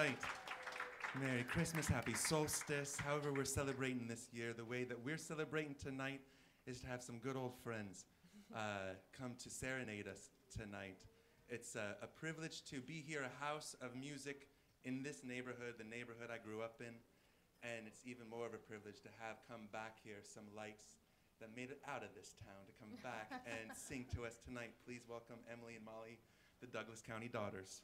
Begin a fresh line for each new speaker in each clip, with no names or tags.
right. Merry Christmas, happy solstice. However we're celebrating this year, the way that we're celebrating tonight is to have some good old friends come to serenade us tonight. It's a privilege to be here, a house of music in this neighborhood, the neighborhood I grew up in. And it's even more of a privilege to have come back here some lights that made it out of this town to come back and sing to us tonight. Please welcome Emily and Molly, the Douglas County Daughters.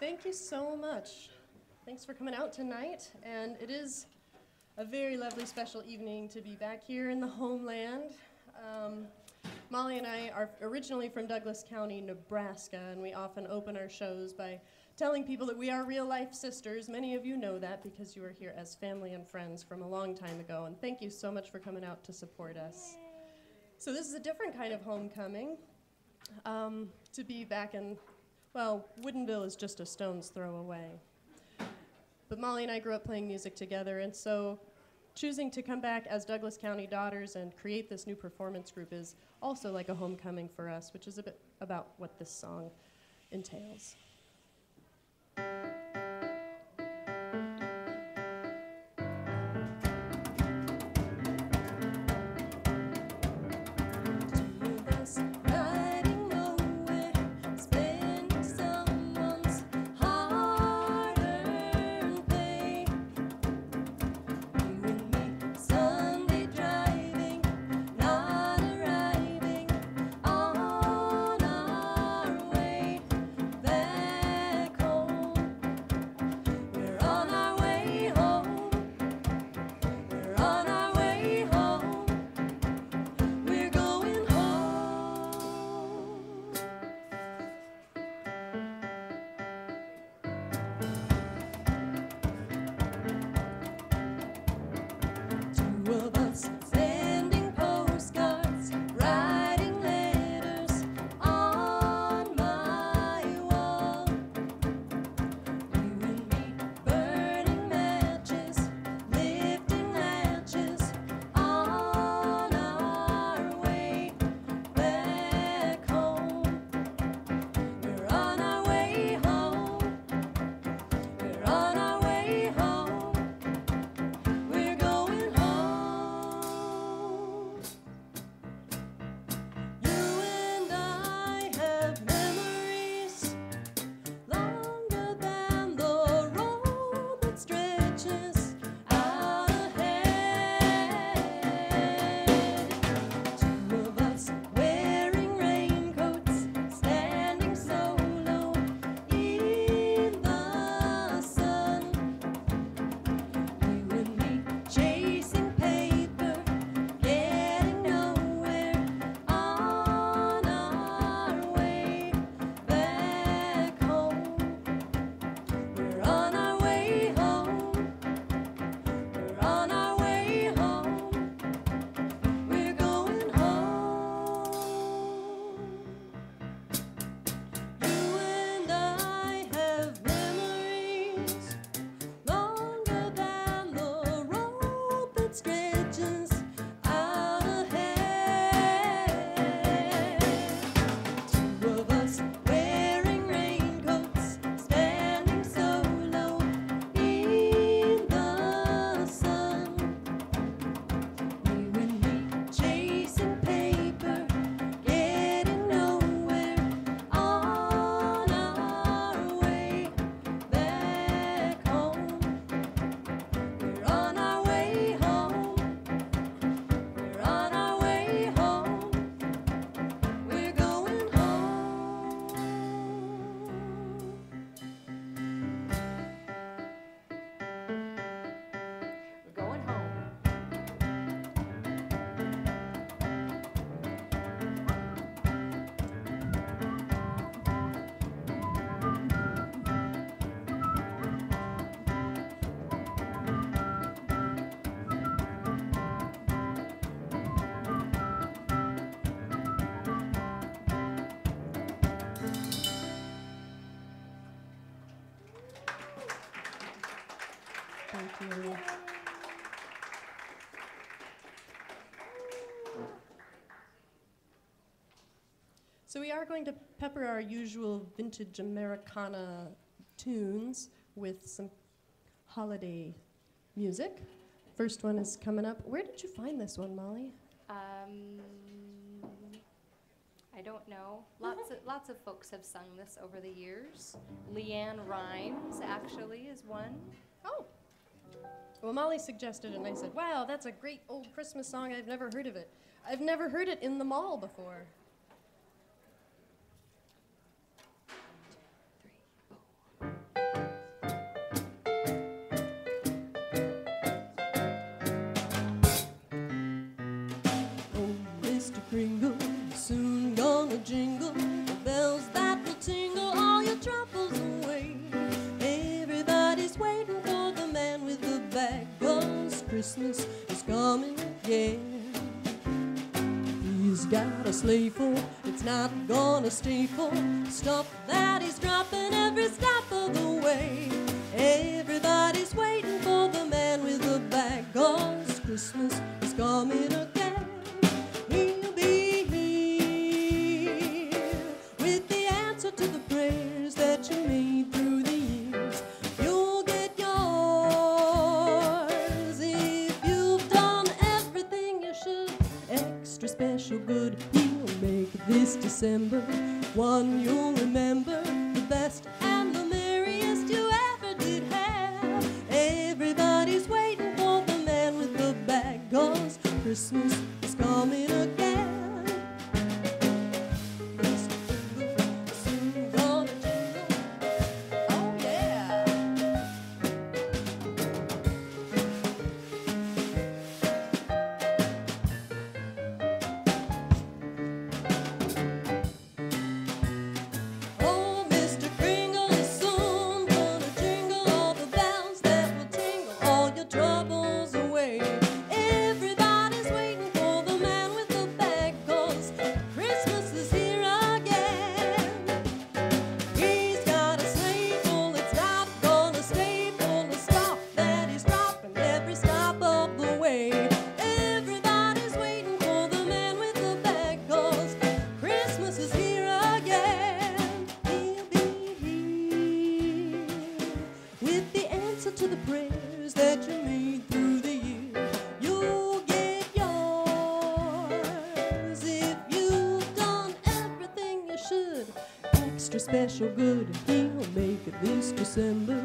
Thank you so much. Thanks for coming out tonight. And it is a very lovely, special evening to be back here in the homeland. Molly and I are originally from Douglas County, Nebraska, and we often open our shows by telling people that we are real-life sisters. Many of you know that because you were here as family and friends from a long time ago. And thank you so much for coming out to support us. So this is a different kind of homecoming. To be back in, well, Woodinville is just a stone's throw away. But Molly and I grew up playing music together, and so choosing to come back as Douglas County Daughters and create this new performance group is also like a homecoming for us, which is a bit about what this song entails.
On our way back home.
you. So we are going to pepper our usual vintage Americana tunes with some holiday music. First one is coming up. Where did you find this one, Molly?
I don't know. Lots of folks have sung this over the years. Leanne Rhymes actually is one.
Oh. Well, Molly suggested it, and I said, wow, that's a great old Christmas song. I've never heard of it. I've never heard it in the mall before. Kringle, soon gonna jingle the bells that will tingle all your troubles away. Everybody's waiting for the man with the bag, 'cause Christmas is coming again. He's got a sleigh full, it's not gonna stay full. Stuff that he's dropping every step of the way. Everybody's waiting for the man with the bag, 'cause Christmas is coming again. To the prayers that you made through the years, you'll get yours if you've done everything you should. Extra special good, he'll make this December one you'll remember, the best and the merriest you ever did have. Everybody's waiting for the man with the bag, 'cause Christmas is coming again. To the prayers that you made through the years, you'll get yours if you've done everything you should. Extra special good, he'll make it this December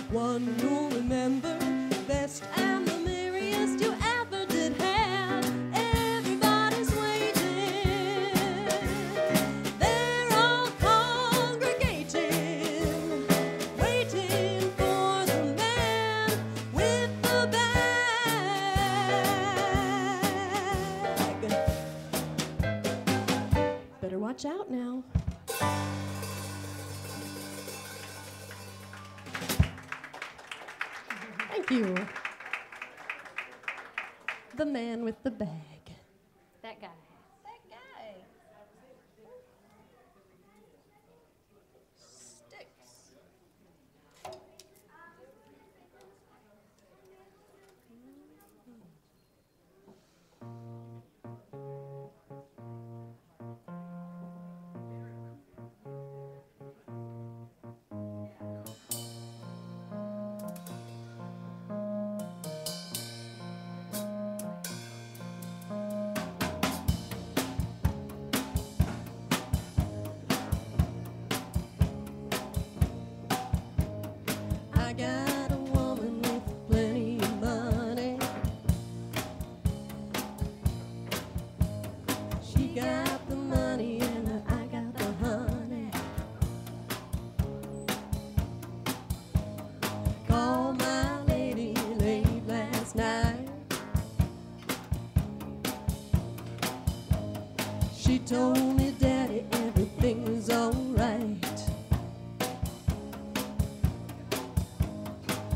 one you'll remember, the best and the merriest you ever did have. Everybody's waiting, they're all congregating, waiting for the man with the bag. Better watch out now. Thank you. The man with the bag.
That guy.
That guy. Sticks. I got a woman with plenty of money. She got the money and I got the honey. Called my lady late last night. She told me, Daddy, everything's alright.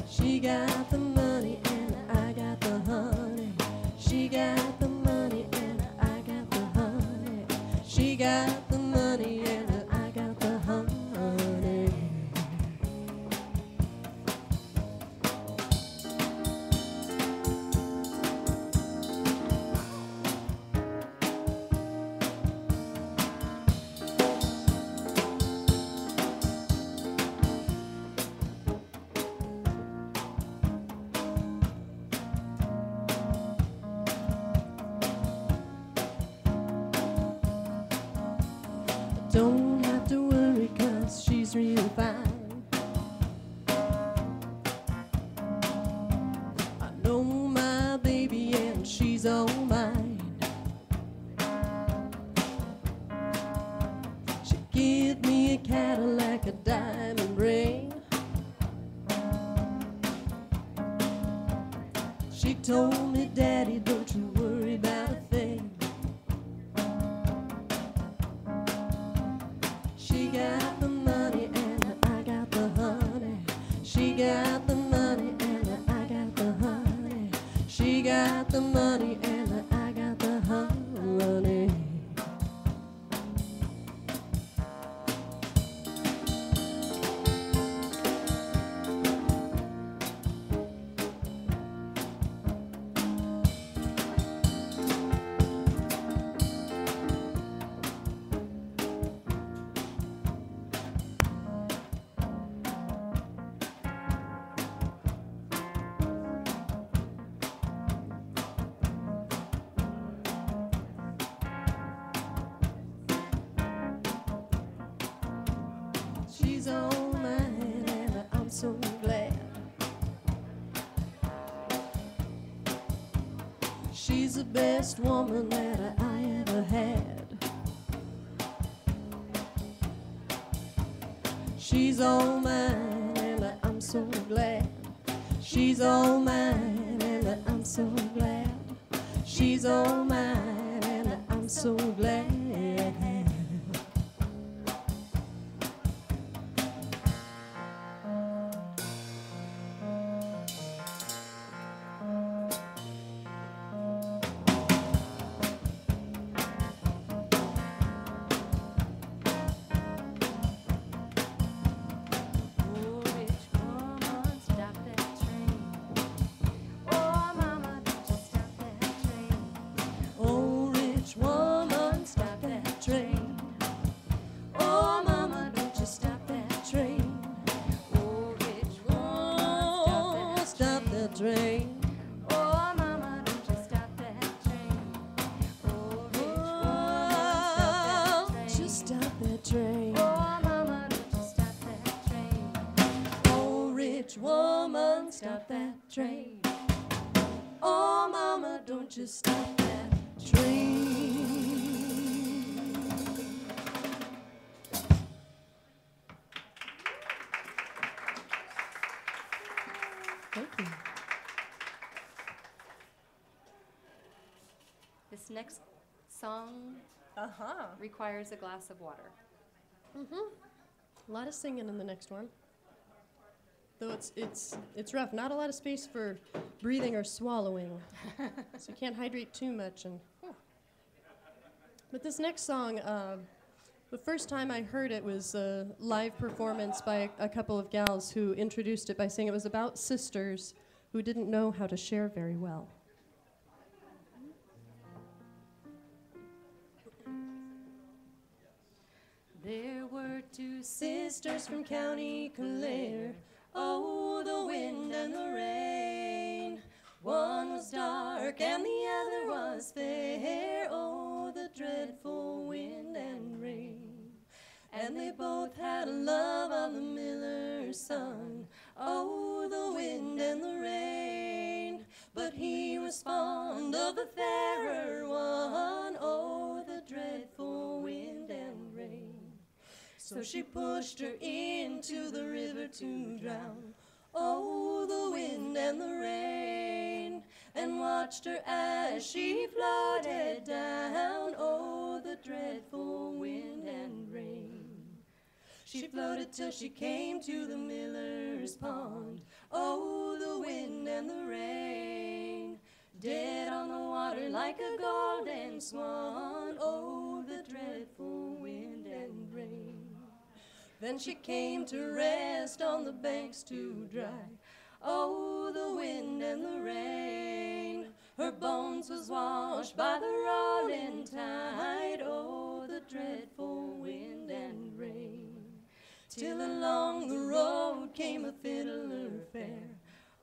She got the money and I got the honey. She got the money and I got the honey. She got the money and I got the honey. don't have to worry 'cause she's real fine. I know my baby and she's all mine. She give me a Cadillac, a diamond ring. She told me, Daddy, don't you worry about a thing. She got the money and I got the honey. She got the money and I got the honey. She got the money and I got the honey. She's all mine and I'm so glad. She's the best woman that I ever had. She's all mine and I'm so glad. She's all mine and I'm so glad. She's all mine and I'm so glad. Oh, rich woman, stop that train. Oh, mama, don't you stop that train. Oh, rich woman, stop that train.
Oh, mama, don't you stop that train. Oh, rich woman, stop that train.
Just stop that train.
Oh, mama, don't you stop that train.
Oh, rich woman, stop that train. Oh, mama, don't you stop that train. Thank you.
This next song requires a glass of water.
A lot of singing in the next one. Though it's rough. Not a lot of space for breathing or swallowing. So you can't hydrate too much. But this next song, the first time I heard it was a live performance by a couple of gals who introduced it by saying it was about sisters who didn't know how to share very well. There were two sisters from County Clare. Oh, the wind and the rain. One was dark and the other was fair. Oh, the dreadful wind and rain. And they both had a love of the miller's son. Oh, the wind and the rain. But he was fond of the fairer one. Oh, the dreadful wind and rain. So she pushed her into the river to drown. Oh, the wind and the rain. And watched her as she floated down. Oh, the dreadful wind and rain. She floated till she came to the miller's pond. Oh, the wind and the rain. Dead on the water like a golden swan. Oh, the dreadful wind and rain. Then she came to rest on the banks to dry. Oh, the wind and the rain. Her bones was washed by the rolling tide. Oh, the dreadful wind and rain. Till along the road came a fiddler fair.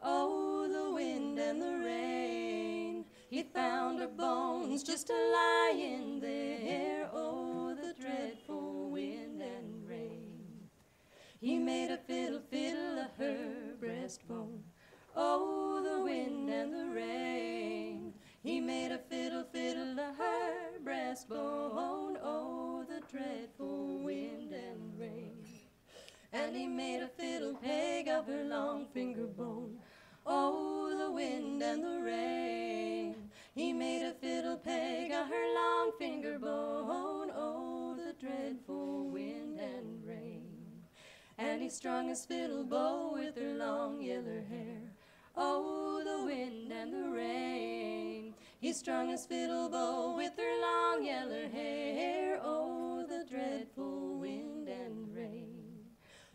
Oh, the wind and the rain. He found her bones just a-lying there. Oh, the dreadful wind made a fiddle, fiddle of her breastbone. Oh, the wind and the rain. He made a fiddle, fiddle of her breastbone. Oh, the dreadful wind and rain. And he made a fiddle peg of her long finger bone. Oh, the wind and the rain. He made a fiddle peg of her long finger bone. Oh, the dreadful wind and rain. And he strung his fiddle bow with her long yellow hair. Oh, the wind and the rain. He strung his fiddle bow with her long yellow hair. Oh, the dreadful wind and rain.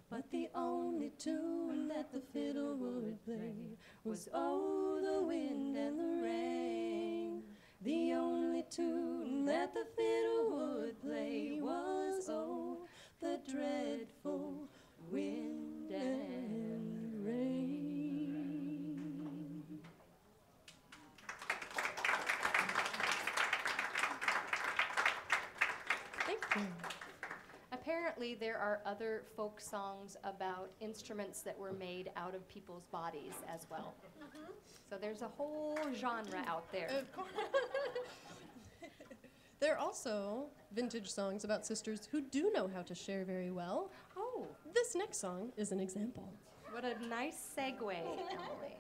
But the only tune that the fiddle would play was oh, the wind and the rain. The only tune that the fiddle would play was oh, the dreadful wind and rain. Thank you.
Apparently, there are other folk songs about instruments that were made out of people's bodies as well. So there's a whole genre out there.
Of course. There are also vintage songs about sisters who do know how to share very well.
Oh,
This next song is an example.
what a nice segue, Emily.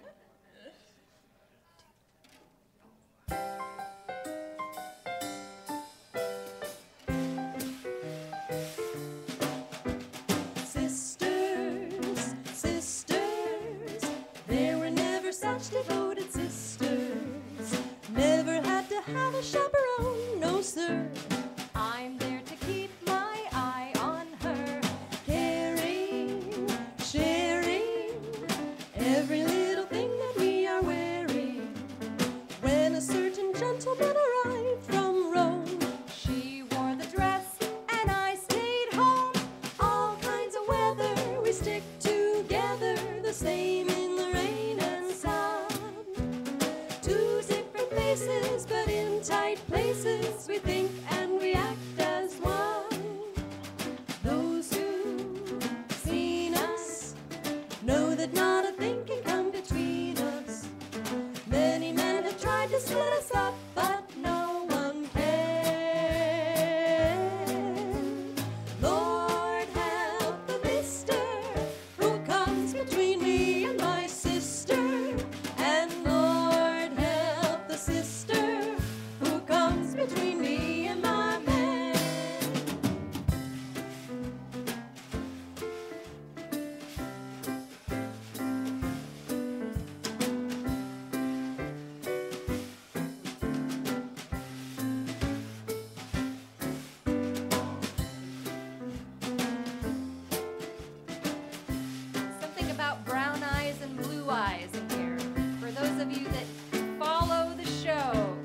Sisters, sisters, there were never such devoted sisters. Never had to have a chaperone, no sir.
I'm there to keep my eye on her.
Caring, sharing, every little thing that we are wearing. When a certain gentleman arrived from Rome,
She wore the dress and I stayed home.
all kinds of weather we stick together, the same in the rain and sun. Two different faces, but in tight places, we think and we act as one. Those who've seen us know that not a thing can come between us. Many men have tried to split us up, but no one can. Lord help the mister who comes between me and my sister. And Lord help the sister who comes between me and my man.
Something about brown eyes and blue eyes in here. For those of you that follow the show.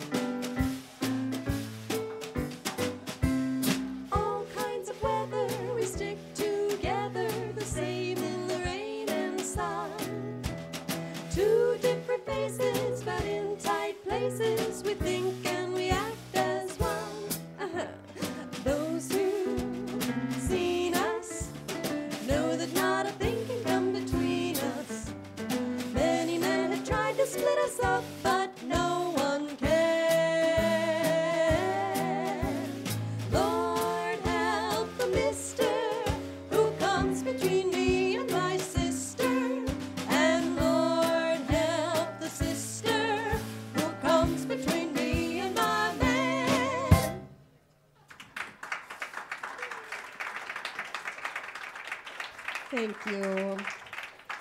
All kinds of weather we stick together, the same in the rain and sun. Two different faces, but in tight places, we think and we act as one. Those who've seen us know that not a thing can come between us. Many men have tried to split us up, but no one can. Lord help the mister who comes between me and my sister. And Lord help the sister who comes between me and my man. Thank you.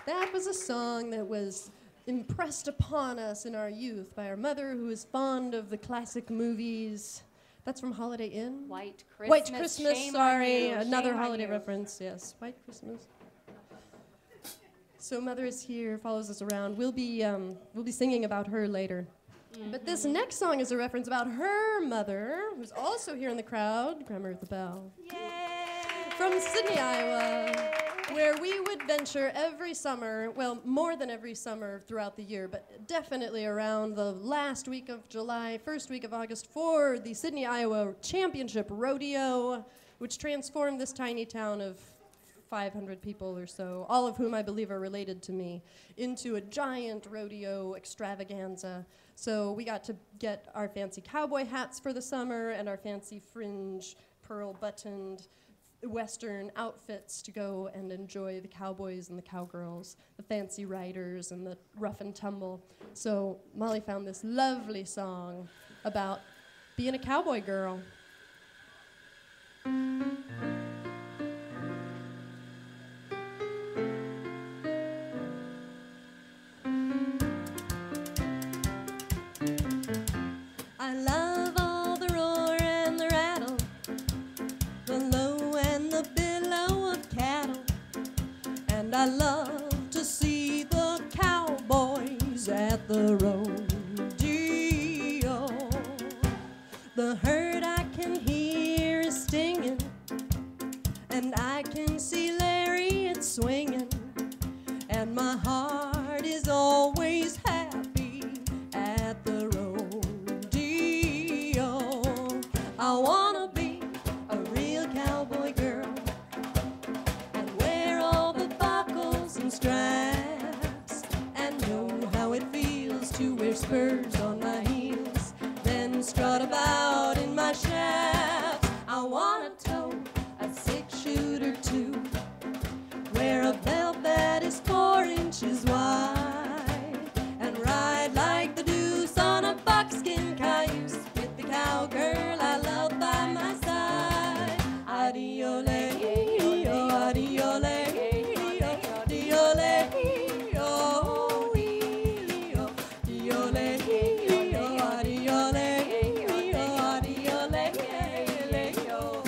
That was a song that was impressed upon us in our youth by our mother, who is fond of the classic movies. That's from Holiday Inn?
White Christmas.
White Christmas,
shame on
sorry.
you,
Another
shame on
holiday
you.
reference, yes. White Christmas. So Mother is here, follows us around. We'll be singing about her later. But this next song is a reference about her mother, who's also here in the crowd, Grandma Ruth Bell, from Sydney, Iowa, where we would venture every summer, well, more than every summer throughout the year, but definitely around the last week of July, first week of August, for the Sydney, Iowa Championship Rodeo, which transformed this tiny town of 500 people or so, all of whom I believe are related to me, into a giant rodeo extravaganza. So we got to get our fancy cowboy hats for the summer and our fancy fringe, pearl-buttoned Western outfits to go and enjoy the cowboys and the cowgirls, the fancy riders and the rough and tumble. So Molly found this lovely song about being a cowboy girl. I love all the roar and the rattle, the low and the billow of cattle, and I love to see the cowboys at the rodeo. The herd I can hear is stinging, and I can see lariats swinging, and my heart is always happy at the rodeo. I wanna be a real cowboy girl and wear all the buckles and straps, and know how it feels to wear spurs on my heels, then strut about in my shafts. I wanna tow a 6-shooter too, wear a belt that is 4 inches wide, and ride like the deuce on a buckskin cayuse with the cowgirl I love by my side. Adiole, oh, adiole, oh, diole, oh, wee, oh, diole, oh, adiole, oh, adiole, oh,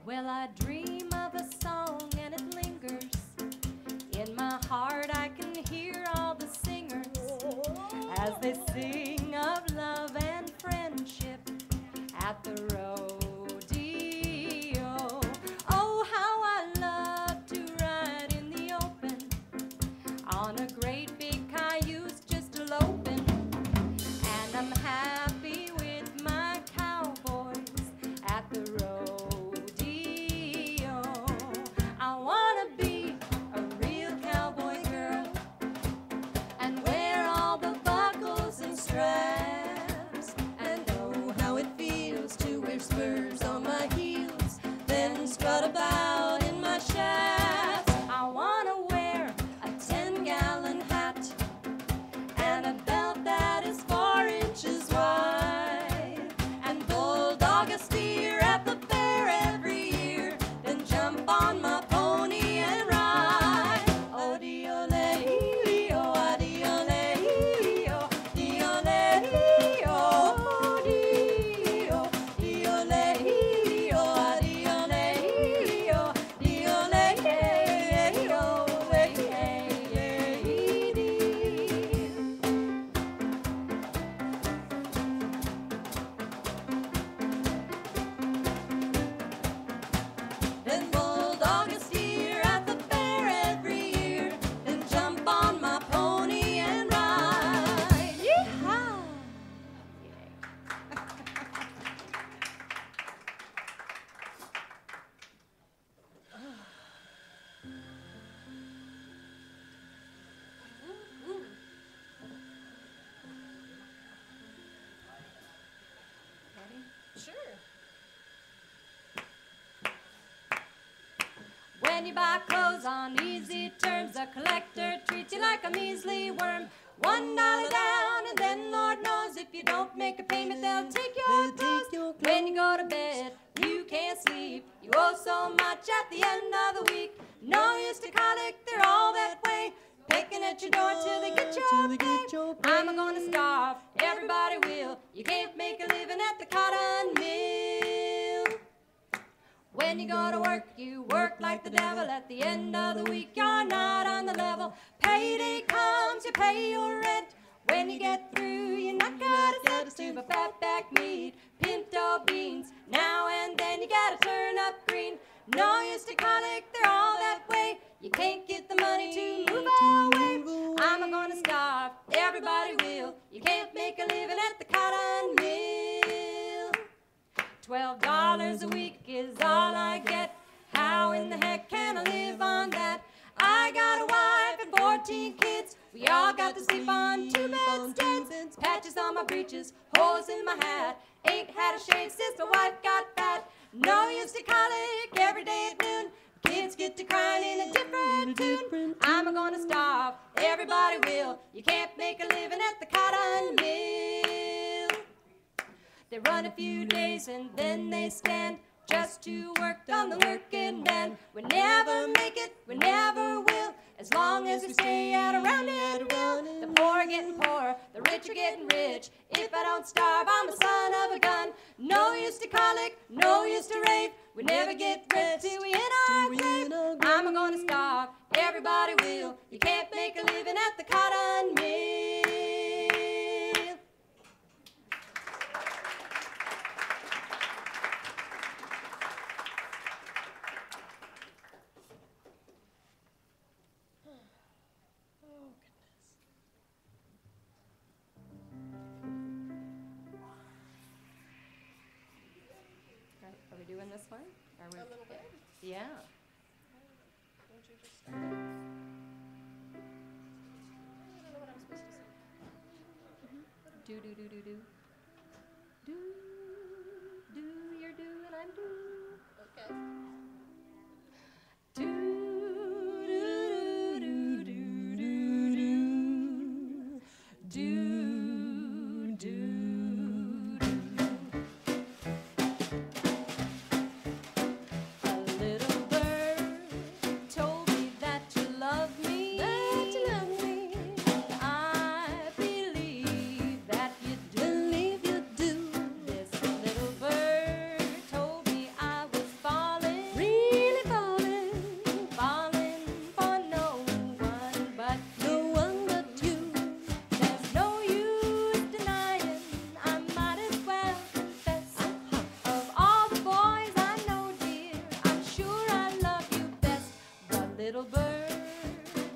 well, I dream of a song and it lingers in my heart. I can hear all the singers as they sing of love and friendship at the rodeo. Oh, how I love to ride in the open on a great big cayuse just eloping, and I'm happy with my cowboys at the rodeo. I wanna be a real cowboy girl and wear all the buckles and straps, and know how it feels to wear spurs on my heels, then strut about in my shafts. I wanna wear a 10-gallon hat and a belt that is 4 inches wide, and bulldog a steer at the fair every year, then jump on my pony and ride. Oh, diole, oh, adiole, oh, diole, oh, dio, diole, oh, adiole, oh, diole, oh, then bulldog a steer at the fair every year, then jump on my pony and ride. Yeehaw! Sure. When you buy clothes on easy terms, the collector treats you like a measly worm. $1 down, and then Lord knows if you don't make a payment, they'll take your clothes. When you go to bed, you can't sleep. You owe so much at the end of the week. No use to collect, they're all that way, picking at your door till they get your pay. your
I'm gonna starve, everybody will. You can't make a living at the cotton mill. When you go to work, you work like the devil. At the end of the week, you're not on the level. Payday comes, you pay your rent. When you get through, you knock out a set tube of fatback meat, pinto beans. Now and then you gotta turn up green. No use to colic, they're all that way. You can't get the money to move away. I'm gonna starve, everybody will. You can't make a living at the cotton mill. $12 a week is all I get. How in the heck can I live on that? I got a wife and 14 kids. We all got to sleep on 2 bedsteads. Patches on my breeches, holes in my hat. Ain't had a shave since my wife got fat. No use to colic every day at noon. Kids get to crying in a different tune. I'm gonna starve, everybody will. You can't make a living at the cotton mill. They run a few days and then they stand just to work on the working man. We never make it, we never will, as long as we stay out around it. The poor are getting poorer, the rich are getting rich. If I don't starve, I'm a son of a gun. No use to colic, no use to rave. We never get rich till we in our grave. I'm gonna starve, everybody will. You can't make a living at the cotton mill. Are we doing this one? Are we?
A little bit.
Yeah.
Won't you just start? I don't know what I'm supposed to say.
Do do do do do. Do do you're do and I'm do.
Okay.
Do do do do do do. Do do do. A little bird told me that you love me. That you love me. I believe that you do.
Believe you do.
This little bird told me I was falling.
Really falling.
Falling for no one but
No one but you.
There's no use denying, I might as well confess. Of all the boys I know, dear, I'm sure I love you best. The little bird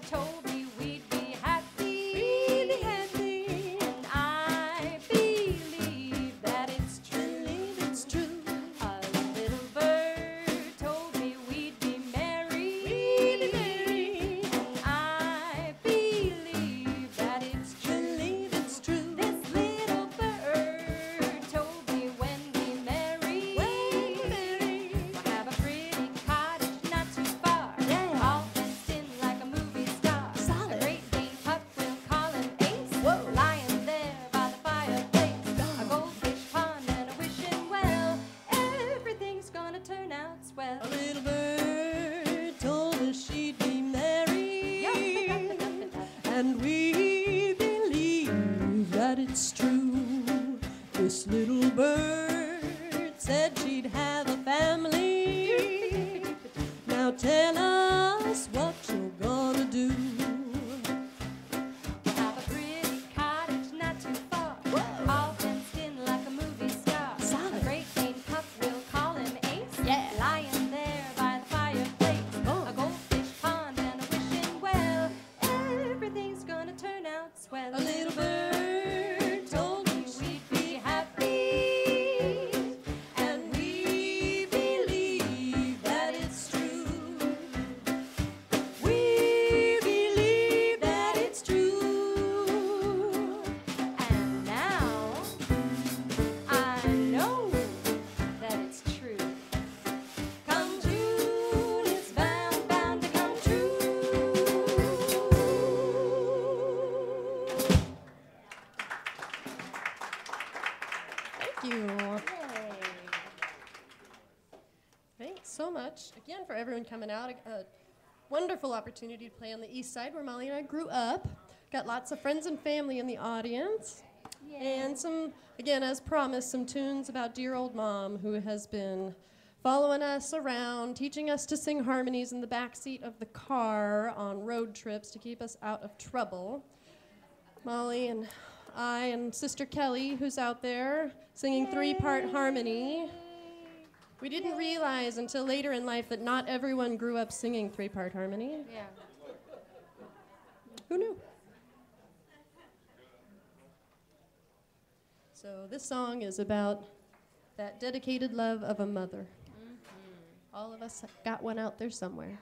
told me we'd be happy.
Really happy.
And I believe that it's true.
Believe it's true.
A little bird told me we'd be married.
Really married.
And I believe that it's true.
Believe it's true.
This little bird told me when we marry, we'll have a pretty cottage not too far,
Yeah.
all fenced in like a movie star.
Solid.
A great Dane pup, we'll call him Ace,
Whoa.
lying there by the fireplace. A goldfish pond and a wishing well. Everything's gonna turn out swell.
A little bird told us she'd be married, and we believe that it's true. This little bird said she'd have a family. Now tell us what you're gonna do.
We'll have a pretty cottage not too far, all fenced in like a movie star.
Solid.
A great Dane pup, we'll call him Ace,
Yeah.
lying there by the fireplace.
Oh.
A goldfish pond and a wishing well. Everything's gonna turn out swell.
A little bird told me
we'd be happy,
and we believe that it's true. We believe that it's true.
and now I know that it's true.
Come June, it's bound to come true. Thank you.
Yay.
Thanks so much again for everyone coming out. A wonderful opportunity to play on the east side where Molly and I grew up. Got lots of friends and family in the audience. And some, again, as promised, some tunes about dear old Mom, who has been following us around, teaching us to sing harmonies in the backseat of the car on road trips to keep us out of trouble. Molly and I and Sister Kelly, who's out there, singing three-part harmony. We didn't realize until later in life that not everyone grew up singing three-part harmony.
Yeah.
Who knew? So this song is about that dedicated love of a mother. All of us got one out there somewhere.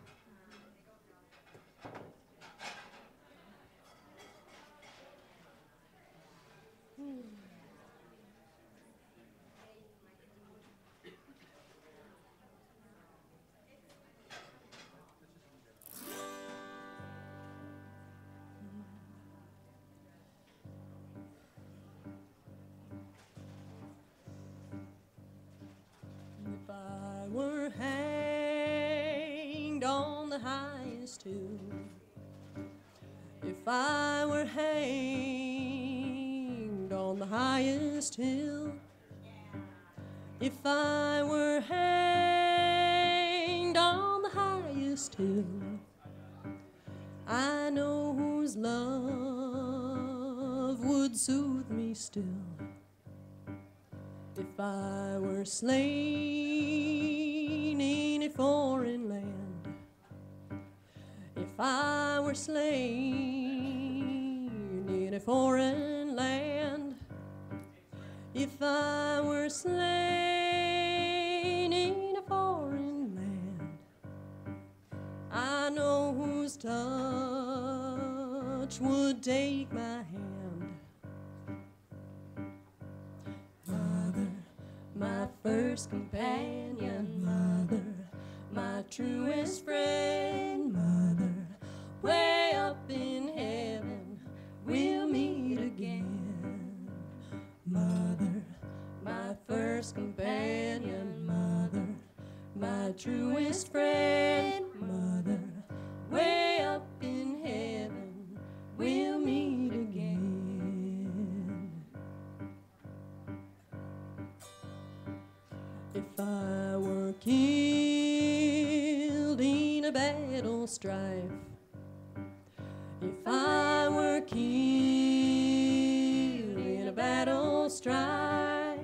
If I were hanged on the highest hill, if I were hanged on the highest hill, if I were hanged on the highest hill, I know whose love would soothe me still. If I were slain in a foreign land, if I were slain in a foreign land, if I were slain in a foreign land, I know whose touch would take my hand. My first companion, mother, my truest friend, mother, way up in heaven, we'll meet again. Mother, my first companion, mother, my truest friend, mother, way up in heaven, we'll meet again. If I were killed in a battle strife, if I were killed in a battle strife,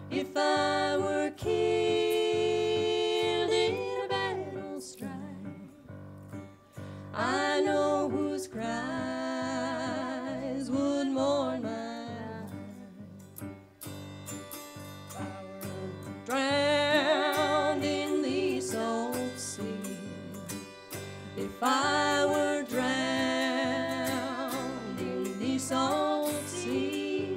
if I were killed in a battle strife, I know whose cries would mourn my drowned in the salt sea, if I were drowned in the salt sea,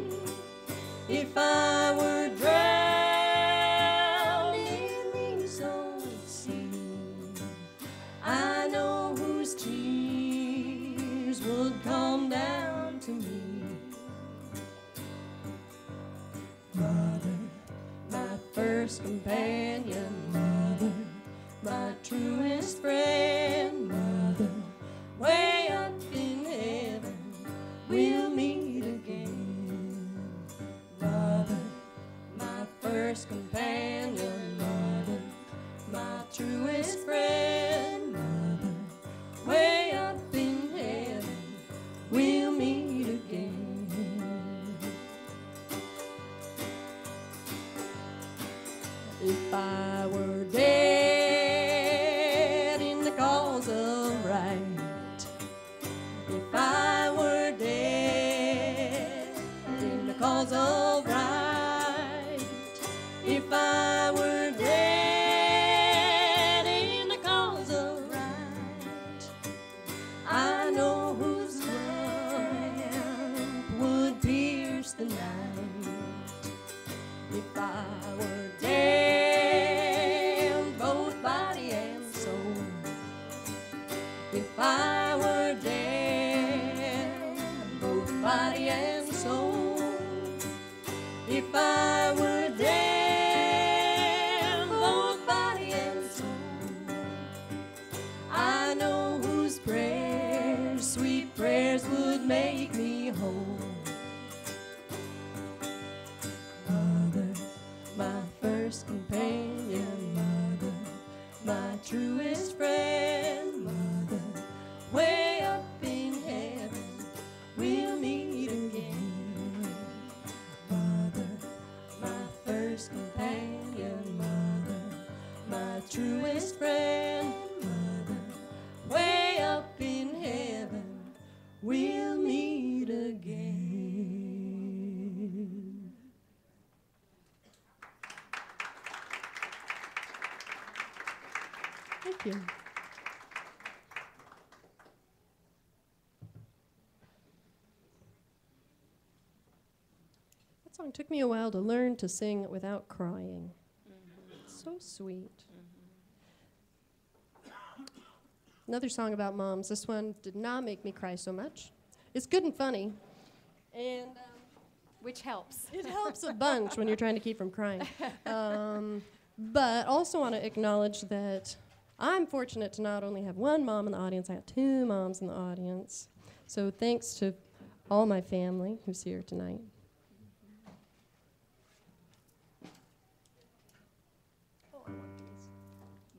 if I were drowned in the salt sea, I know whose tears would come down to me. Mother, my first companion, mother, my truest friend, mother, way up in heaven, we'll meet again. Mother, my first companion, mother, my truest friend, mother, way up in heaven, we'll meet again. If I were dead in the cause of right, if I were dead in the cause of right, if I were dead in the cause of right, I know whose lamp would pierce the night. If I were dead, both body and soul, if I were dead, both body and soul, if I were dead, both body and soul, I know whose prayers, sweet prayers, would make me whole. Mother, my first companion, mother, my truest friend, mother, way up in heaven, we'll meet again. Mother, my first companion, mother, my truest friend, mother, way up in heaven, we'll meet again. Thank you. That song took me a while to learn to sing without crying. So sweet. Another song about moms. This one did not make me cry so much. It's good and funny, and
Which helps.
it helps a bunch when you're trying to keep from crying. But also want to acknowledge that I'm fortunate to not only have one mom in the audience, I have two moms in the audience. So thanks to all my family who's here tonight. Oh, I want these.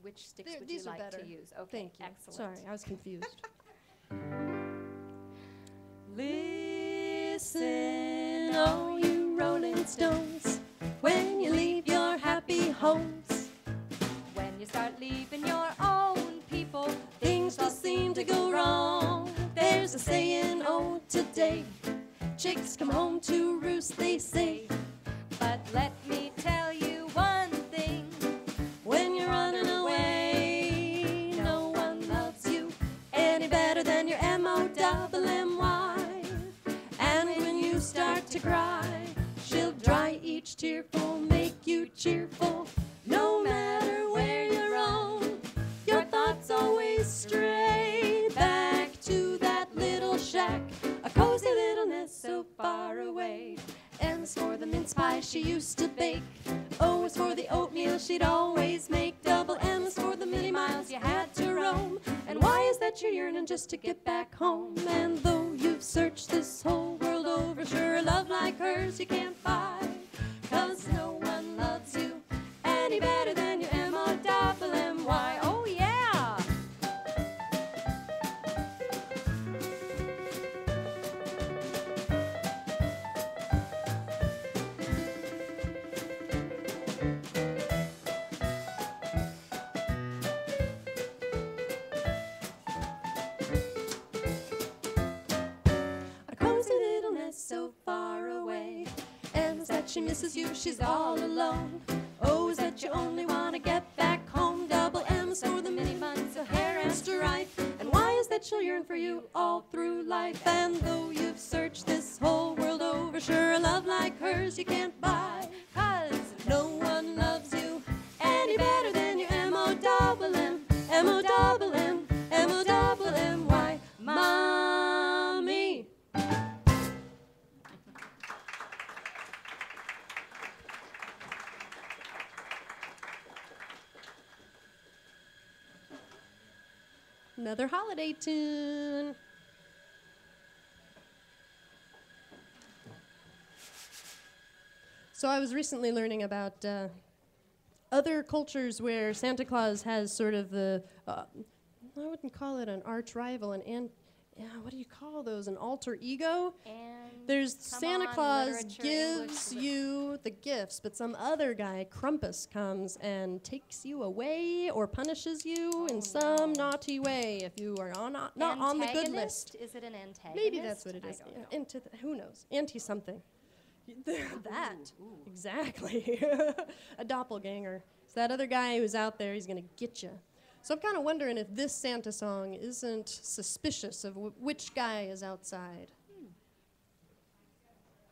Which sticks
There-
would
these
you
are
like
better.
to use? Okay,
Thank you.
excellent.
Sorry, I was confused. Listen, oh you rolling stones, when you leave your happy homes,
When you start leaving your own people,
things just seem to go wrong. There's a saying, oh today, chicks come home to roost, they say.
but let me tell you one thing.
When you're running away, no one loves you any better than your M-O-double-M-Y. And when you start to cry, she'll dry each tearful, make you cheerful. No matter where you roam, your thoughts always stray back to that little shack, a cozy little nest so far away. M's for the mince pie she used to bake. O is for the oatmeal she'd always make. Double M's for the many miles you had to roam. And why is that you're yearning just to get back home? And though you've searched this whole world over, sure a love like hers you can't buy. 'Cause no one loves you any better than your M-O-double-M-Y. Oh yeah! A cozy little nest so far away. And is that she misses you, she's all alone. Oh, is that you only want to get back home? Double M's for the many months of hair and strife. And why is that she'll yearn for you all through life? And though you've searched this whole world over, sure a love like hers you can't buy. 'Cause no one loves you any better than your M-O-double-M, M-O-double-M, M-O-double-M-Y, mommy. Another holiday tune. So I was recently learning about other cultures where Santa Claus has sort of the, I wouldn't call it an arch rival, what do you call those, an alter ego?
And
There's
come
Santa
on,
Claus
literature,
gives
English.
you the gifts, but some other guy, Krampus, comes and takes you away or punishes you in some naughty way if you are not on the good list.
Antagonist? Is it an antagonist?
Maybe that's what it is.
I don't
Yeah,
know.
who knows? Anti something. That. Exactly. A doppelganger. It's that other guy who's out there, he's going to get you. So I'm kind of wondering if this Santa song isn't suspicious of which guy is outside.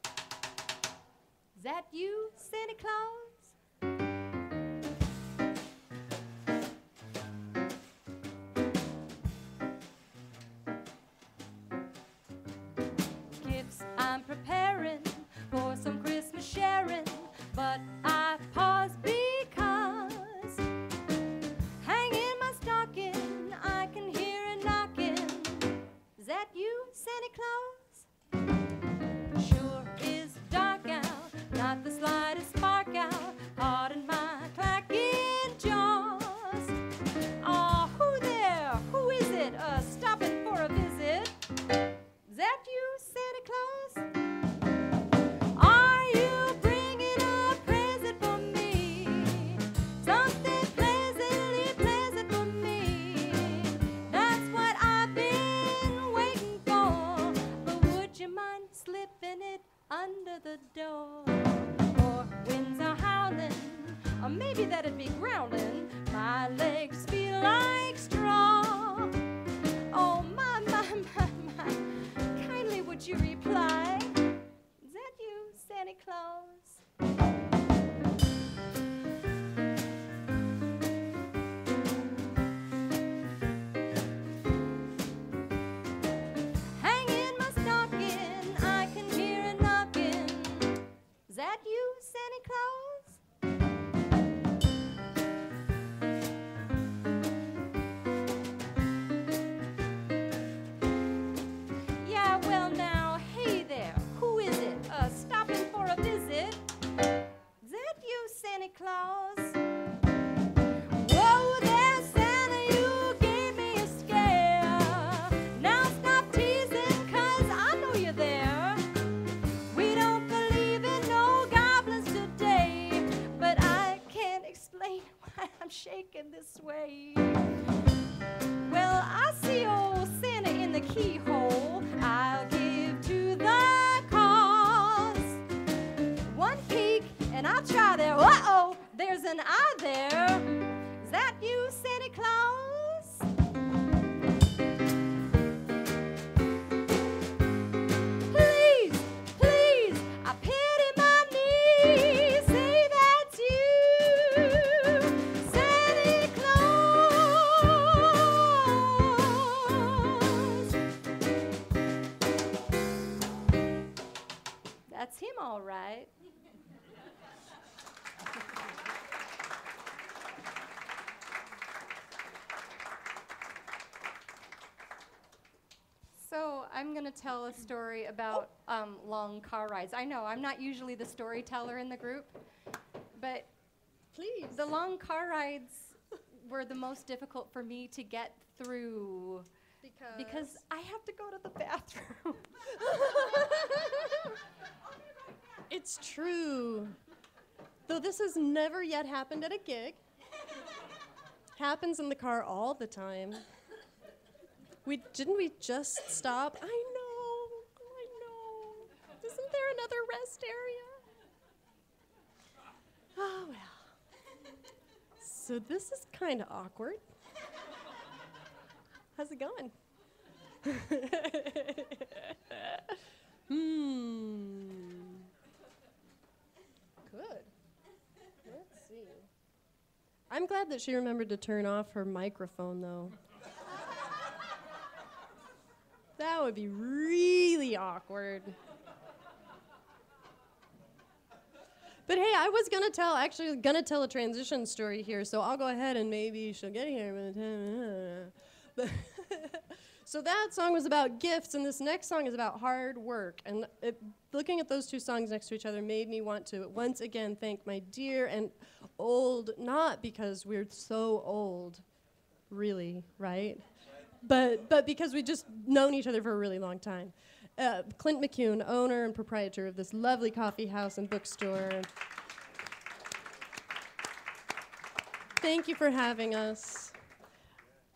Is that you, Santa Claus? Gifts I'm preparing for some Christmas sharing, but I pause because hanging my stocking, I can hear a knocking. Is that you, Santa Claus? Sure is dark out, not the slightest spark out, caught in my clacking jaws. Oh, who there? Who is it? Stopping for a visit? Is that you, Santa Claus? Are you bringing a present for me? Something pleasantly pleasant for me. That's what I've been waiting for. But would you mind slipping it under the door? Or winds are howling, or maybe that'd be growling. My legs feel like straw. Oh, my, my, my, my. Kindly would you reply? Is that you, Santa Claus? Hanging my stocking, I can hear a knocking. Is that you, Santa Claus? Yeah, well now, hey there, who is it? Stopping for a visit? Is that you, Santa Claus? Whoa there, Santa, you gave me a scare. Now stop teasing, 'cause I know you're there. We don't believe in no goblins today, but I can't explain why I'm shaking this way. Well, I see old Santa in the keyhole. I'll give to the cause. One peek, and I'll try there. Uh-oh, there's an eye there. Is that you, Santa Claus? Please, please, I pity my knees. Say that's you, Santa Claus. That's him, all right. So I'm going to tell a story about long car rides. I know, I'm not usually the storyteller in the group, but
Please.
the long car rides were the most difficult for me to get through because I have to go to the bathroom.
It's true. Though this has never yet happened at a gig. Happens in the car all the time. Didn't we just stop? I know. Isn't there another rest area? Oh, well. So this is kind of awkward. How's it going? Good. Let's see. I'm glad that she remembered to turn off her microphone, though. That would be really awkward. But hey, I was gonna tell a transition story here, so I'll go ahead and maybe she'll get here by the time. But so that song was about gifts, and this next song is about hard work. And looking at those two songs next to each other made me want to once again thank my dear and old, not because we're so old, really, right? But because we've just known each other for a really long time. Clint McCune, owner and proprietor of this lovely coffee house and bookstore. Thank you for having us.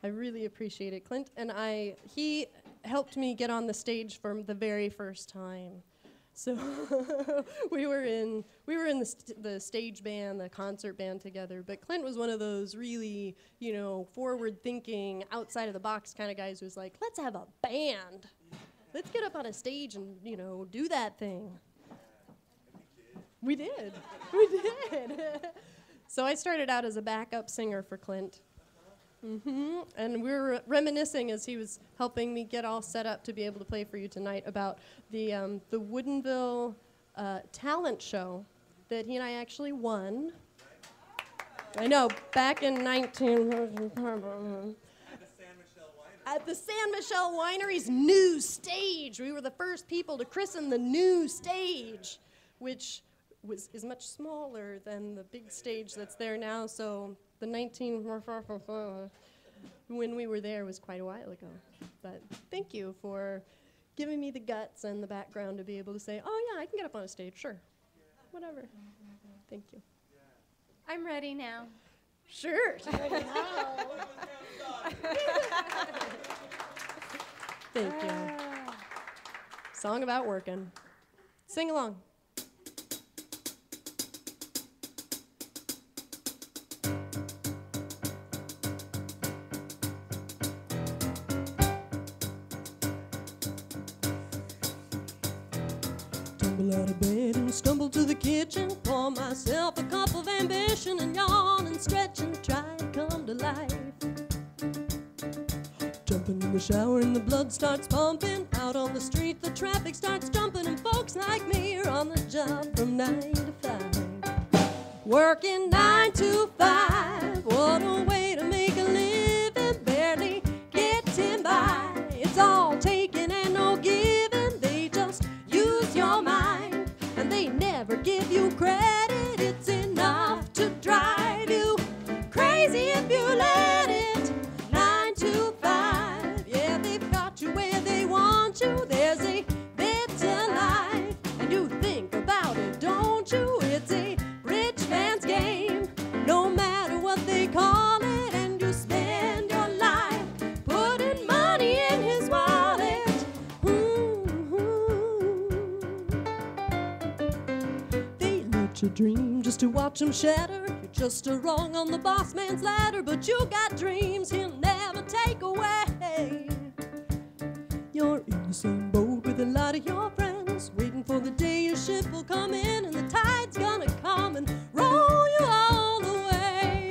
I really appreciate it, Clint. And he helped me get on the stage for the very first time. So we were in the stage band, the concert band together. But Clint was one of those really, forward-thinking, outside-of-the-box kind of guys who was like, let's have a band. Let's get up on a stage and, do that thing. We did. We did. So I started out as a backup singer for Clint. And we were reminiscing as he was helping me get all set up to be able to play for you tonight about the Woodinville talent show that he and I actually won. I know, back in 19... at the San Michelle Winery's new stage. We were the first people to christen the new stage, which is much smaller than the big stage that's there now. So the when we were there was quite a while ago. But thank you for giving me the guts and the background to be able to say, oh yeah, I can get up on a stage, sure. Whatever. Thank you.
I'm ready now.
Sure. Thank you. Song about working. Sing along. Tumble out of bed and stumble to the kitchen, pour myself a cup of ambition and yawn and stretch and try to come to life. Jumping in the shower and the blood starts pumping. Out on the street the traffic starts jumping, and folks like me are on the job from 9 to 5. Working 9 to 5, what a way to make a living, barely getting by. It's all taking and no giving, they just use your mind, and they never give you credit. It's enough to drive you crazy if you let it. 9 to 5, yeah, they've got you where they want you. There's a better life, and you think about it, don't you? It's a rich man's game, no matter what they call it, and you spend your life putting money in his wallet. They let you dream just to watch them shatter. You're just a rung on the boss man's ladder, but you got dreams he'll never take away. You're in the same boat with a lot of your friends, waiting for the day your ship will come in and the tide's gonna come and roll you all away.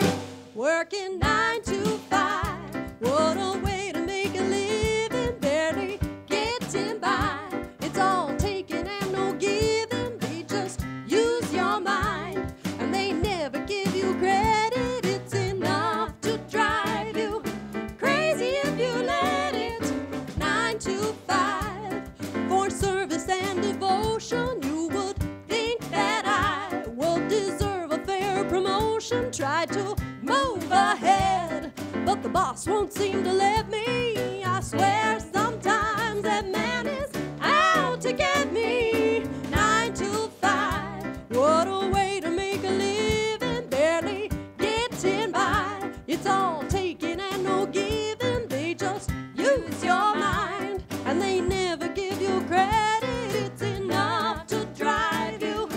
Working 9 to 5, what a way to make a living, barely getting by. It's all taking and no giving, they just use your mind, and they never give you credit. It's enough to drive you crazy if you let it. 9 to 5, for service and devotion, you would think that I would deserve a fair promotion. Try to move ahead, but the boss won't seem to let me. I swear sometimes that man is out to get me. 9 to 5, what a way to make a living, barely getting by. It's all taking and no giving, they just use your mind, and they never give you credit. It's enough to drive you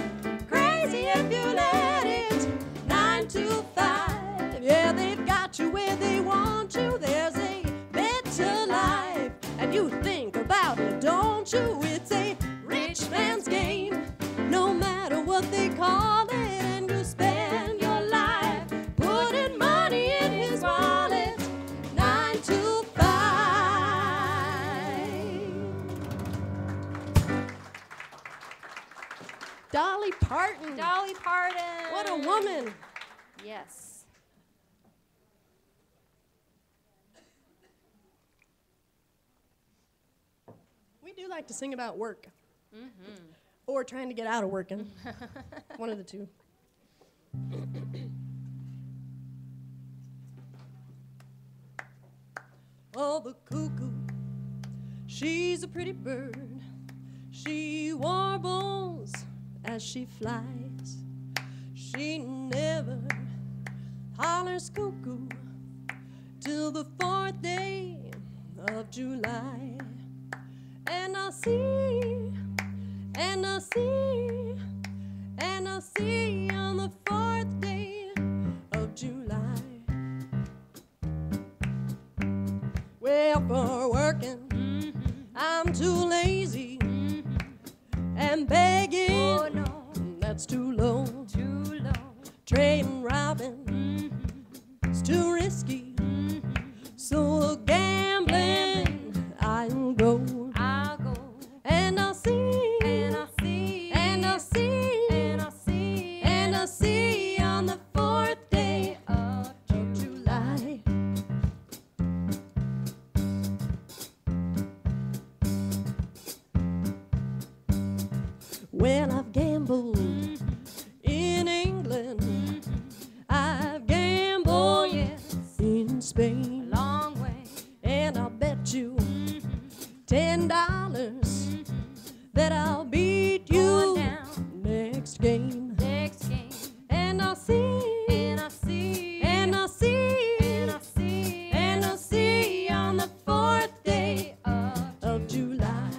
crazy if you let it. 9 to 5, yeah, they've got you where they want you. There's a better life, and you think about it, don't you? It's a rich man's game, no matter what they call it, and you spend your life putting money in his wallet. 9 to 5. Dolly Parton.
Dolly Parton.
What a woman.
Yes.
We do like to sing about work. Or trying to get out of working. One of the two. Oh, the cuckoo, she's a pretty bird. She warbles as she flies. She never hollers cuckoo till the 4th day of July. And I see, and I see, and I see on the 4th day of July. Well, for working, I'm too lazy, and begging,
Oh no,
that's too low.
too low.
Trading, robbing, it's too risky. So gambling, I'll go.
I'll go
And I'll see,
and I'll see
Well, I've gambled in England. I've gambled in Spain.
A long way.
And I'll bet you $10 that I'll beat you next game.
Next game.
And I'll see,
And I see,
and I'll see,
and I see,
and I'll see on the 4th day of July.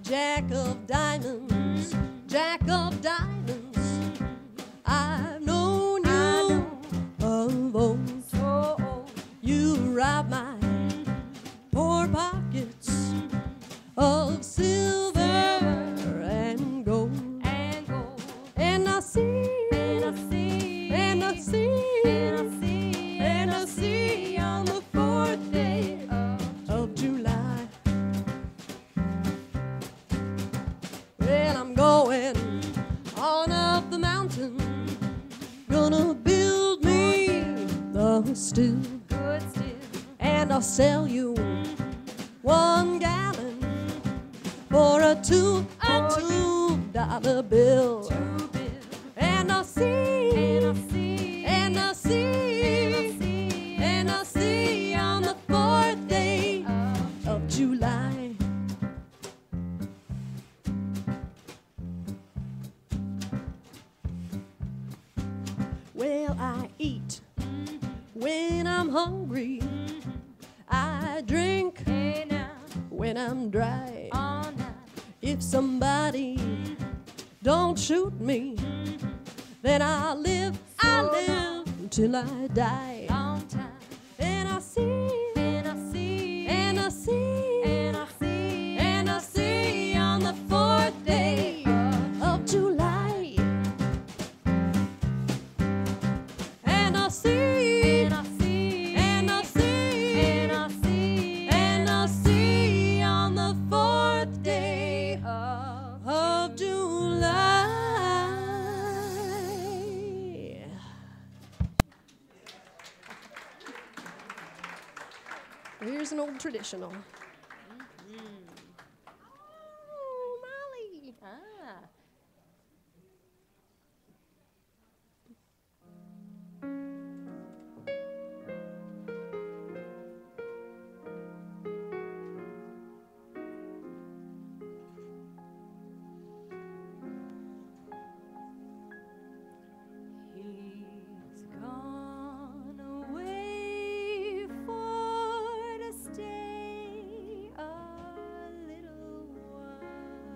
Jack of diamonds, Jack of diamonds, I've known you of old.
so old.
You robbed my poor pockets of silver and gold.
And gold.
And I see,
And I see,
and I see,
and I see,
and I see on the 4th day of July. Well, I'm going on up the mountain, gonna build me the stew,
good still.
and I'll sell you 1 gallon for a $2 bill.
2 bill.
And I'll see,
And I see,
and I'll see, and I'll see on the 4th day of July. Well, I eat when I'm hungry. I drink
hey now,
when I'm dry.
all night.
If somebody don't shoot me, then I'll live till I die.
Long time.
And I see,
And I see,
and I see,
and I see,
and I see on the 4th day of July. And I see,
and I see,
and I see,
and I see,
and I see on the 4th day of July. Here's an old traditional. Oh, Molly.
Ah.
He's gone away for to stay a little while,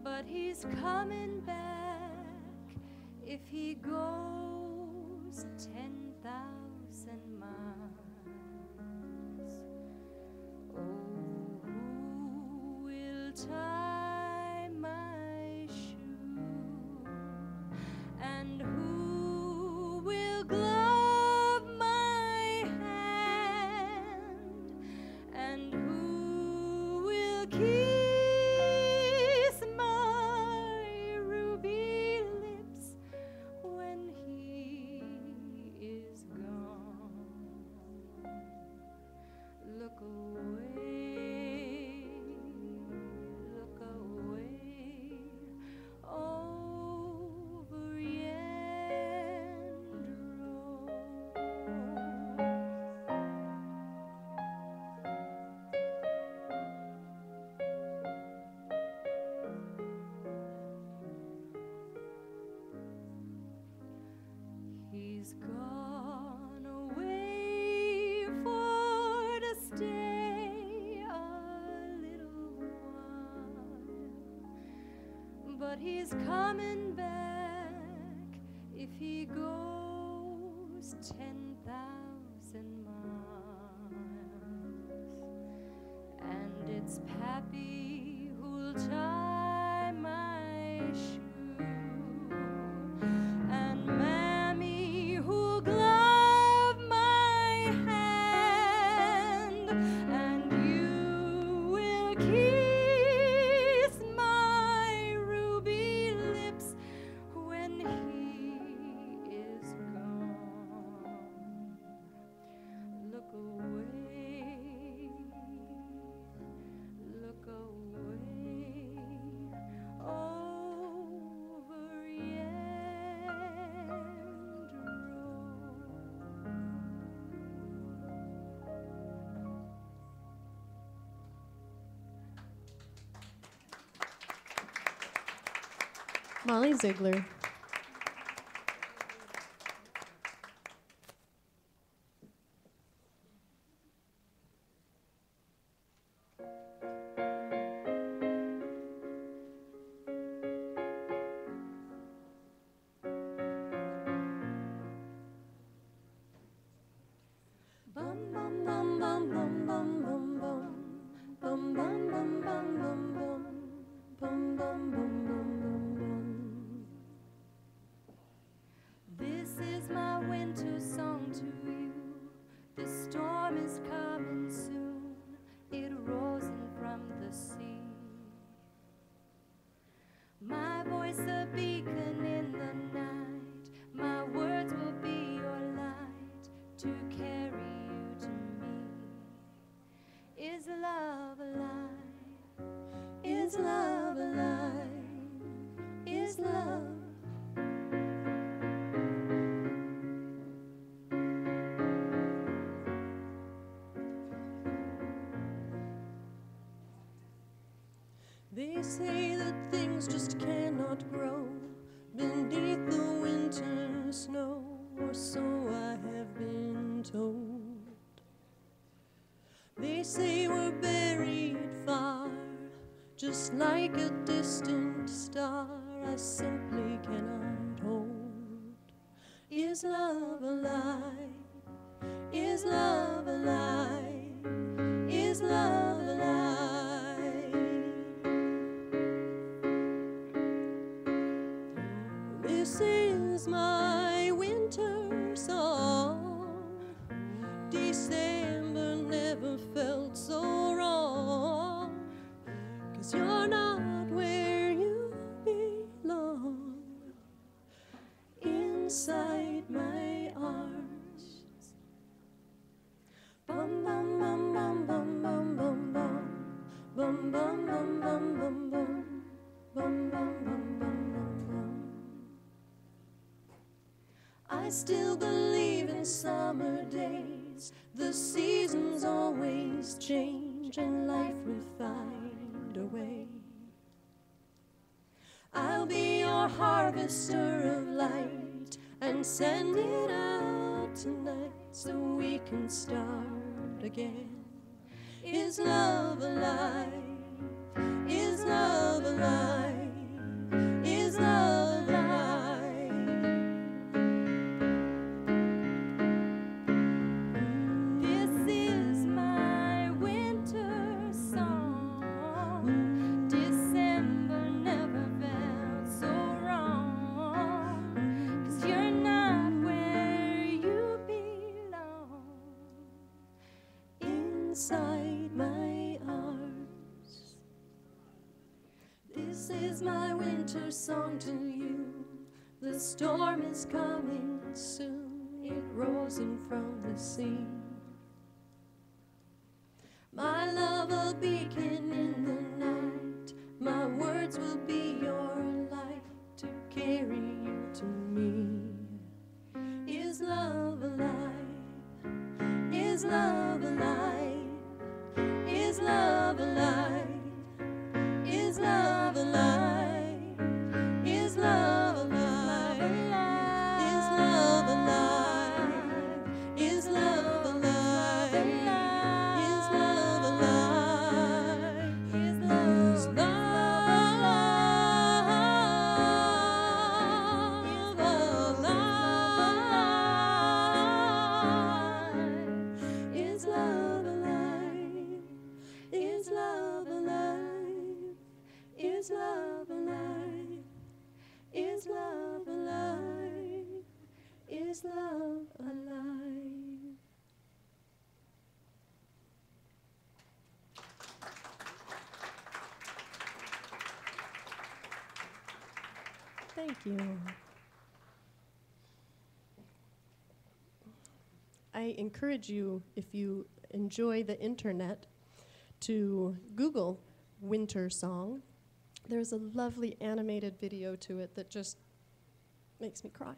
but he's coming back if he goes 10,000 miles. Oh, who will tie my shoe? And who will glove my hand? And who will kiss my ruby lips when he is gone? Look away, look away, over yonder road. He's gone away for to stay a little while, but he's coming back if he goes 10,000 miles. And it's Pappy who'll tie my shoe, and Mammy who'll glove my hand, and you will kiss my ruby lips when he is gone. Holly Ziegler.
This is my winter song to you. The storm is coming soon. It rolls in from the sea. My voice a beacon in the night. My words will be your light to carry you to me. Is love alive? Is love alive? Is love?
They say that things just cannot grow beneath the winter snow, or so I have been told. They say we're buried far, just like a distant star I simply cannot hold. Is love alive? Is love alive? Is love alive? This is my winter song. December never felt so wrong, 'cause you're not where you belong. Inside my arms. Bum bum bum bum bum bum bum bum. Bum bum bum bum bum bum. Bum bum bum bum bum bum. I still believe in summer days. The seasons always change and life will find a way. I'll be your harvester of light and send it out tonight so we can start again. Is love alive? Is love alive? Is love alive? This is my winter song. December never felt so wrong, 'cause you're not where you belong. Inside my arms. This is my winter song to you. The storm is coming soon. It rolls in from the sea. My love a beacon in the night. My words will be your light to carry you to me. Is love alive? Is love alive? Is love alive? Is love alive? Is love alive? Is love alive? Is love alive? Is love alive? Is love alive? Is love alive? Is love alive? Is love alive? Is love alive? Is love alive? Thank you. I encourage you, if you enjoy the internet, to Google winter song. There's a lovely animated video to it that just makes me cry.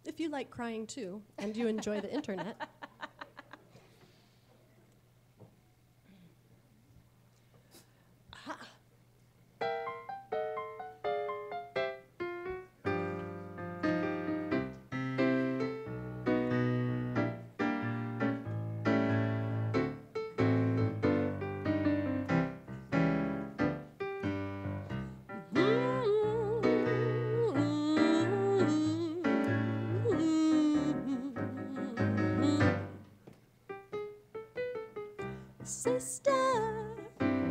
If you like crying too, and you enjoy the internet. Aha. sister,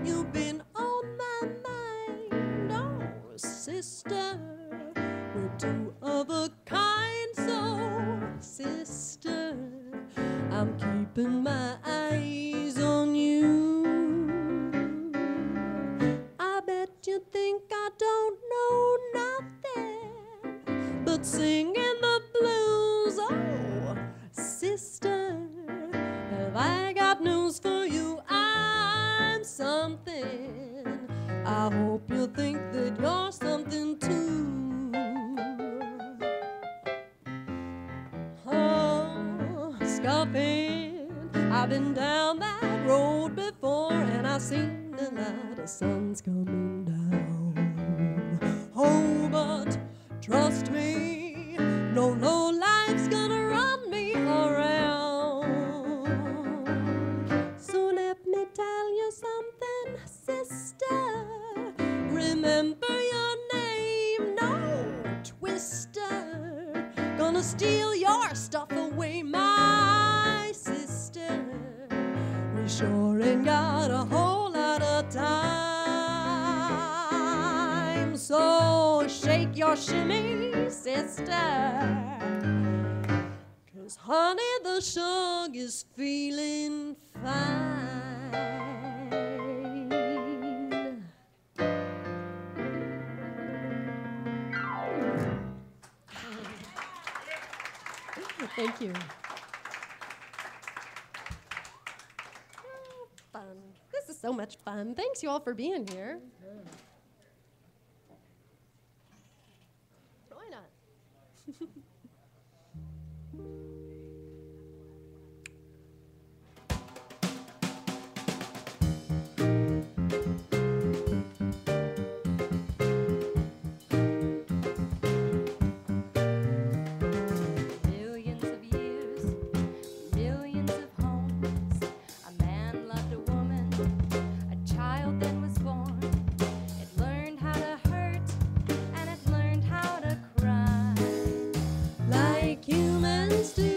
you've been on my mind. Oh, sister, we're two of a kind. So, sister, I'm keeping my eyes on you. I bet you think I don't know nothing but singing the blues. Oh, sister, have I got news for you? I'm something. I hope you think that you're something too. Oh, scoffing, I've been down that road before, and I seen the light of sun's coming down. Oh, but trust me, no low life's gonna run me around. So let me tell you something, sister. Remember your name, no twister. Gonna steal your stuff away, my sister. We sure ain't got a whole lot of time. So shake your shimmy, sister. 'Cause honey, the shug is feeling fine. Thank you. Oh, fun. This is so much fun. Thanks you all for being here. Why not?
Millions of years, millions of homes. A man loved a woman, a child then was born. It learned how to hurt, and it learned how to cry.
Like humans do.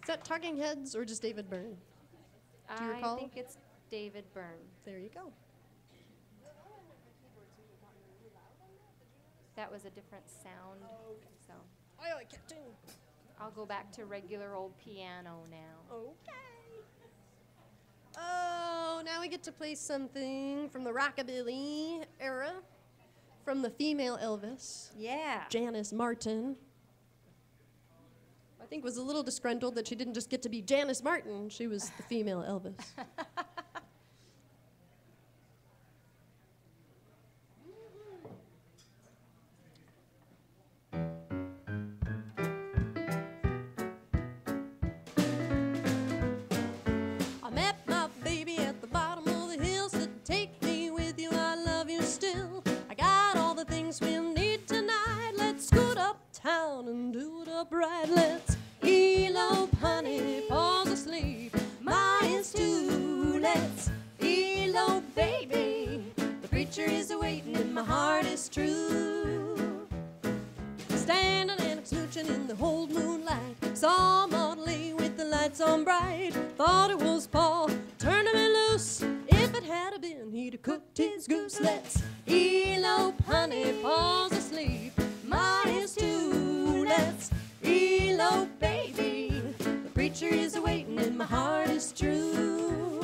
that Talking Heads or just David Byrne? Do you recall?
I think it's David Byrne.
There you go.
That was a different sound. So
I can't tune.
I'll go back to regular old piano now.
Okay. Oh, now we get to play something from the rockabilly era, from the female Elvis,
Yeah.
Janice Martin. I think was a little disgruntled that she didn't just get to be Janice Martin. She was the female Elvis. I met my baby at the bottom of the hill, said, take me with you, I love you still. I got all the things we'll need tonight. Let's scoot uptown and do it up right. Let's elope, honey, falls asleep. Mine is too. Let's elope, baby. The preacher is a-waiting and my heart is true. Standing and smooching in the whole moonlight, saw Maud Lee with the lights on bright. Thought it was Paul turning me loose. If it had been, he'd have cooked his goose. Let's elope, honey, Paul's asleep. Mine is too. Let's elope, baby. The preacher is a-waiting and my heart is true.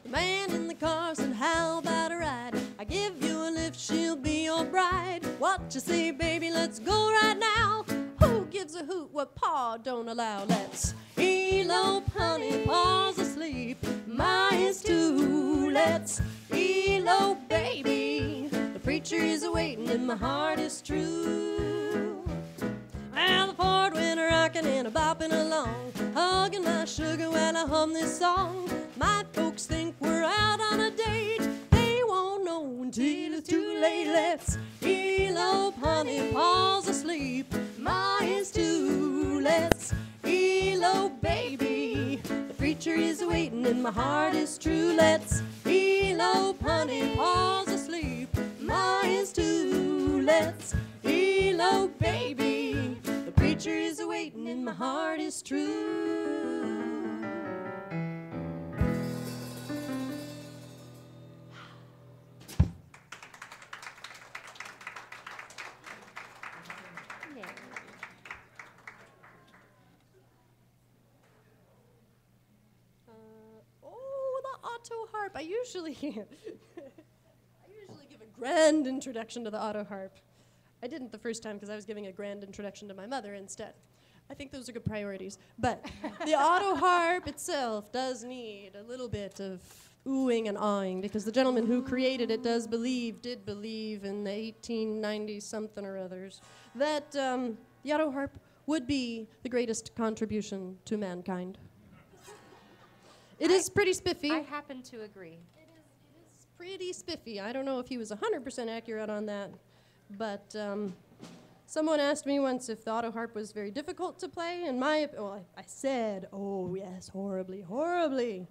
The man in the car said, how about a ride? I give you a lift, she'll be your bride. What you say, baby, let's go right now. Who gives a hoot what Pa don't allow? Let's elope, honey, Pa's asleep. Mine is too. Let's elope, baby. The preacher is a-waiting and my heart is true. Well, the Ford went a-rockin' and a-bopping along, hugging my sugar while I hum this song. My folks think we're out on a date. They won't know until it's too late. Let's elope, honey, Pa's asleep. Mine is too. Let's elope, baby. The preacher is waiting and my heart is true. Let's elope, honey, Pa's asleep. Mine is too. Let's elope, baby. The preacher is waiting and my heart is true.
Yeah.
Oh, the auto harp. I usually give a grand introduction to the auto harp. I didn't the first time because I was giving a grand introduction to my mother instead. I think those are good priorities. But the auto harp itself does need a little bit of oohing and awing because the gentleman who created it did believe in the 1890-something or others that the auto harp would be the greatest contribution to mankind. It is pretty spiffy.
I happen to agree.
It is pretty spiffy. I don't know if he was 100% accurate on that, but someone asked me once if the auto harp was very difficult to play, and I said, oh yes, horribly, horribly.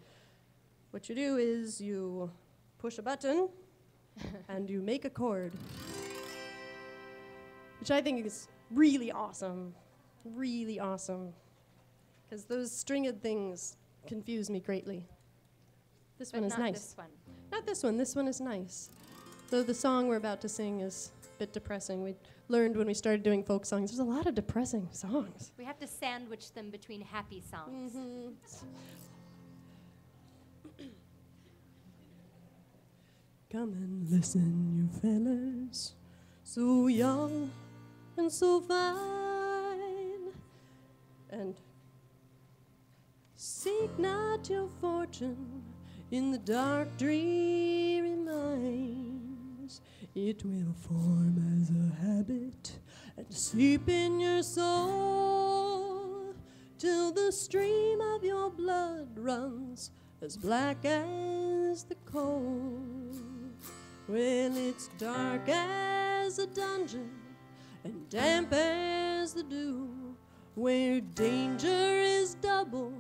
What you do is you push a button and you make a chord, which I think is really awesome, because those stringed things confuse me greatly. This
But
one is
not
nice.
this one.
Not this one. This one is nice. Though the song we're about to sing is a bit depressing. We learned when we started doing folk songs, there's a lot of depressing songs.
We have to sandwich them between happy songs.
Come and listen, you fellas, so young and so fine, and seek not your fortune in the dark, dreary mines. It will form as a habit and seep in your soul till the stream of your blood runs as black as the coal. Well, it's dark as a dungeon and damp as the dew, where danger is double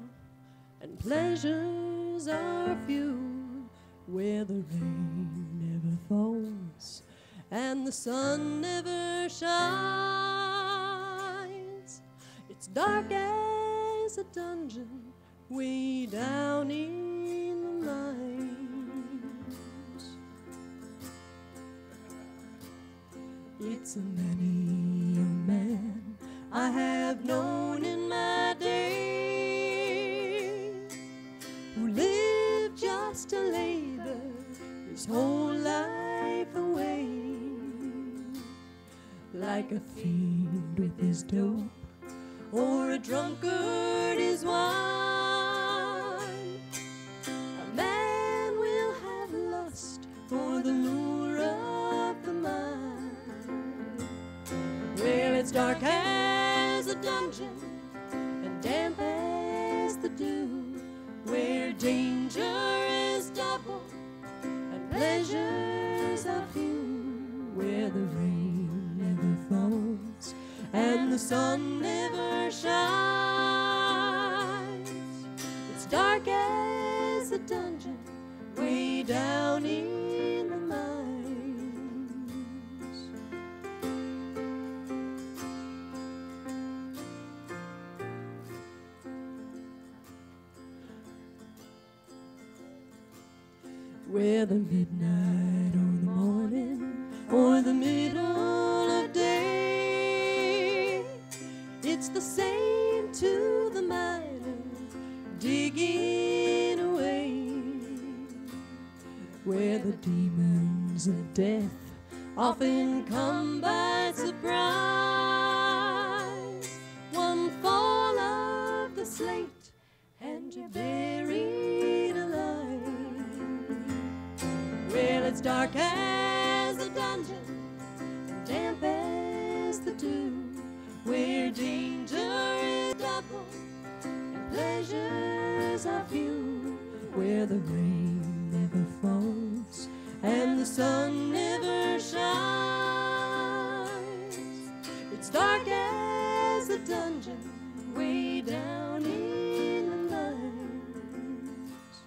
and pleasures are few, where the rain never falls and the sun never shines. It's dark as a dungeon way down in the mines. It's a many a man I have known in my day, who lived just to labor his whole life away, like a fiend with his dope or a drunkard his wine. A man will have lust for the lure of the mind. Well, it's dark as a dungeon and damp as the dew, where danger is double and pleasures are few, where the rain never falls and the sun never shines. It's dark as a dungeon way down in the mines. Where the midnight or the morning or the middle of day, it's the same to the miner digging away, where the demons of death often come by surprise. One fall of the slate and you're buried alive. Well, it's dark as a dungeon and damp as the dew, where danger is double and pleasures are few, where the rain never falls and the sun never shines. It's dark as a dungeon way down in the mines.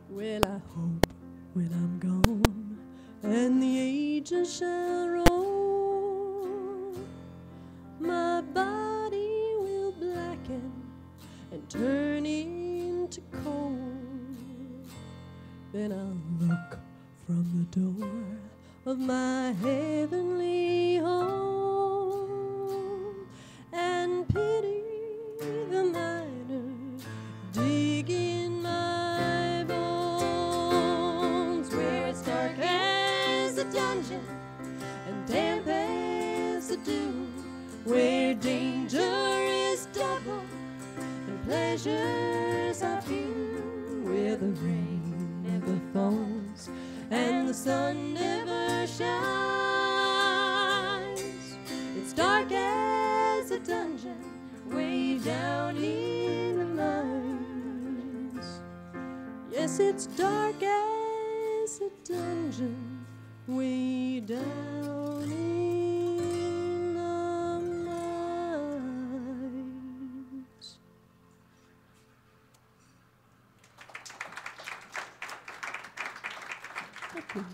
Well, I hope when I'm gone and the ages shall roll, my body will blacken and turn into coal. Then I'll look from the door of my heavenly home and pity the miner digging my bones, where it's dark as a dungeon and damp as the dew, where danger is double and pleasures are few, where the rain never falls and the sun never shines. It's dark as a dungeon way down in the mines. Yes, it's dark as a dungeon way down in the mines. Thank you.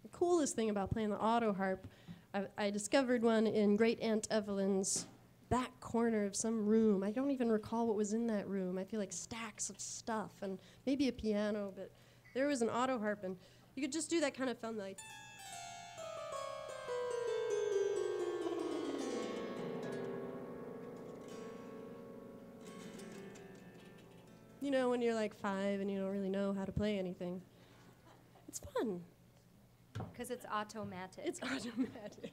The coolest thing about playing the auto harp, I discovered one in Great Aunt Evelyn's back corner of some room. I don't even recall what was in that room. I feel like stacks of stuff and maybe a piano, but there was an auto harp, and you could just do that kind of fun, like. You know, when you're like 5 and you don't really know how to play anything. It's fun.
Because it's automatic.
It's automatic.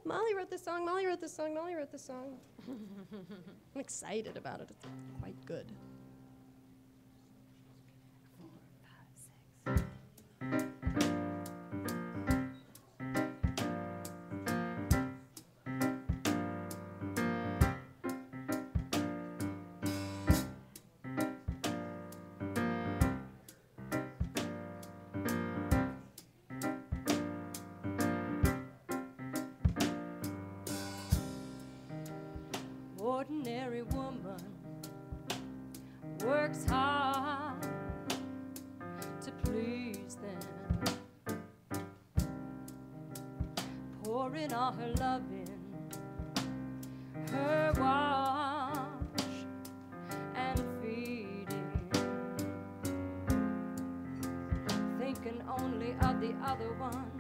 Molly wrote this song, Molly wrote this song, Molly wrote this song. I'm excited about it. It's quite good.
Ordinary woman works hard to please them, pouring all her love in her wash and feeding, thinking only of the other one.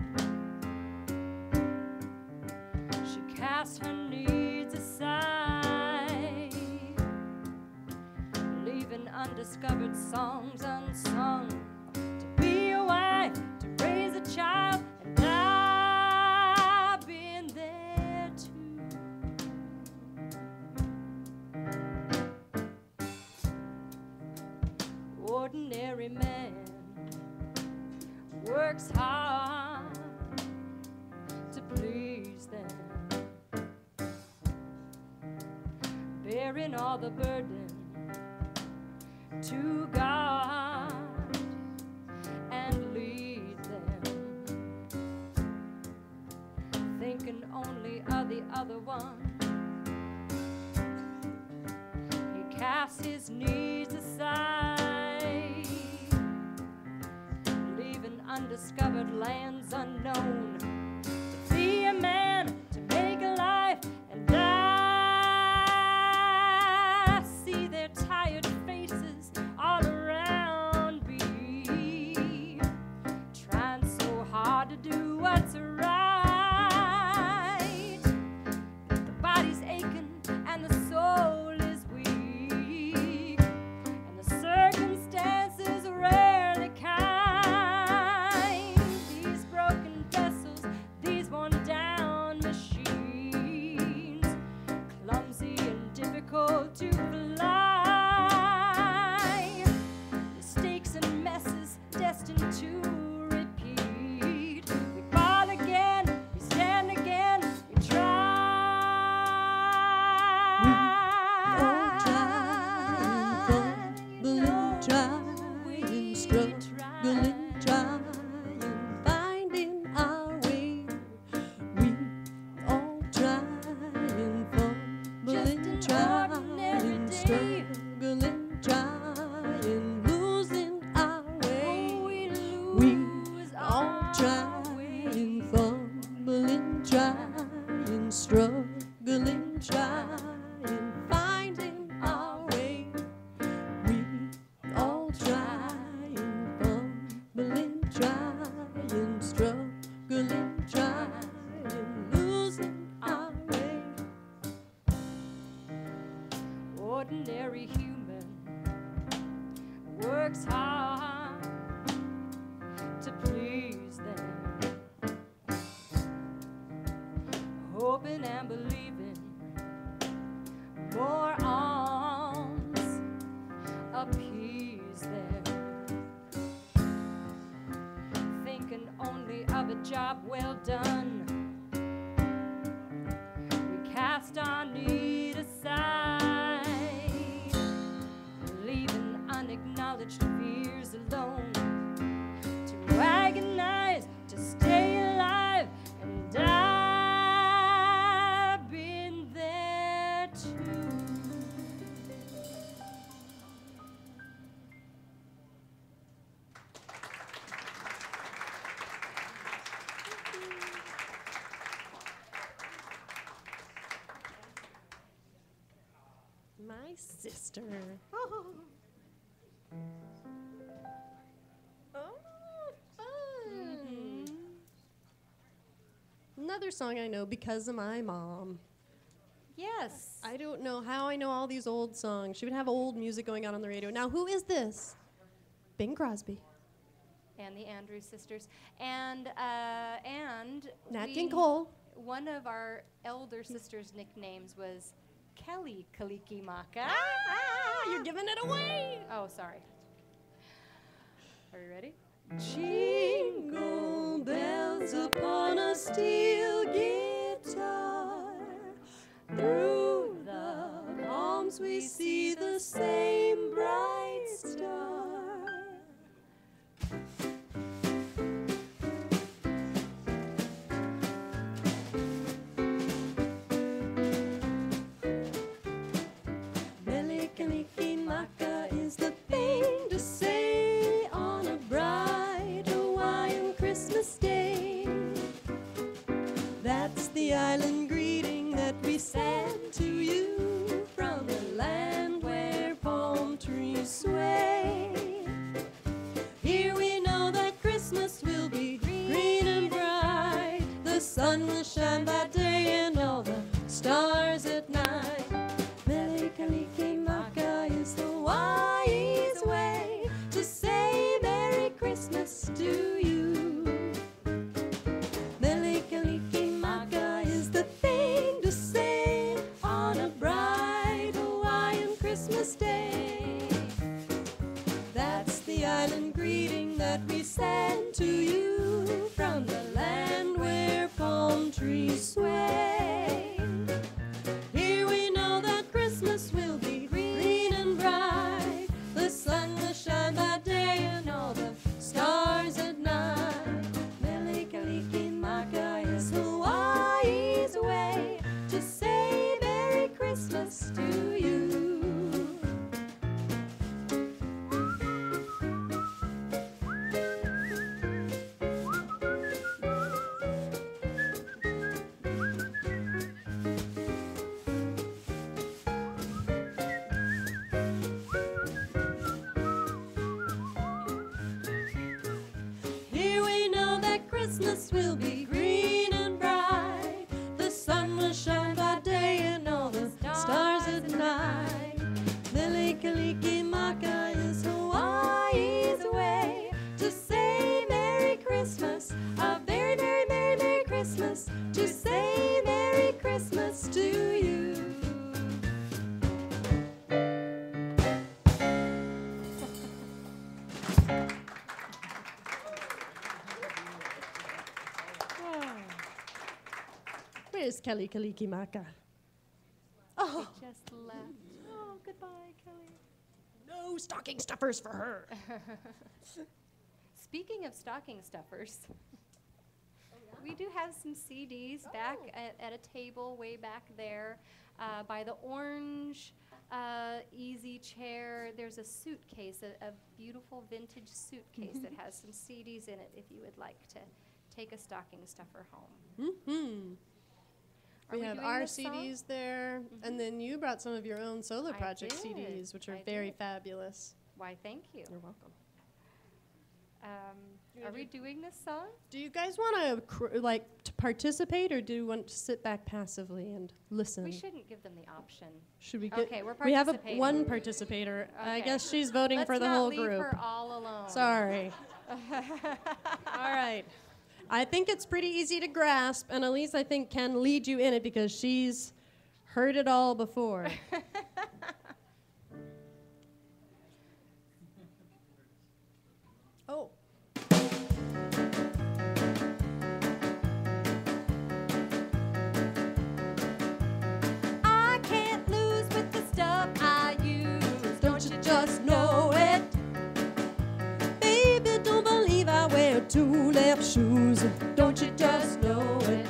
She casts her needs aside, leaving undiscovered songs unsung, to be a wife, to raise a child, and I've been there too. Ordinary man works hard to please them, bearing all the burden to God and lead them, thinking only of the other one. He casts his needs aside, leaving undiscovered lands unknown, to be a man, to make a life, and I see their tired faces all around me, trying so hard to do what's right, but the body's aching and the soul is weak, and the circumstances rarely kind. These broken vessels, these worn down machines, clumsy and difficult to fly, mistakes and messes destined to repeat. We fall again, we stand again, we try.
Trying, struggling, trying, finding our way. We all trying, fumbling, trying, struggling, trying, losing our way. We all trying, fumbling, trying, struggling, trying, finding our way. We all trying, fumbling, trying, struggling, trying, losing our way.
Ordinary human works hard to please them, hoping and believing more arms appease them, thinking only of a job well done. We cast our need aside, leaving unacknowledged fears alone, to agonize, to stay alive, and I've been there too.
My sister. Oh, fun. Another song I know because of my mom.
Yes.
I don't know how I know all these old songs. She would have old music going on the radio. Now, who is this? Bing Crosby.
And the Andrews sisters. And
Nat King Cole.
one of our elder sister's nicknames was Kelly Kalikimaka.
You're giving it away.
Oh, sorry. Are you ready?
Jingle bells upon a steel guitar. Through the palms we see the same bright star. Melikilikimaka is the thing to say on a bright Hawaiian Christmas day. That's the island greeting that we send to you from the land where palm trees sway. Here we know that Christmas will be green and bright. The sun will shine by day and all the stars at night. Melikilikimaka is Hawaii's way to say Merry Christmas to you. Melikilikimaka is the thing to say on a bright Hawaiian Christmas day. That's the island greeting that we send to you from the land where palm trees sway. Here we know that Christmas will be green and bright. The sun will shine by day and all the stars at night. Melikilikimaka is Hawaii's way to say Merry Christmas to you. Here we know that Christmas will be green and bright. The sun will shine by day and all the stars at night. Melikilikimaka is Hawaii's way to say Merry Christmas. A very, very, very, Merry Christmas. To say Merry Christmas to you.
Where's Kelly Kalikimaka?
Oh. Just left. Oh, goodbye, Kelly.
No stocking stuffers for her.
Speaking of stocking stuffers, we do have some CDs back at a table way back there by the orange easy chair. There's a suitcase, a beautiful vintage suitcase that has some CDs in it if you would like to take a stocking stuffer home.
Mm-hmm.
Are
We
we
have
doing
our
this song?
CDs there, and then you brought some of your own solo
I
project
did.
CDs, which are
I
very
did.
fabulous.
Why, thank you.
You're welcome.
Are we doing this song?
Do you guys want to participate, or do you want to sit back passively and listen?
We shouldn't give them the option.
Should we get?
Okay, we're
We have
participating.
one participator. I
Okay.
guess she's voting
Let's
for the
not
whole
leave
group.
her all alone.
Sorry. All right. I think it's pretty easy to grasp, and Elise, I think, can lead you in it because she's heard it all before. Oh.
I can't lose with the stuff I use.
Don't you just know it? Baby, don't believe I wear two left shoes. Don't you just know it?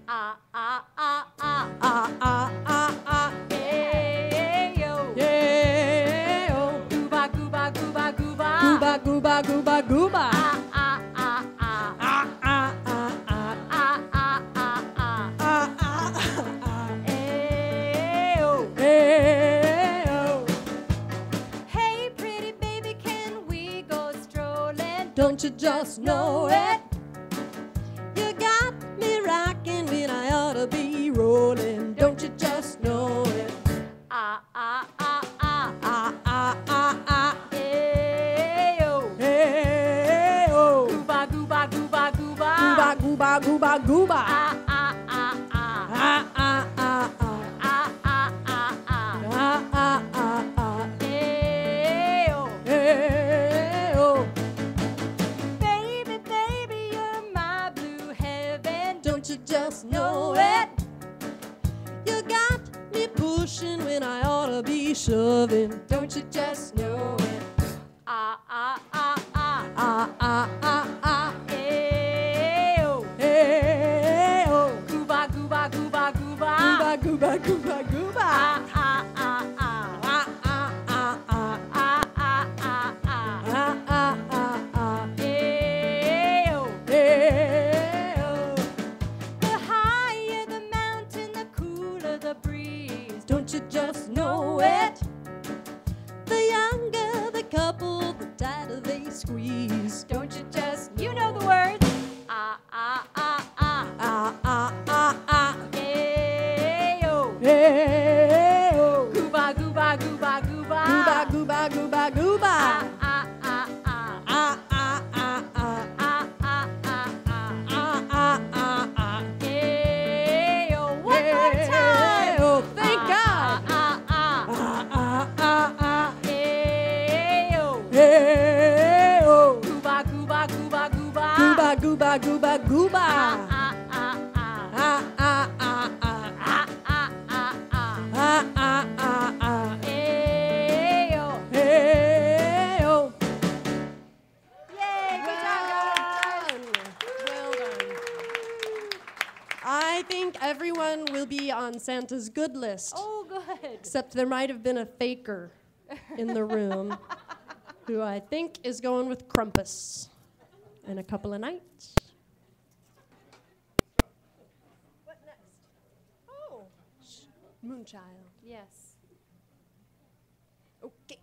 Ah, ah, ah, ah.
Ah, ah, ah, ah.
Hey, yo.
Yeah, oh.
Gooba, gooba, gooba, gooba.
Gooba, gooba, gooba, gooba.
Ah, ah, ah, ah.
Ah, ah, ah, ah.
Ah, ah, ah, ah.
Ah, ah, ah, ah.
Hey, yo.
Hey, oh.
Hey, pretty baby, can we go strolling?
Don't you just know it? You got me rocking when I ought to be rolling. Don't you just know it?
Ah, ah, ah, ah.
Ah, ah, ah, ah.
Hey, yo.
Hey, oh.
Gooba, gooba, gooba, gooba.
Gooba, gooba, gooba, gooba.
Ah, ah, ah,
pushing when I ought to be shoving. Don't you just know it?
Ah, ah, ah, ah.
Ah, ah, ah, ah.
Hey, oh.
Hey, oh.
Gooba, gooba, gooba, gooba.
Gooba, gooba, gooba, gooba.
Ah, ah, ah, ah.
Ah, ah, ah, ah.
Ah, ah, ah, ah.
Ah, ah, ah, ah.
Hey, oh.
Hey, oh.
The higher the mountain, the cooler the breeze.
Don't you just know it? The younger the couple, the tighter they squeeze.
Don't you just, you know the words. Ah, ah, ah, ah.
Ah, ah, ah, ah.
Hey, oh.
Hey, oh.
Gooba, gooba, gooba, gooba.
Gooba, gooba, gooba, gooba.
Ah, ah, ah, ah.
Ah, ah, ah, ah.
Ah, ah, ah, ah.
Ah, ah, ah, ah.
Hey, oh. One more
Hey,
time.
oh, thank God.
Ah, ah, ah.
Ah, ah, ah, ah.
Hey, oh.
Hey, oh.
Gooba, gooba, gooba, gooba.
Gooba, gooba, gooba, gooba.
Ah, ah, ah, ah.
Ah, ah, ah, ah.
Ah, ah, ah, ah.
Ah, ah, ah, ah.
Hey, oh.
Hey, oh.
Yay, good job, guys.
Well done. I think everyone will be on Santa's good list.
Oh, good.
Except there might have been a faker in the room who I think is going with Krampus in a couple of nights. What next? Oh, Moonchild.
Yes.
Okay.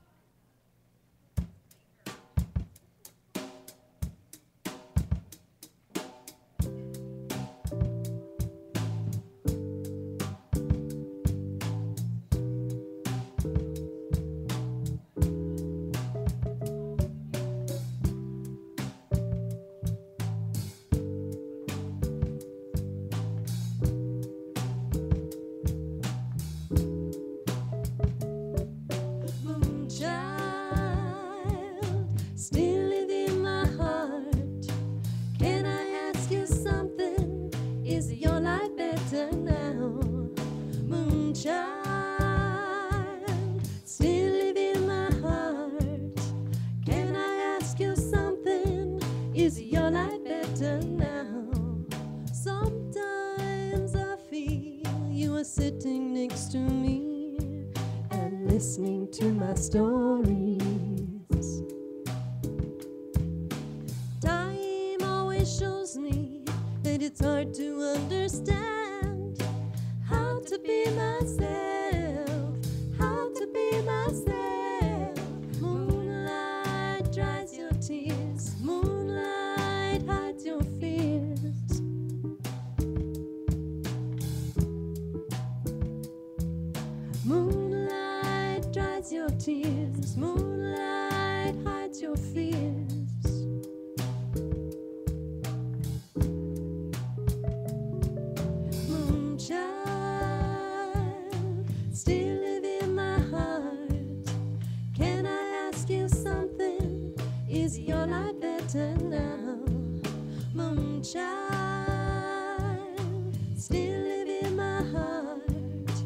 Moonchild, still within my heart. Can I ask you something? Is your life better now? Moonchild, still within my heart. Can I ask you something? Is your life better now? Sometimes I feel you are sitting next to me and listening to my stories. Time always shows me that it's hard to understand how to be myself, how to be myself. Moonlight dries your tears, moonlight hides your fears. Moonlight dries your tears, moonlight hides your fears. Moonchild, still within my heart. Can I ask you something? Is your life better now? Moonchild, still within my heart.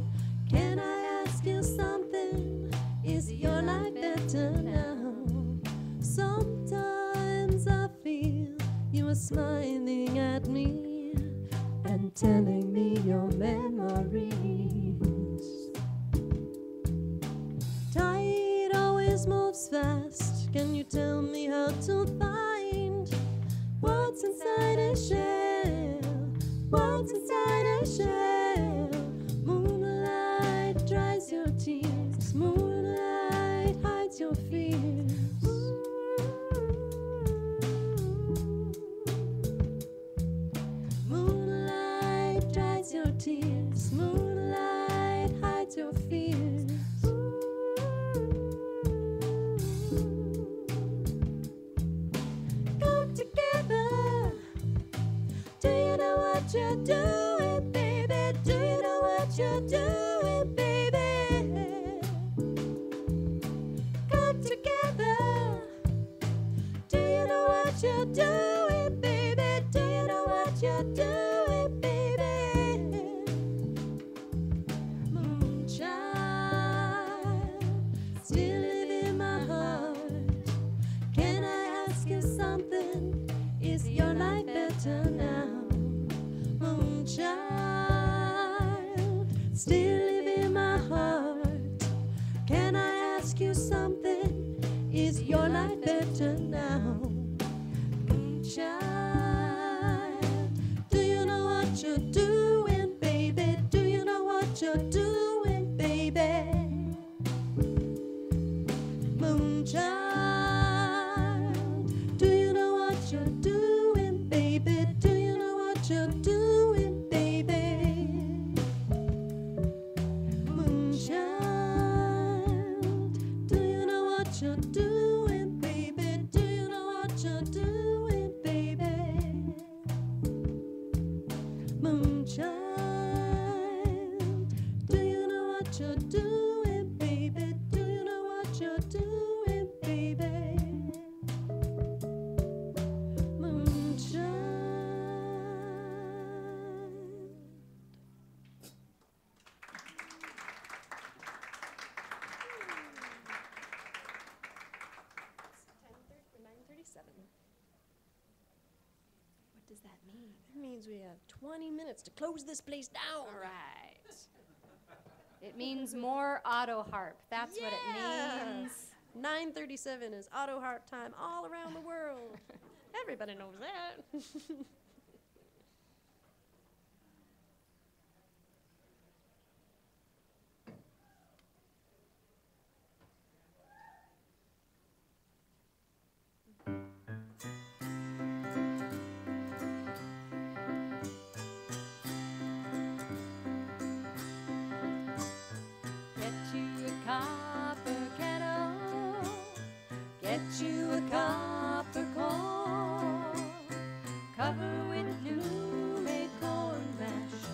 Can I ask you something? Is your life better now? Sometimes I feel you are smiling at me and telling me your memories. Tide always moves fast. Can you tell me how to find what's inside a shell? What's inside a shell? Moonlight dries your tears, moonlight hides your fears. Moonlight dries your tears, moonlight hides your fears. Come together. Do you know what you're doing, baby? Do you know what you're doing, baby? Come together. Do you know what you're doing, baby? Do you know what you're doing, baby? Moonchild. still live in my heart. Can I ask you something? Is your life better now? Moonchild, do you know what you're doing, baby? Do you know what you're doing, baby? Moonchild, do you know what you're doing, baby? Do you know what you're doing, baby? Moonchild, do you know what you're doing, baby? Do you know what you're doing, baby? Moonchild, do you know what you're doing, baby? Do you know what you're doing, baby? Moonchild.
It's 9:37.
What does that mean?
That means we have 20 minutes to close this place down.
All right. It means more auto harp. That's what it means.
9:37 is auto harp time all around the world. Everybody knows that.
Get you a copper kettle. Get you a copper core. Cover with new-made corn mash,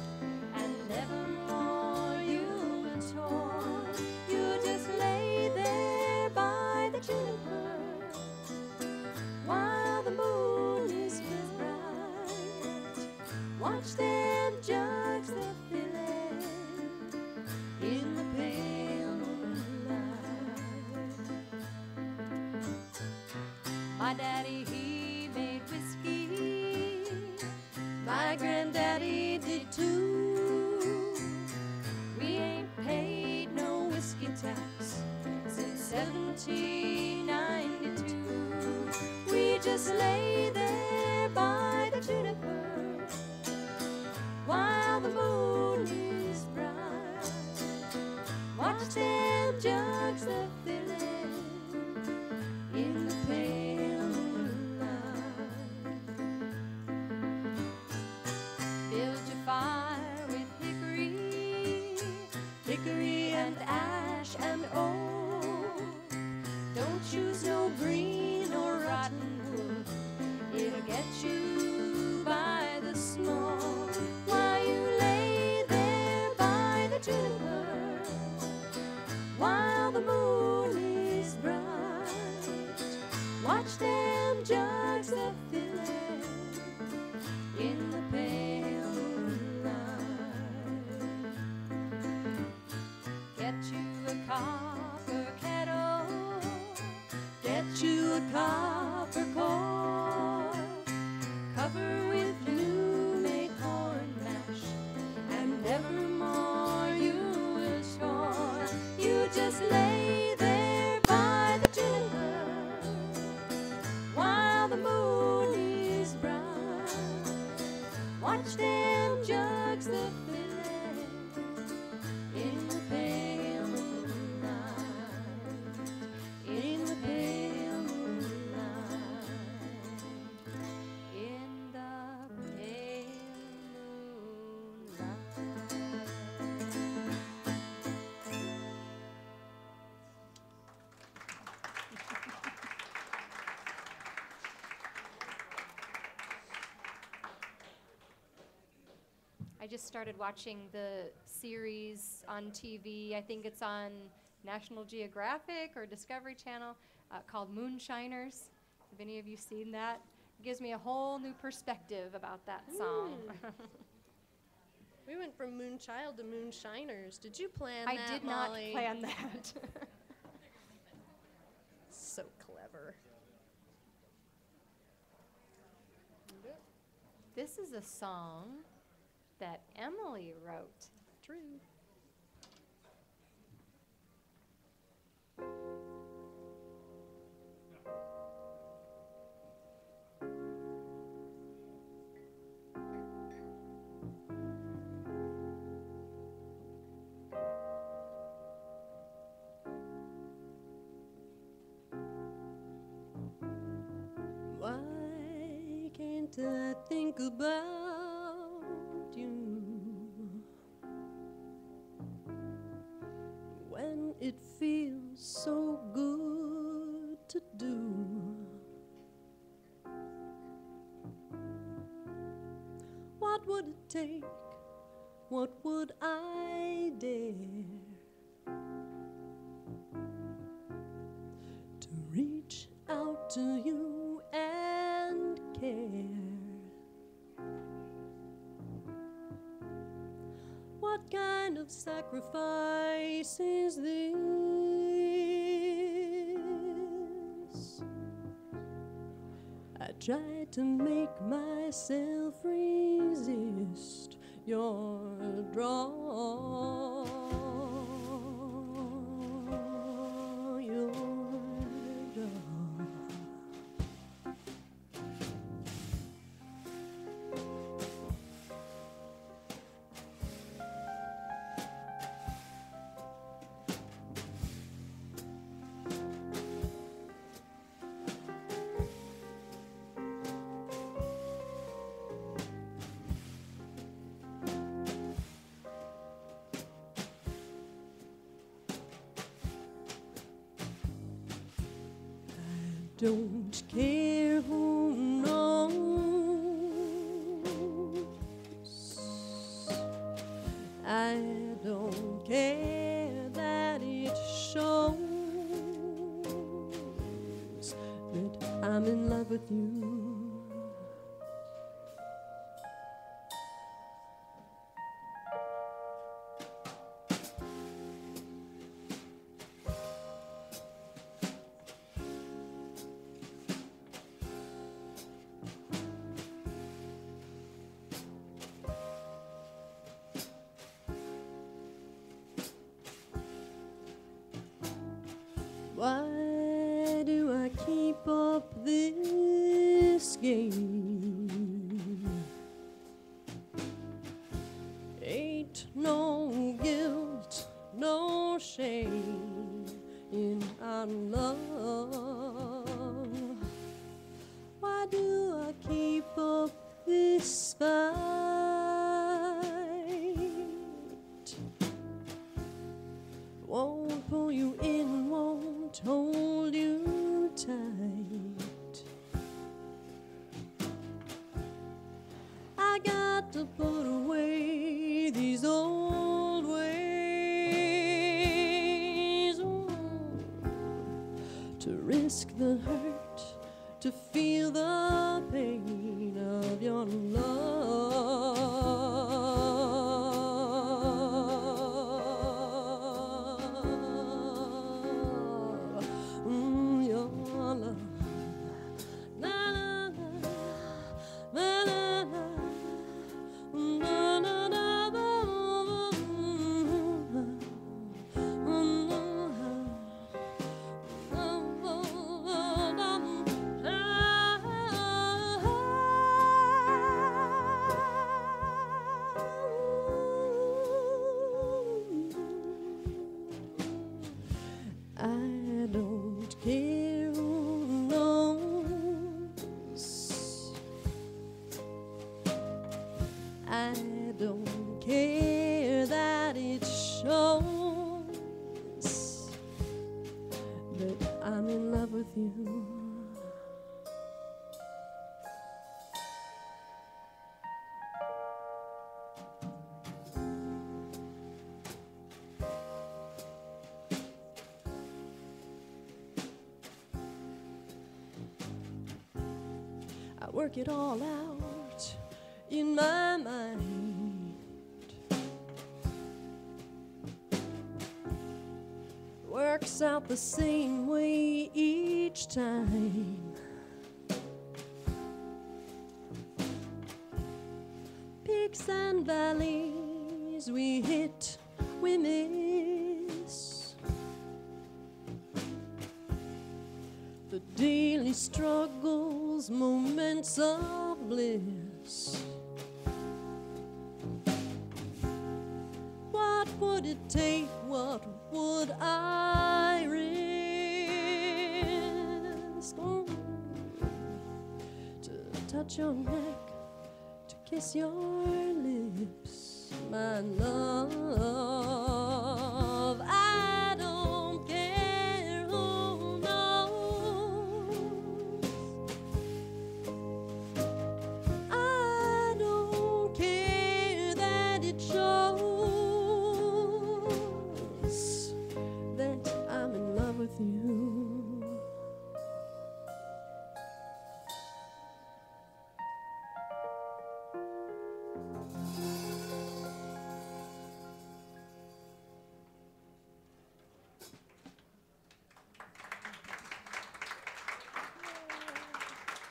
and nevermore you'll toil. You just lay there by the juniper while the moon is bright. Watch them jugs the fillet in the pale moonlight. My daddy, he made whiskey. My granddaddy did too. We ain't paid no whiskey tax since 1792. We just lay there by the juniper while the moon is bright. Watch them jugs the fillet in the pale moonlight. Build your fire with hickory and ash and oak. Don't choose no green or rotten wood. It'll get you by the smoke while you lay there by the juniper while the moon is bright. Watch them jugs the fillet in the pale moonlight. Get you a copper kettle. Get you a copper core. Cover with new-made corn mash, and nevermore you will toil. You just lay there by the juniper while the moon is bright. Watch them jugs the fillet in the pale moonlight. In the pale moonlight. In the pale I just started watching the series on TV. I think it's on National Geographic or Discovery Channel called Moonshiners. Have any of you seen that? It gives me a whole new perspective about that song.
We went from Moonchild to Moonshiners. Did you plan
I
that,
did
Molly?
not plan that.
So clever.
This is a song that Emily wrote.
True.
I think about you, when it feels so good to do. What would it take? What would I dare to reach out to you and care? What kind of sacrifice is this? I tried to make myself resist your draw, your draw. Don't care who knows. I don't care that it shows that I'm in love with you. Why do I keep up this game? Ain't no guilt, no shame in our love. Why do I keep up this fight? Won't pull you in, won't hold you tight. I got to put away these old ways, to risk the hurt, to feel the pain of your love. Your love. Na na na na na na na na I don't care who knows. I don't care that it shows that I'm in love with you. I work it all out in my mind. Works out the same way each time. Peaks and valleys we hit, we miss. The daily struggles, moments of bliss. What would it take? What would I risk? To touch your neck, to kiss your lips, my love. I don't care who knows. I don't care that it shows that I'm in love with you.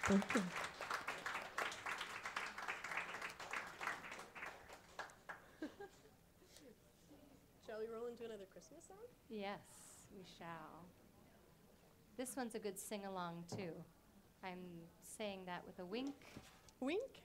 Thank you.
Shall we roll into another Christmas song?
Yes, we shall. This one's a good sing-along, too. I'm saying that with a wink.
Wink.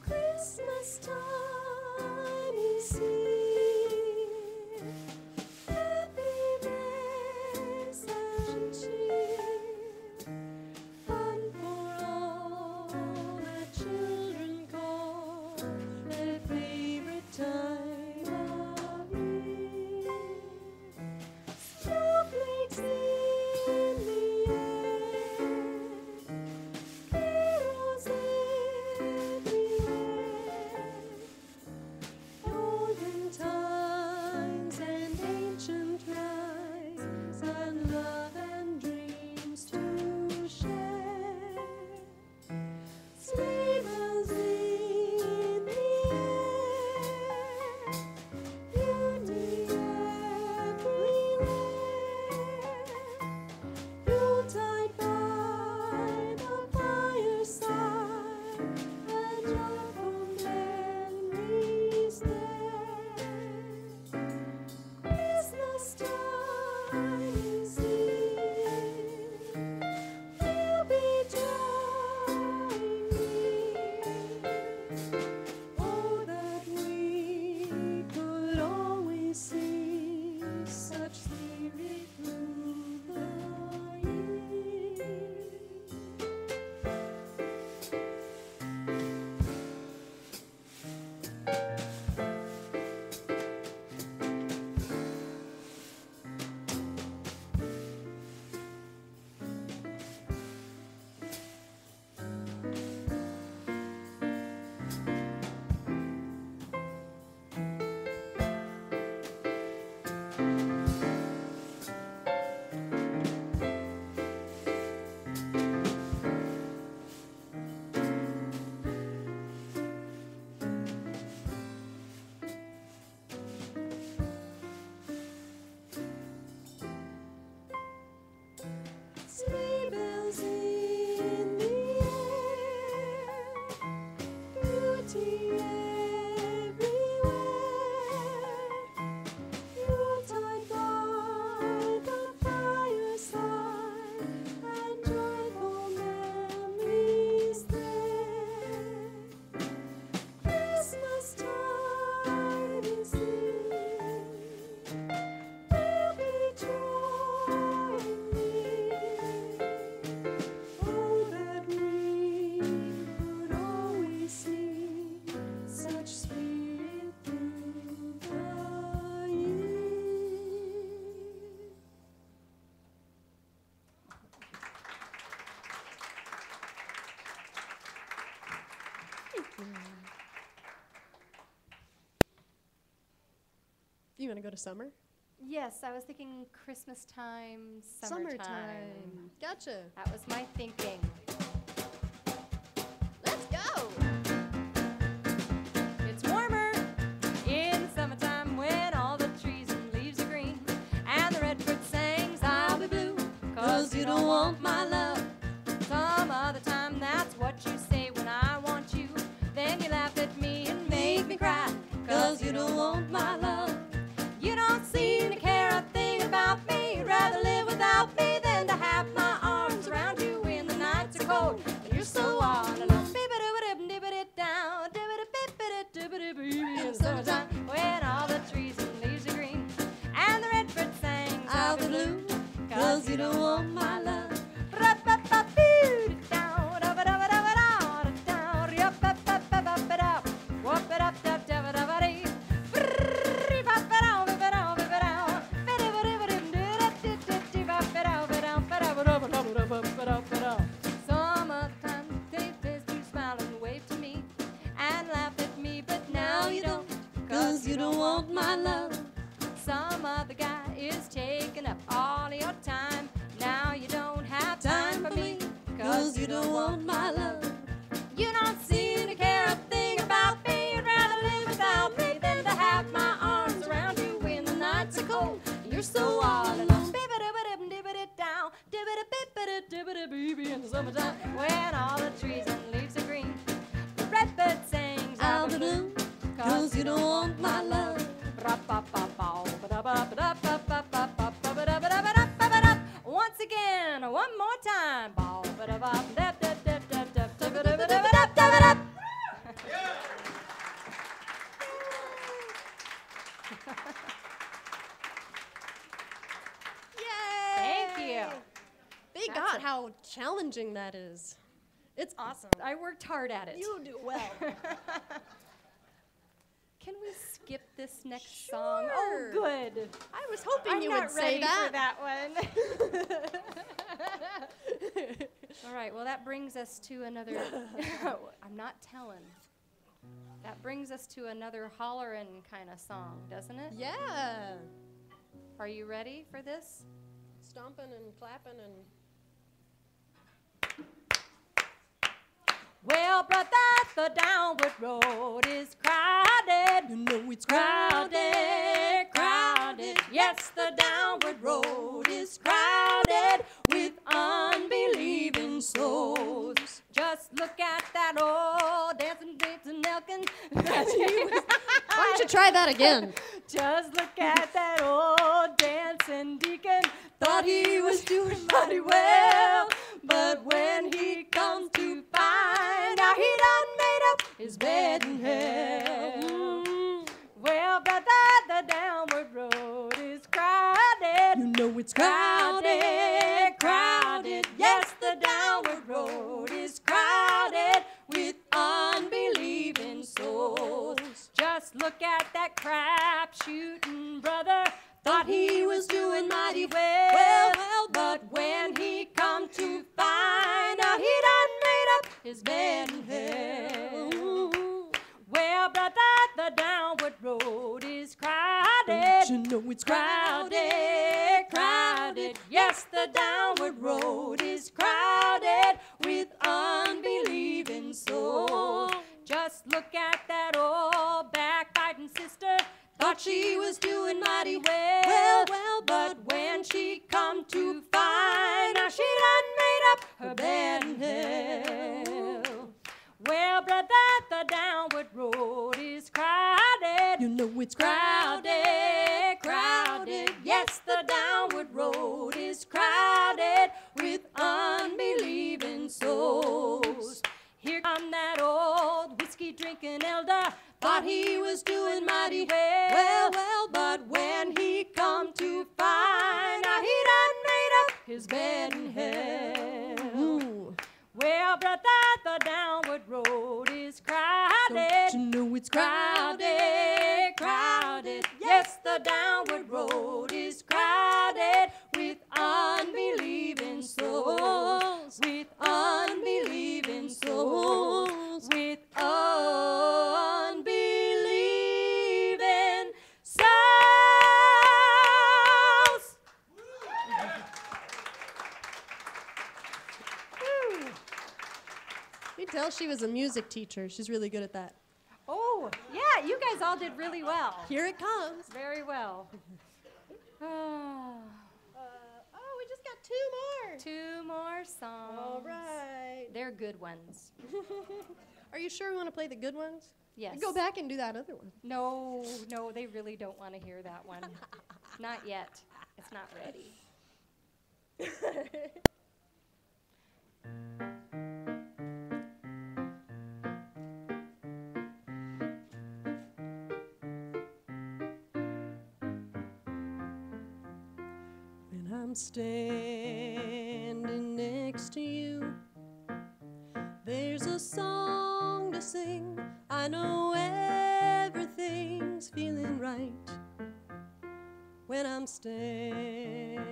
Christmas time is here. Happiness and cheer. Fun for all that children call their favorite time of year. Snowflakes in the air. Carols everywhere. Golden times and ancient rhymes and love and dreams to share. Sleigh bells in the air. Beauty everywhere. Yuletide by the fireside and joyful memories there. Christmas time is here. We'll be drawing near. Oh, that we could always see such spirit through the year. Sleigh bells in the air. Beauty everywhere. Yuletide by the fireside and joyful memories there. Christmas time is here. We'll be drawing near. Oh, that we could always see such spirit through the year.
You want to go to summer?
Yes, I was thinking Christmas time, summertime.
Gotcha.
That was my thinking.
Let's go.
It's warmer in the summertime when all the trees and leaves are green and the redbird sings, I'll be blue, 'cause you don't want my love. Some other time, that's what you say when I want you. Then you laugh at me and make me cry, 'cause you don't want my love. You don't seem to care a thing about me. You'd rather live without me than to have my arms around you when the nights are cold and you're so
'cause you don't want my love.
Summertime, days you smile and wave to me and laugh at me, but now you don't,
'Cause you don't want my love.
Some other guy is taking up all of your time. Now you don't have time for me,
'Cause you don't want my love.
you don't seem to care a thing about me. You'd rather live without me than to have my arms around you when the nights are cold. You're so all alone. In the summertime, when all the trees and leaves are green, the redbird sings
Out the blue, 'cause you don't want my love.
Once again, one more time.
Yay!
Thank you.
Thank
That's
God
a-
how challenging that is. It's awesome.
I worked hard at it.
You do well.
Can we skip this next song? Oh,
Sure.
good.
I was hoping
I'm
you
not
would say
ready
that.
for that one. All right, well, that brings us to another. I'm not telling. That brings us to another hollerin' kind of song, doesn't it?
Yeah.
Are you ready for this?
Stomping and clapping and.
Well, brother, the downward road is crowded.
You know it's
Crowded, crowded. Yes, the downward road is crowded with unbelieving souls. Just look at that old dancing Nelkin.
Why don't you try that again?
Just look at that old dancing deacon. Thought he was doing mighty well, but when he comes to find out he done made up his bed in hell. Well, brother, the downward road is crowded.
You know it's
Crowded, crowded. Yes, the downward road is crowded with unbelieving souls. Just look at that crap shooting brother. Thought he was doing mighty well, but when he come to find out he done made up his bed in hell. Well, brother, the downward road is crowded.
You know it's
Crowded, crowded. Yes, the downward road is crowded with unbelieving souls. Just look at that old backbiting sister. Thought she was doing mighty well, but when she come to find out she done made up her bed in hell. Well, brother, the downward road is crowded.
You know it's
Crowded, crowded. Yes, the downward road is crowded with unbelieving souls. Here come that old whiskey drinking elder. Thought he was doing mighty well, but when he come to find out he done made up his bed in hell. Well, brother, the downward road is crowded.
You know it's
Crowded, crowded. Yes, the downward road is crowded with unbelieving souls. With unbelieving souls. With unbelieving souls.
You can tell she was a music teacher. She's really good at that.
Oh, yeah, you guys all did really well.
Here it comes.
Very well.
Oh, we just got two more.
Two more songs.
All right.
They're good ones.
Are you sure we want to play the good ones?
Yes.
Go back and do that other one.
No, no, they really don't want to hear that one. Not yet. It's not ready.
When I'm I'm standing next to you. There's a song to sing. I know everything's feeling right when I'm standing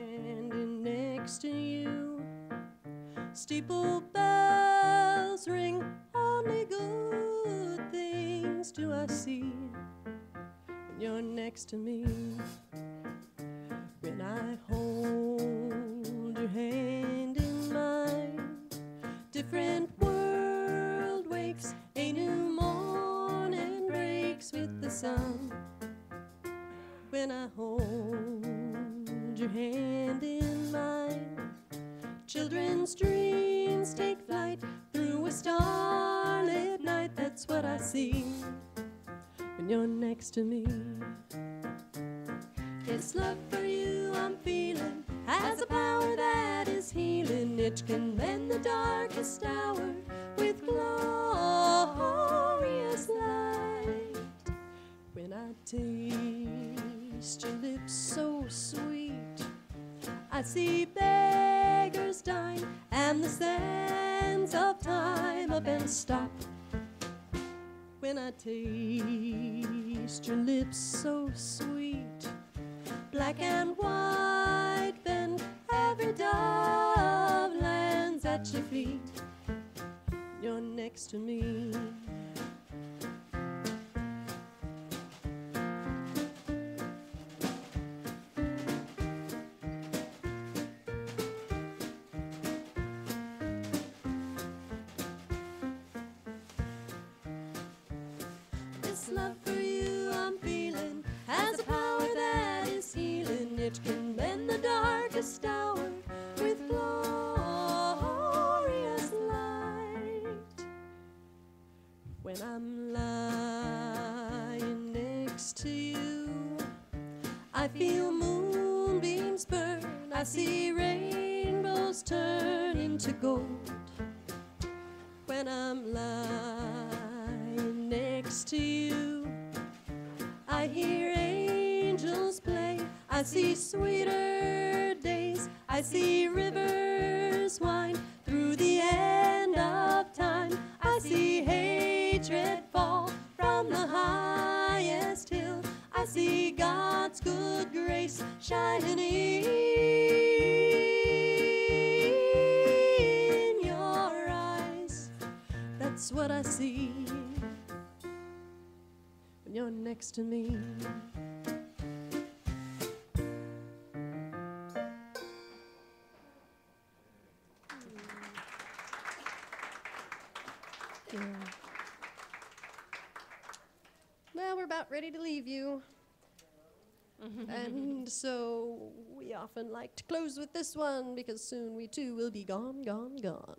next to you. Steeple bells ring, only good things do I see when you're next to me. When I hold your hand in mine, different world wakes, a new morning breaks with the sun. When I hold your hand in mine, children's dreams take flight through a starlit night. That's what I see when you're next to me. It's love for you I'm feeling, has a power that is healing. It can mend the darkest hour with glorious light. When I taste your lips so sweet, I see beggars dying and the sands of time up and stop. When I taste your lips so sweet, black and white bend, every dove lands at your feet. You're next to me. This love for you I'm feeling has a power that is healing. It can mend the darkest hour with glorious light. When I'm lying next to you, I feel moonbeams burn. I see rainbows turn into gold. When I'm lying next to you, I hear angels play. I see sweeter days. I see rivers wind through the end of time. I see hatred fall from the highest hill. I see God's good grace shining in your eyes. That's what I see when you're next to me.
Well, we're about ready to leave you. And so we often like to close with this one because soon we too will be gone, gone, gone.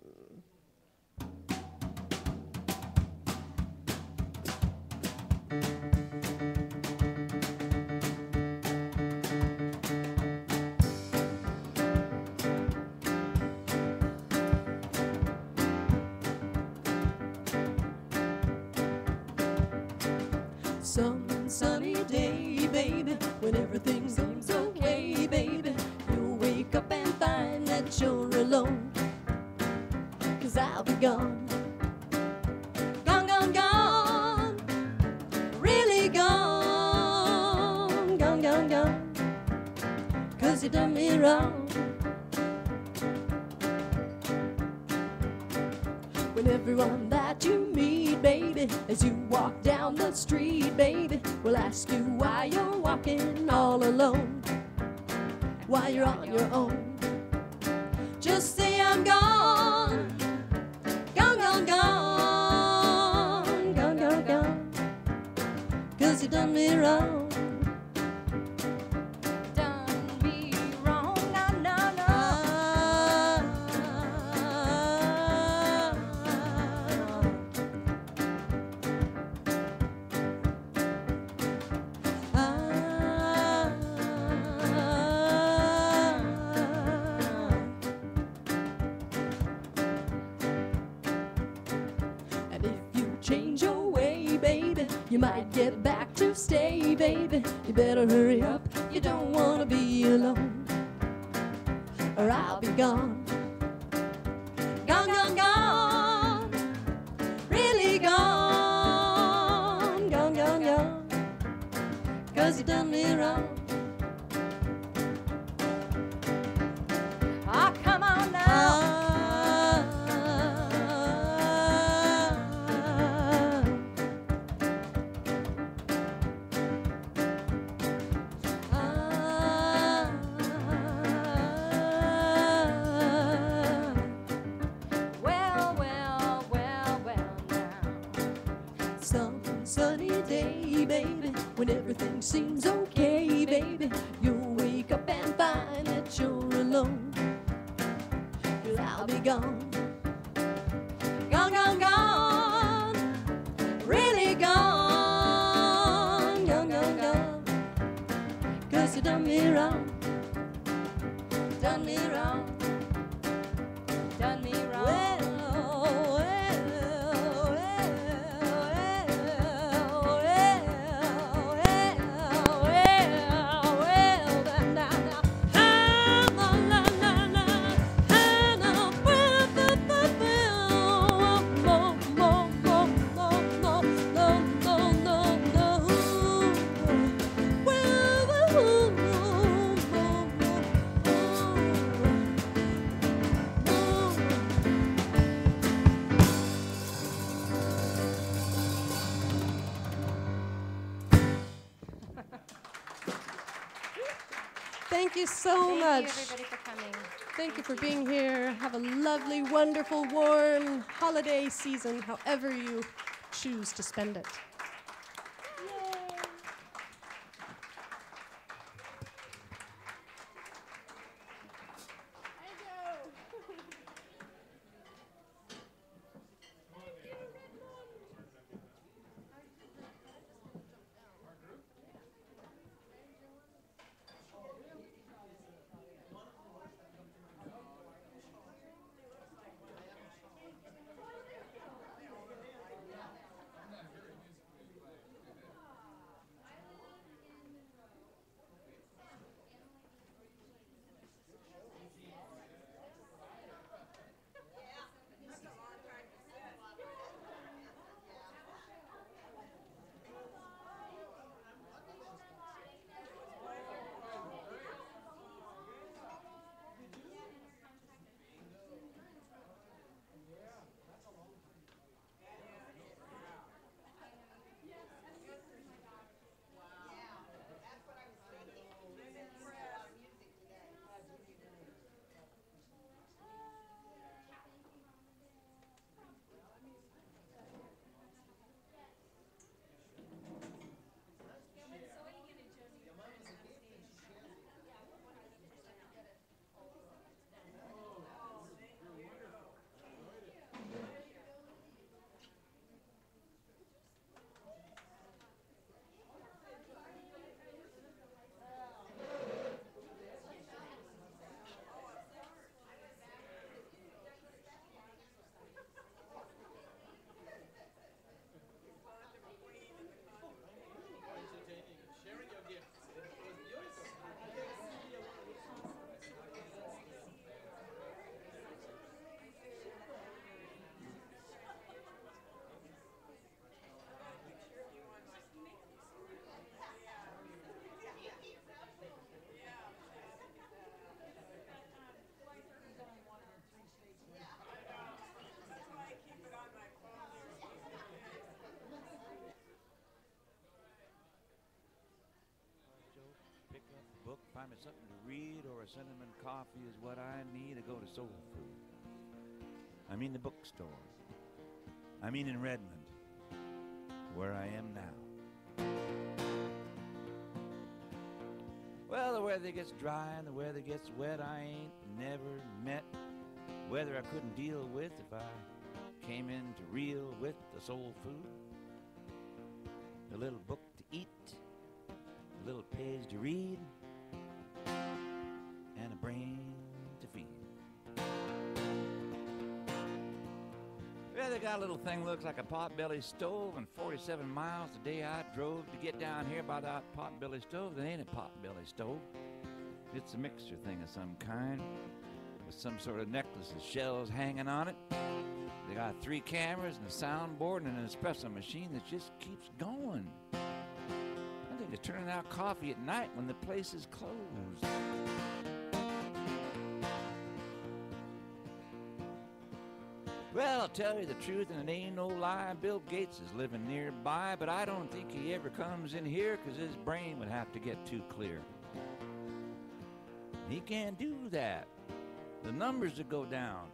Some sunny day, baby, when everything seems okay, baby, you'll wake up and find that you're alone. 'Cause I'll be gone. Gone, gone, gone. Really gone. Gone, gone, gone. 'Cause you done me wrong. When everyone that you meet, baby, as you walk down the street, baby, will ask you why you're walking all alone, why you're on your own. Just say I'm gone, gone, gone, gone, gone, gone, gone, 'cause you done me wrong. You might get back to stay, baby. You better hurry up, you don't wanna be alone. or I'll be gone. Gone, gone, gone, really gone. Gone, gone, gone, 'cause you done me wrong.
Ah, come on now. Well, well, well, well now.
Some sunny day, baby, when everything seems okay, baby, you'll wake up and find that you're alone. 'Cause I'll be gone. Gone, gone, gone, really gone. Gone, gone, gone, 'cause you done me wrong. Done me wrong.
Done me wrong.
Well, well, well, well, well, well, now,
Thank you so
Thank
much.
you, everybody, for coming.
Thank you for being here. Have a lovely, wonderful, warm holiday season, however you choose to spend it.
Book, find me something to read, or a cinnamon coffee is what I need to go to SoulFood. I mean the bookstore. I mean in Redmond, where I am now. Well, the weather gets dry and the weather gets wet. I ain't never met weather I couldn't deal with if I came in to reel with the soul food. A little book to eat, a little page to read, and a brain to feed. Well, they got a little thing looks like a potbelly stove, and 47 miles the day I drove to get down here by that potbelly stove. There ain't a potbelly stove. It's a mixture thing of some kind, with some sort of necklace of shells hanging on it. They got 3 cameras and a soundboard and an espresso machine that just keeps going. I think they're turning out coffee at night when the place is closed. Well, I'll tell you the truth, and it ain't no lie. Bill Gates is living nearby, but I don't think he ever comes in here because his brain would have to get too clear. He can't do that. The numbers would go down,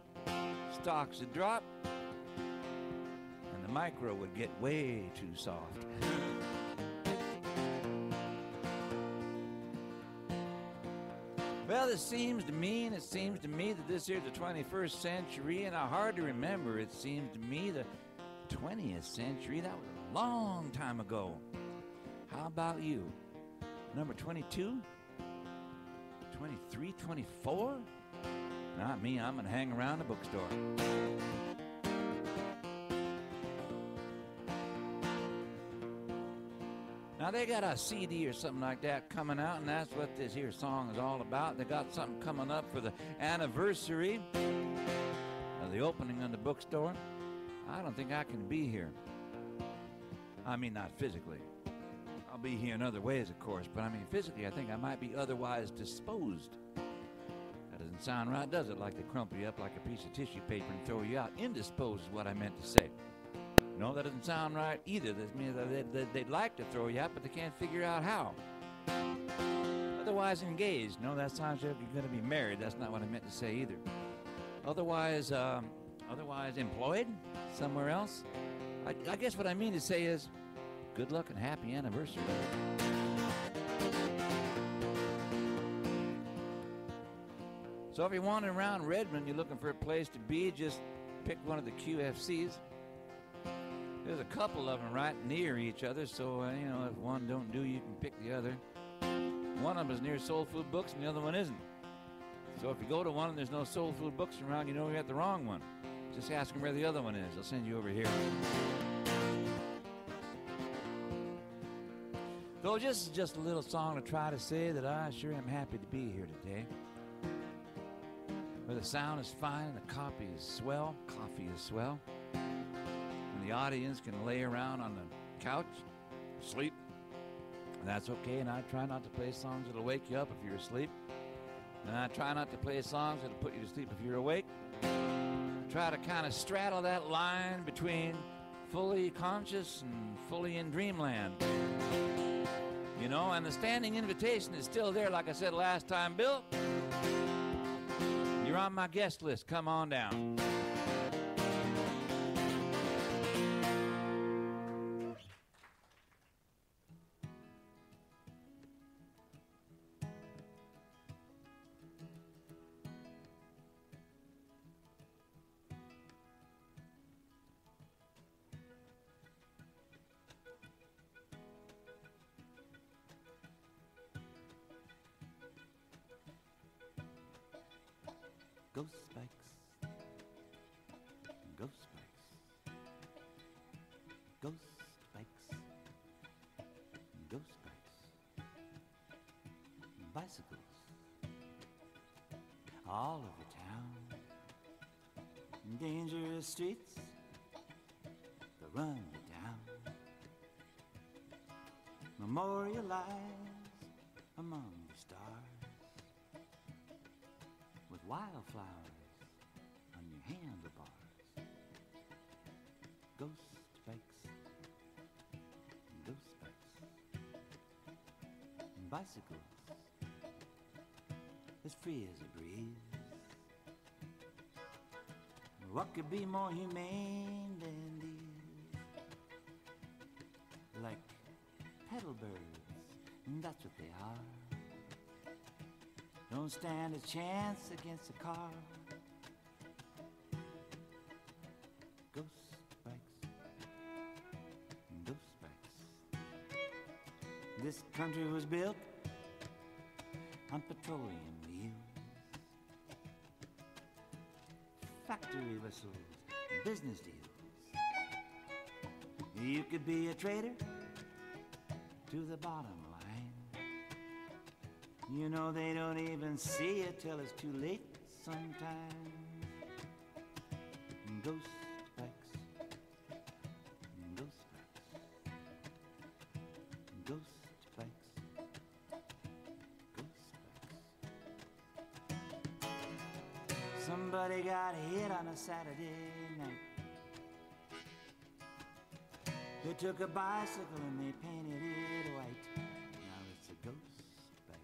stocks would drop, and the micro would get way too soft. Well, it seems to me that this here's the 21st century, and hard to remember. It seems to me the 20th century, that was a long time ago. How about you? Number 22? 23, 24? Not me, I'm gonna hang around the bookstore. Now they got a CD or something like that coming out, and that's what this here song is all about. They got something coming up for the anniversary of the opening of the bookstore. I don't think I can be here. I mean, not physically. I'll be here in other ways, of course, but I mean, physically, I think I might be otherwise disposed. That doesn't sound right, does it? Like they crumple you up like a piece of tissue paper and throw you out. Indisposed is what I meant to say. No, that doesn't sound right either. That means they'd like to throw you out, but they can't figure out how. Otherwise engaged. No, that sounds like you're going to be married. That's not what I meant to say either. Otherwise employed somewhere else. I guess what I mean to say is, good luck and happy anniversary. So if you're wandering around Redmond, you're looking for a place to be, just pick one of the QFCs. There's a couple of them right near each other, so, you know, if one don't do, you can pick the other. One of them is near SoulFood Books, and the other one isn't. So if you go to one and there's no SoulFood Books around, you know you're at the wrong one. Just ask them where the other one is. They'll send you over here. So this is just a little song to try to say that I sure am happy to be here today. Where the sound is fine and the coffee is swell. And the audience can lay around on the couch, sleep. And that's okay, and I try not to play songs that'll wake you up if you're asleep. And I try not to play songs that'll put you to sleep if you're awake. I try to kind of straddle that line between fully conscious and fully in dreamland. You know, and the standing invitation is still there, like I said last time. Bill, you're on my guest list. Come on down. Ghost spikes, ghost spikes, ghost spikes, ghost spikes, bicycles all over town, dangerous streets that run you down, memorialized among the stars, with wildflowers on your handlebars. Ghost spikes, ghost spikes, and bicycles as free as a breeze. What could be more humane than these? Like pedal birds, and that's what they are. Don't stand a chance against a car. Ghost spikes, ghost spikes. This country was built on petroleum wheels, factory whistles, business deals. You could be a trader to the bottom line. You know they don't even see it till it's too late sometimes. Ghost bikes, ghost bikes, ghost bikes, ghost bikes. Somebody got hit on a Saturday night. They took a bicycle and they painted it white. Now it's a ghost bike.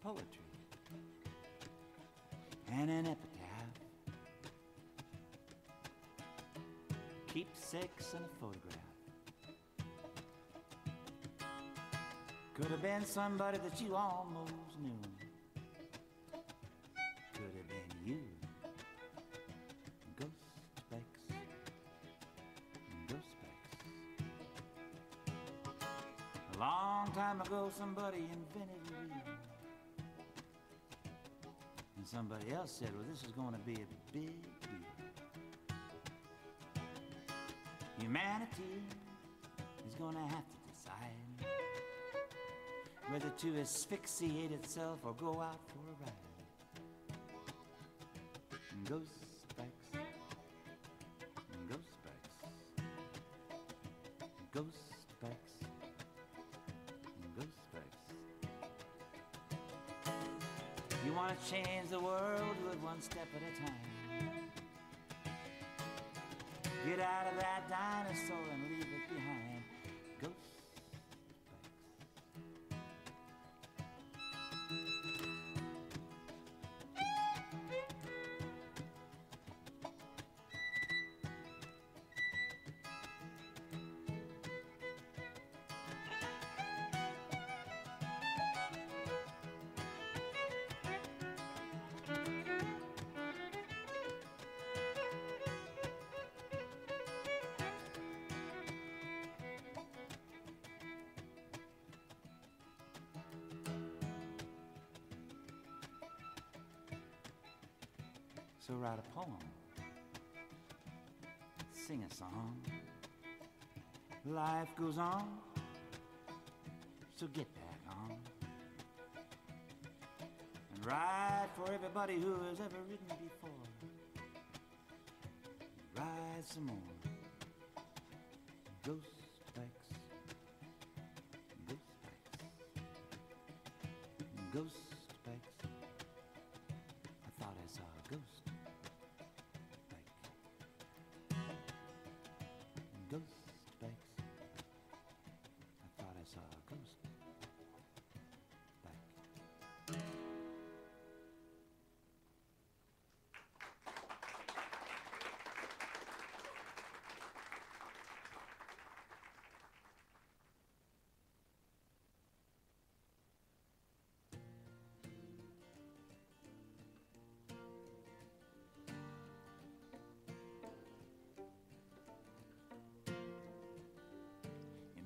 Poetry and an epitaph, keepsakes and a photograph. Could have been somebody that you almost knew. Could have been you. Ghost bikes, ghost bikes. A long time ago somebody invented a wheel. And somebody else said, well, this is going to be a big deal. Humanity is going to have to decide whether to asphyxiate itself or go out for a ride. Ghost bikes, ghost bikes, ghost bikes, ghost bikes. You want to change the world with one step at a time. Get out of that dinosaur and leave it behind. Ghost bikes. So write a poem, sing a song. Life goes on, so get back on. And ride for everybody who has ever ridden before. Ride some more. Ghost bikes, ghost bikes, ghost bikes. I thought I saw a ghost. Ghost bikes. I thought I saw a ghost bike.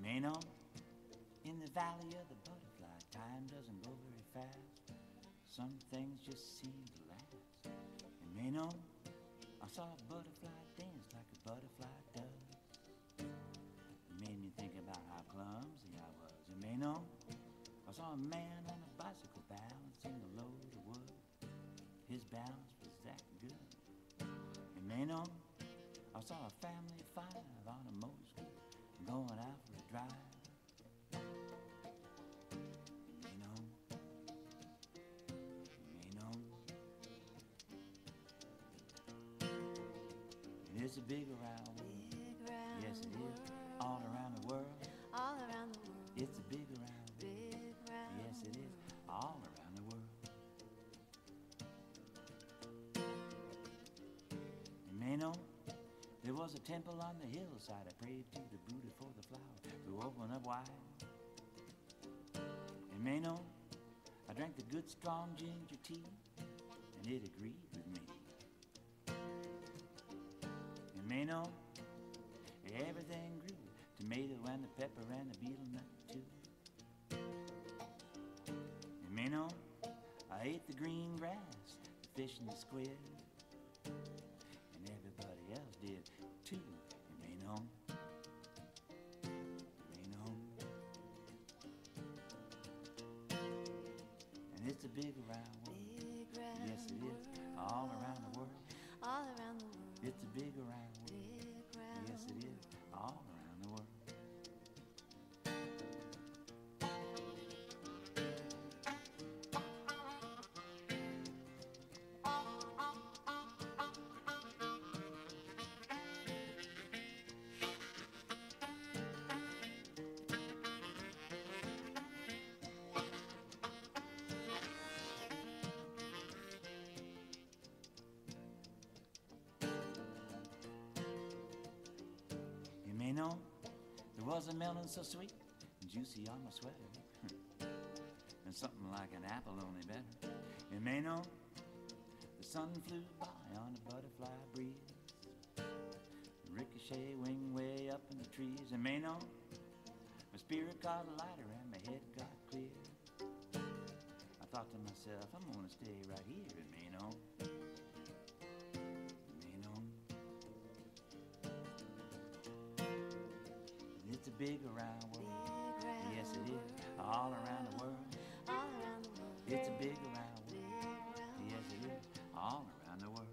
You know, in the valley of the butterfly, time doesn't go very fast. Some things just seem to last. And you know, I saw a butterfly dance like a butterfly does. It made me think about how clumsy I was. And you know, I saw a man on a bicycle balancing a load of wood. His balance was that good. And you know, I saw a family of 5 on a motor scooter going out for a drive. You know, and it's a big around world. Yes, it is. All around the world.
All around the world.
It's a big around world.
Big round
Yes, it is. All around the world. And you know, there was a temple on the hillside. I prayed to the Buddha for the flower to open up wide. may know I drank the good strong ginger tea, and it agreed with me. You may know everything grew, tomato and the pepper and the beetle nut too. You may know I ate the green grass, the fish and the squid, and everybody else did too. You may know. It's a big round world. Yes, it is. All around the world.
All around the world.
It's a big round world.
Big round
Yes, it is. All around the world. You know, there was a melon so sweet and juicy on my sweater, and something like an apple, only better. You may know, the sun flew by on a butterfly breeze, ricochet wing way up in the trees. You may know, my spirit got lighter and my head got clear. I thought to myself, I'm gonna stay right here. You may know. It's a big round world. Yes, it is. All around the world.
All around the world.
It's a big round world. Yes, it is. All around the world.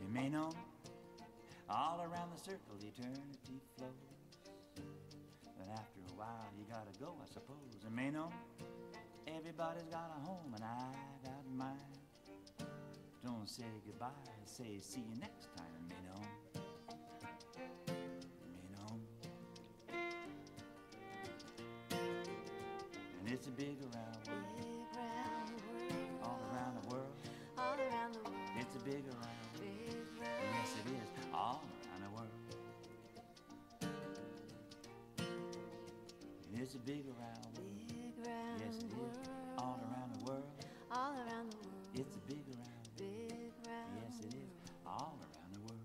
You may know, all around the circle eternity flows, but after a while you gotta go, I suppose. You may know, everybody's got a home and I got mine. Don't say goodbye, say see you next time. You may know. You may know. And it's a big round world.
Big round world.
All around the world.
All around the world.
It's a big round.
Big round.
Yes, it is. All around the world. It's a big round world.
Big round.
Yes, it is.
world.
All around the world.
All around the world.
It's a big round.
Big round.
Yes, it is. All around the world.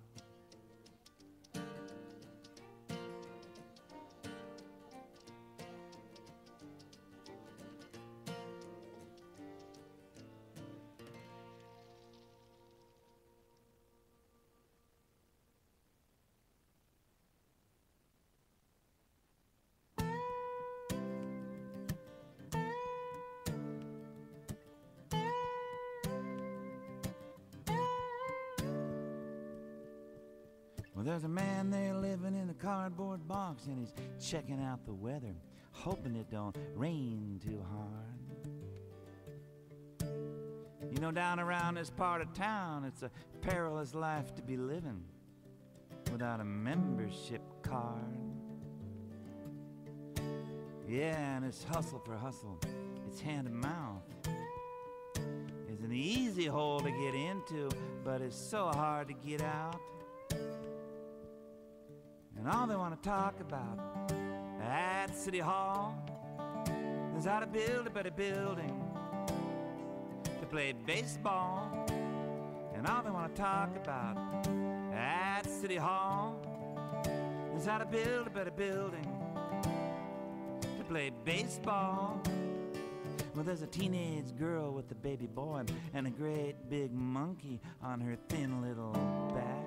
Well, there's a man there living in a cardboard box, and he's checking out the weather, hoping it don't rain too hard. You know, down around this part of town, it's a perilous life to be living without a membership card. Yeah, and it's hustle for hustle. It's hand to mouth. It's an easy hole to get into, but it's so hard to get out. And all they want to talk about at City Hall is how to build a better building to play baseball. And all they want to talk about at City Hall is how to build a better building to play baseball. Well, there's a teenage girl with a baby boy and a great big monkey on her thin little back.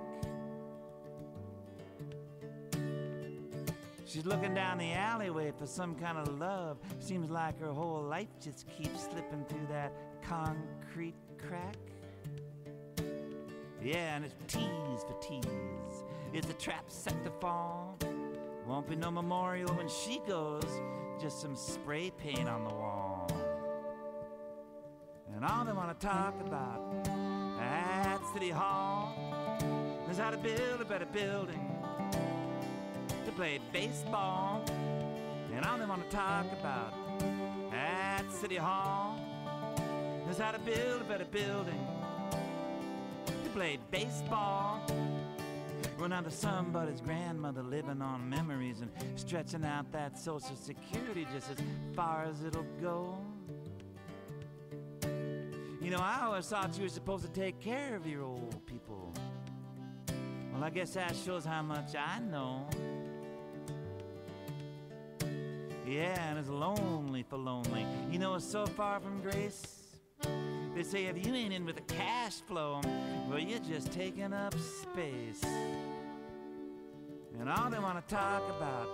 She's looking down the alleyway for some kind of love. Seems like her whole life just keeps slipping through that concrete crack. Yeah, and it's tease for tease. It's a trap set to fall Won't be no memorial when she goes, just some spray paint on the wall. And all they want to talk about at City Hall is how to build a better building to play baseball. And all they want to talk about at City Hall is how to build a better building to play baseball. Well, now to somebody's grandmother living on memories and stretching out that Social Security just as far as it'll go. You know, I always thought you were supposed to take care of your old people. Well, I guess that shows how much I know. Yeah, and it's lonely for lonely. You know, it's so far from grace. They say if you ain't in with the cash flow, well, you're just taking up space. And all they want to talk about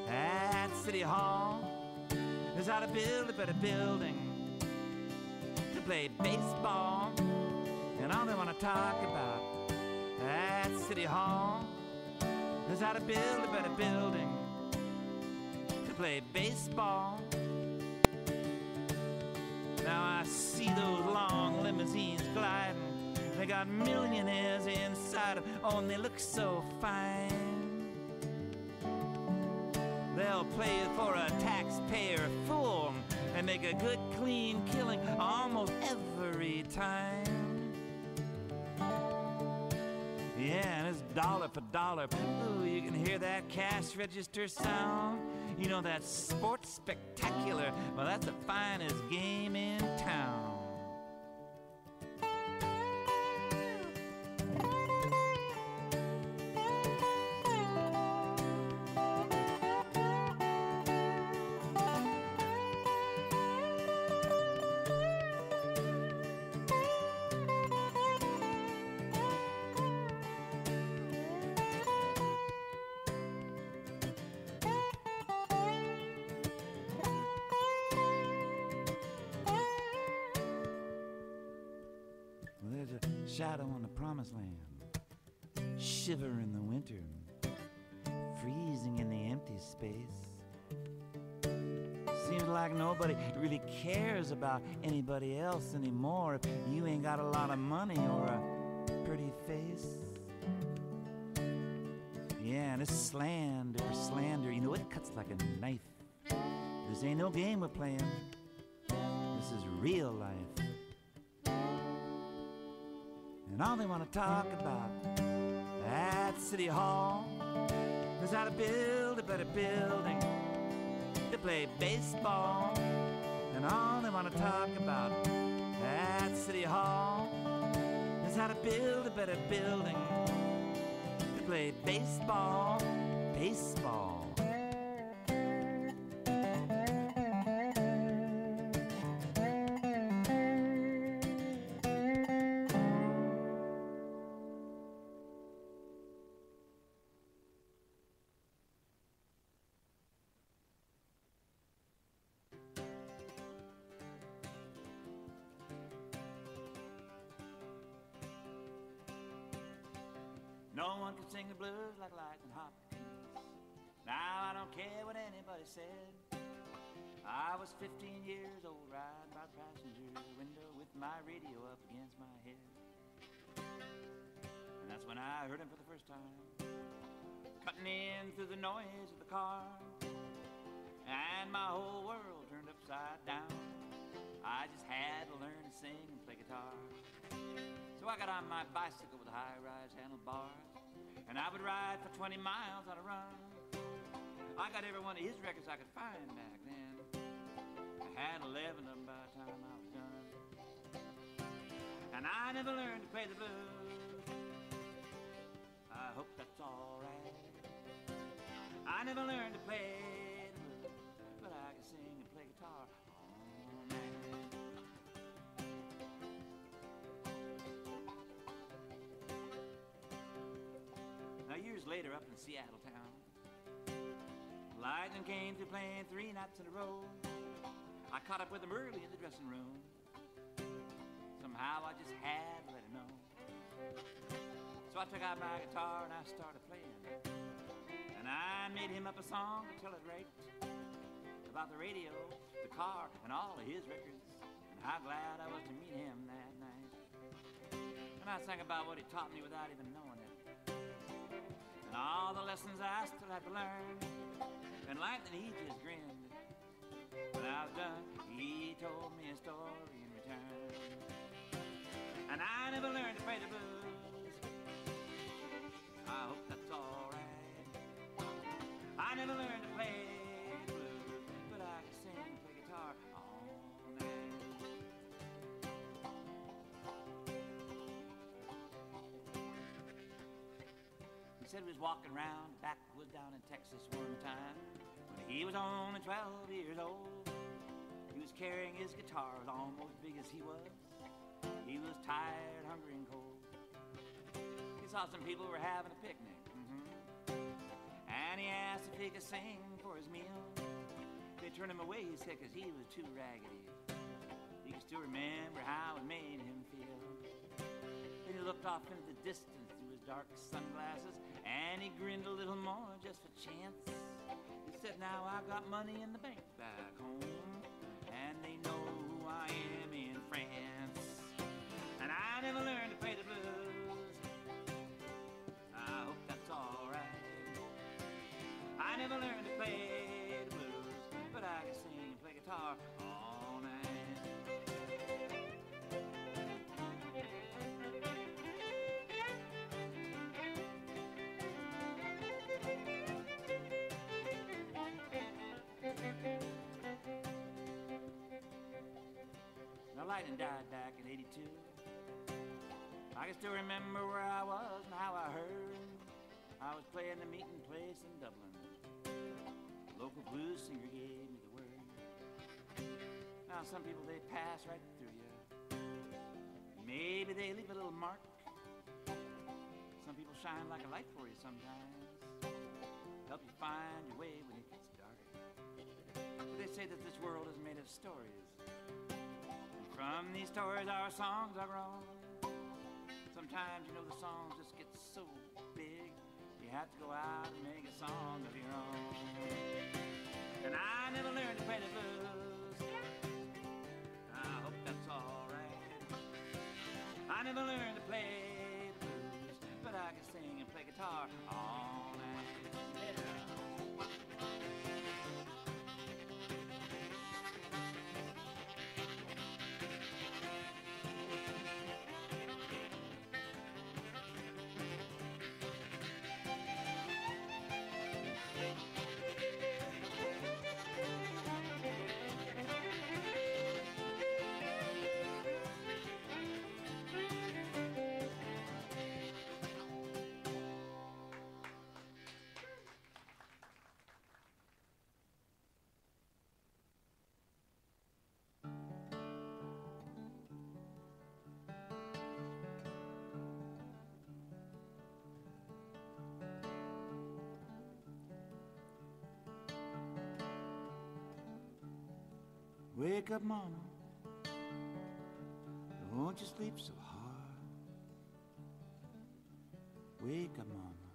at City Hall is how to build a better building to play baseball. And all they want to talk about at City Hall is how to build a better building to play baseball. Now I see those long limousines gliding. They got millionaires inside them. Oh, and they look so fine. They'll play it for a taxpayer fool and make a good, clean killing almost every time. Yeah, and it's dollar for dollar. Ooh, you can hear that cash register sound. You know, that sports spectacular. Well, that's the finest game in town. Shadow on the promised land, shiver in the winter, freezing in the empty space. Seems like nobody really cares about anybody else anymore if you ain't got a lot of money or a pretty face. Yeah, and it's slander, you know, it cuts like a knife. This ain't no game we're playing, this is real life. And all they want to talk about at City Hall is how to build a better building to play baseball. And all they want to talk about at City Hall is how to build a better building to play baseball, baseball. No one can sing the blues like Lightning Hopkins. Now I don't care what anybody said. I was 15 years old, riding by the passenger window with my radio up against my head. And that's when I heard him for the first time, cutting in through the noise of the car. And my whole world turned upside down. I just had to learn to sing and play guitar. So I got on my bicycle with high-rise handlebars, and I would ride for 20 miles on a run. I got every one of his records I could find back then. I had 11 of them by the time I was done. And I never learned to play the blues. I hope that's all right. I never learned to play the blues, but I can sing and play guitar all night. Years later, up in Seattle town, Lightning came through playing 3 nights in a row. I caught up with him early in the dressing room. Somehow I just had to let him know. So I took out my guitar and I started playing. And And I made him up a song to tell it right about the radio, the car, and all of his records, and how glad I was to meet him that night. And I sang about what he taught me without even knowing it, and all the lessons I still had to learn. And lightning, he just grinned. When I was done, he told me a story in return. And I never learned to play the blues. I hope that's all right. I never learned to play the blues, but I can sing and play guitar all night. He said he was walking around the backwoods down in Texas one time when he was only 12 years old. He was carrying his guitar, it was almost as big as he was. He was tired, hungry, and cold. He saw some people were having a picnic, and he asked if he could sing for his meal. They turned him away, he said, because he was too raggedy. He could still remember how it made him feel. Then he looked off into the distance through his dark sunglasses, and he grinned a little more just for chance. He said, now I got money in the bank back home, and they know who I am in France. And I never learned to play the blues. I hope that's all right. I never learned to play the blues, but I can sing and play guitar all night. Now, lightning died back in '82. I can still remember where I was and how I heard. I was playing the meeting place in Dublin. The local blues singer gave me the word. Now, some people, they pass right through you. Maybe they leave a little mark. Some people shine like a light for you sometimes, help you find your way when it gets dark. But they say that this world is made of stories, and from these stories our songs are grown. Sometimes, you know, the songs just get so big, you have to go out and make a song of your own. And I never learned to play the blues. I hope that's all right. I never learned to play the blues, but I can sing and play guitar all night. Yeah. Wake up, mama, don't you sleep so hard. Wake up, mama,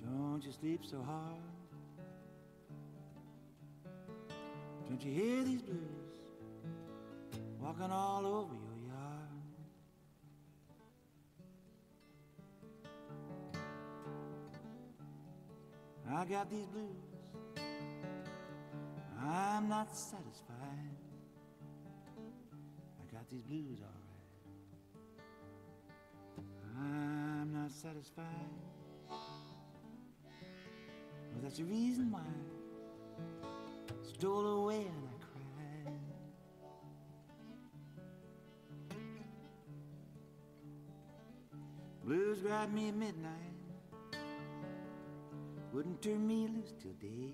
don't you sleep so hard. Don't you hear these blues walking all over your yard? I got these blues, I'm not satisfied. I got these blues all right. I'm not satisfied. Well, that's the reason why I stole away and I cried. Blues grabbed me at midnight, wouldn't turn me loose till day.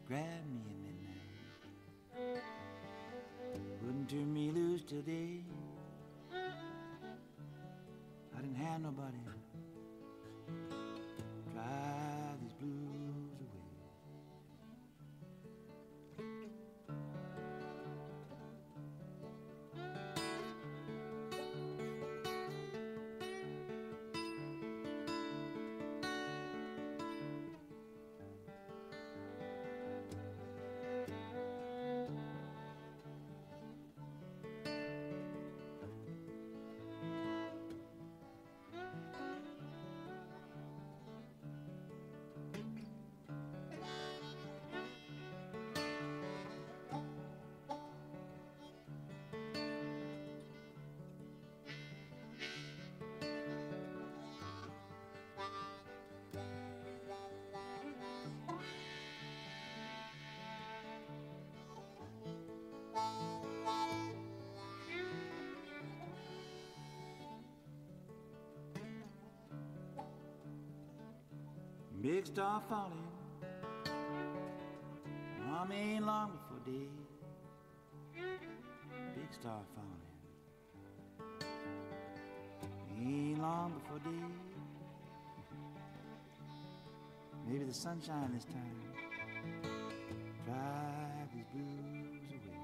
Grab me at midnight, wouldn't turn me loose till day. I didn't have nobody to drive these blues away. Big star falling, Mom ain't long before day. Big star falling, ain't long before day. Maybe the sunshine this time drive these blues away.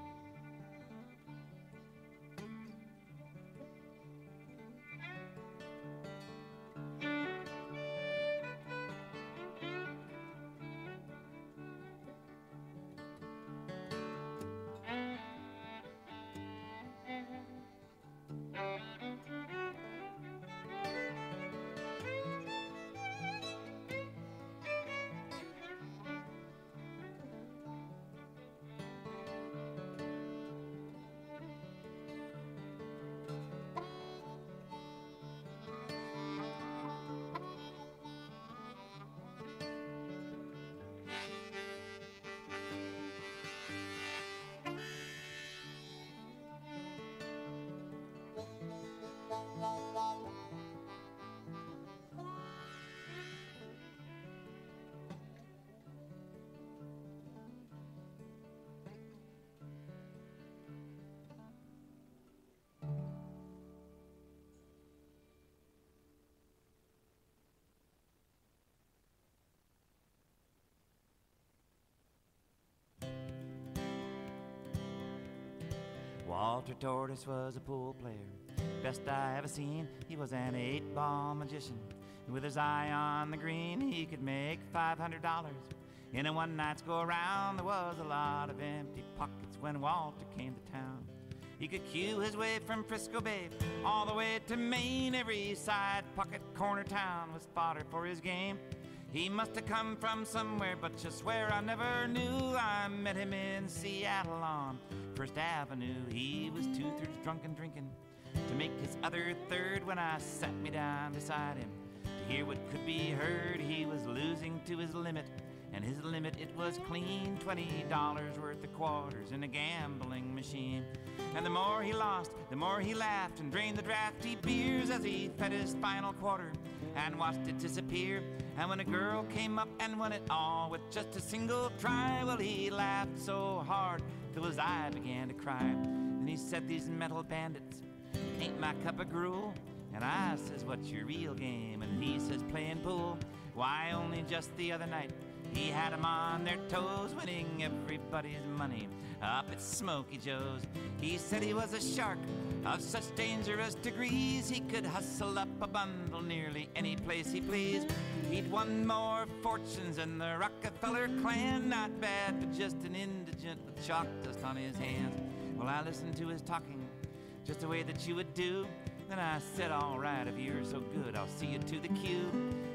Walter Tortoise was a pool player, best I ever seen. He was an 8-ball magician. With his eye on the green, he could make $500. In a one-night's go-around, there was a lot of empty pockets when Walter came to town. He could cue his way from Frisco Bay all the way to Maine. Every side pocket corner town was fodder for his game. He must have come from somewhere, but you swear I never knew. I met him in Seattle on First Avenue. He was 2/3 drunk and drinking to make his other third when I sat me down beside him to hear what could be heard. He was losing to his limit, and his limit, it was clean $20 worth of quarters in a gambling machine. And the more he lost, the more he laughed and drained the drafty beers as he fed his final quarter and watched it disappear. And when a girl came up and won it all with just a single try, well, he laughed so hard till his eye began to cry. And he said, "These metal bandits ain't my cup of gruel." And I says, "What's your real game?" And he says, "Playing pool." Why, only just the other night he had 'em on their toes, winning everybody's money up at Smoky Joe's. He said he was a shark of such dangerous degrees, he could hustle up a bundle nearly any place he pleased. He'd won more fortunes than the Rockefeller clan. Not bad, but just an indigent with chalk dust on his hands. Well, I listened to his talking just the way that you would do. Then I said, "All right, if you're so good, I'll see you to the queue."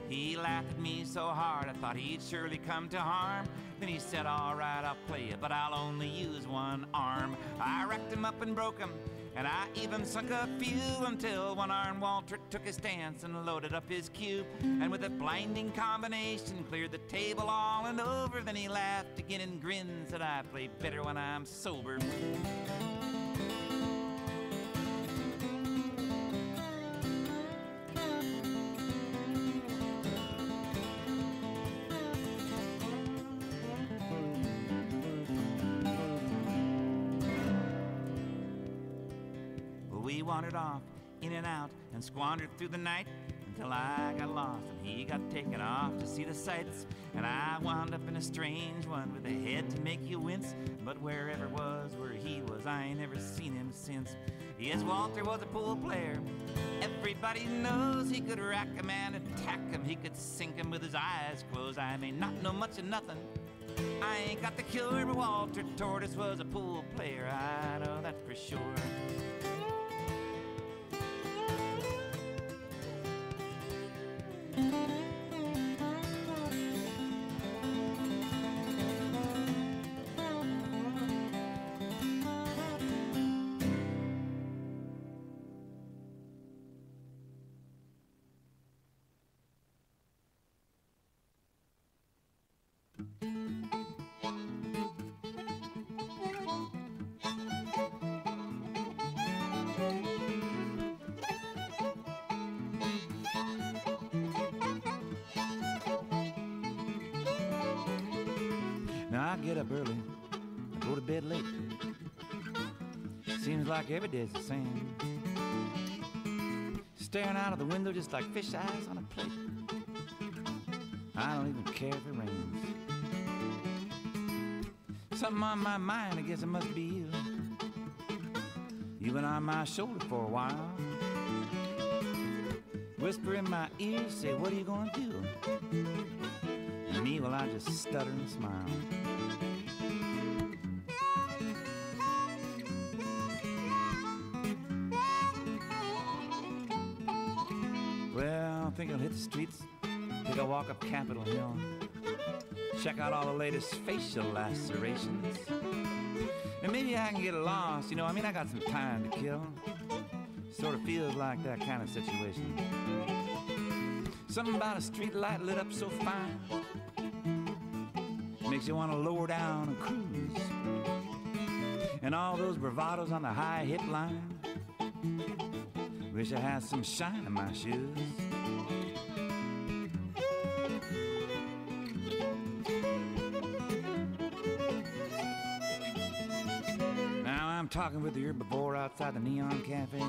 He laughed at me so hard I thought he'd surely come to harm. Then he said, "All right, I'll play you, but I'll only use one arm." I racked him up and broke him, and I even sunk a few, until one-armed Walter took his stance and loaded up his cue, and with a blinding combination cleared the table all and over. Then he laughed again and grinned, said, "I play better when I'm sober." We wandered off, in and out, and squandered through the night until I got lost and he got taken off to see the sights. And I wound up in a strange one with a head to make you wince. But wherever was where he was, I ain't never seen him since. Yes, Walter was a pool player. Everybody knows he could rack a man, attack him, he could sink him with his eyes closed. I may not know much of nothing, I ain't got the cure, but Walter Tortoise was a pool player, I know that for sure. up early, I go to bed late. Seems like every day's the same. Staring out of the window just like fish eyes on a plate. I don't even care if it rains. Something on my mind, I guess it must be you. You've been on my shoulder for a while. Whisper in my ear, say, what are you gonna do? And me, well, I just stutter and smile. Well, I think I'll hit the streets, take a walk up Capitol Hill, check out all the latest facial lacerations. And maybe I can get lost, you know, I mean, I got some time to kill. Sort of feels like that kind of situation. Something about a street light lit up so fine makes you want to lower down and cruise. And all those bravados on the high hip line, wish I had some shine in my shoes. Now I'm talking with the herbivore outside the Neon Cafe.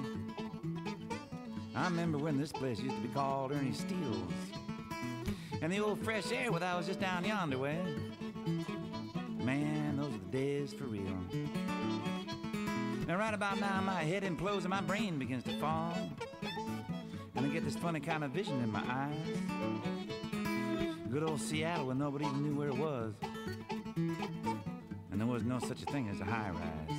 I remember when this place used to be called Ernie Steele's. And the old fresh air when I was just down yonder way. Man, those are the days for real. Now right about now my head implodes and my brain begins to fog. And I get this funny kind of vision in my eyes. Good old Seattle when nobody even knew where it was. And there was no such a thing as a high rise.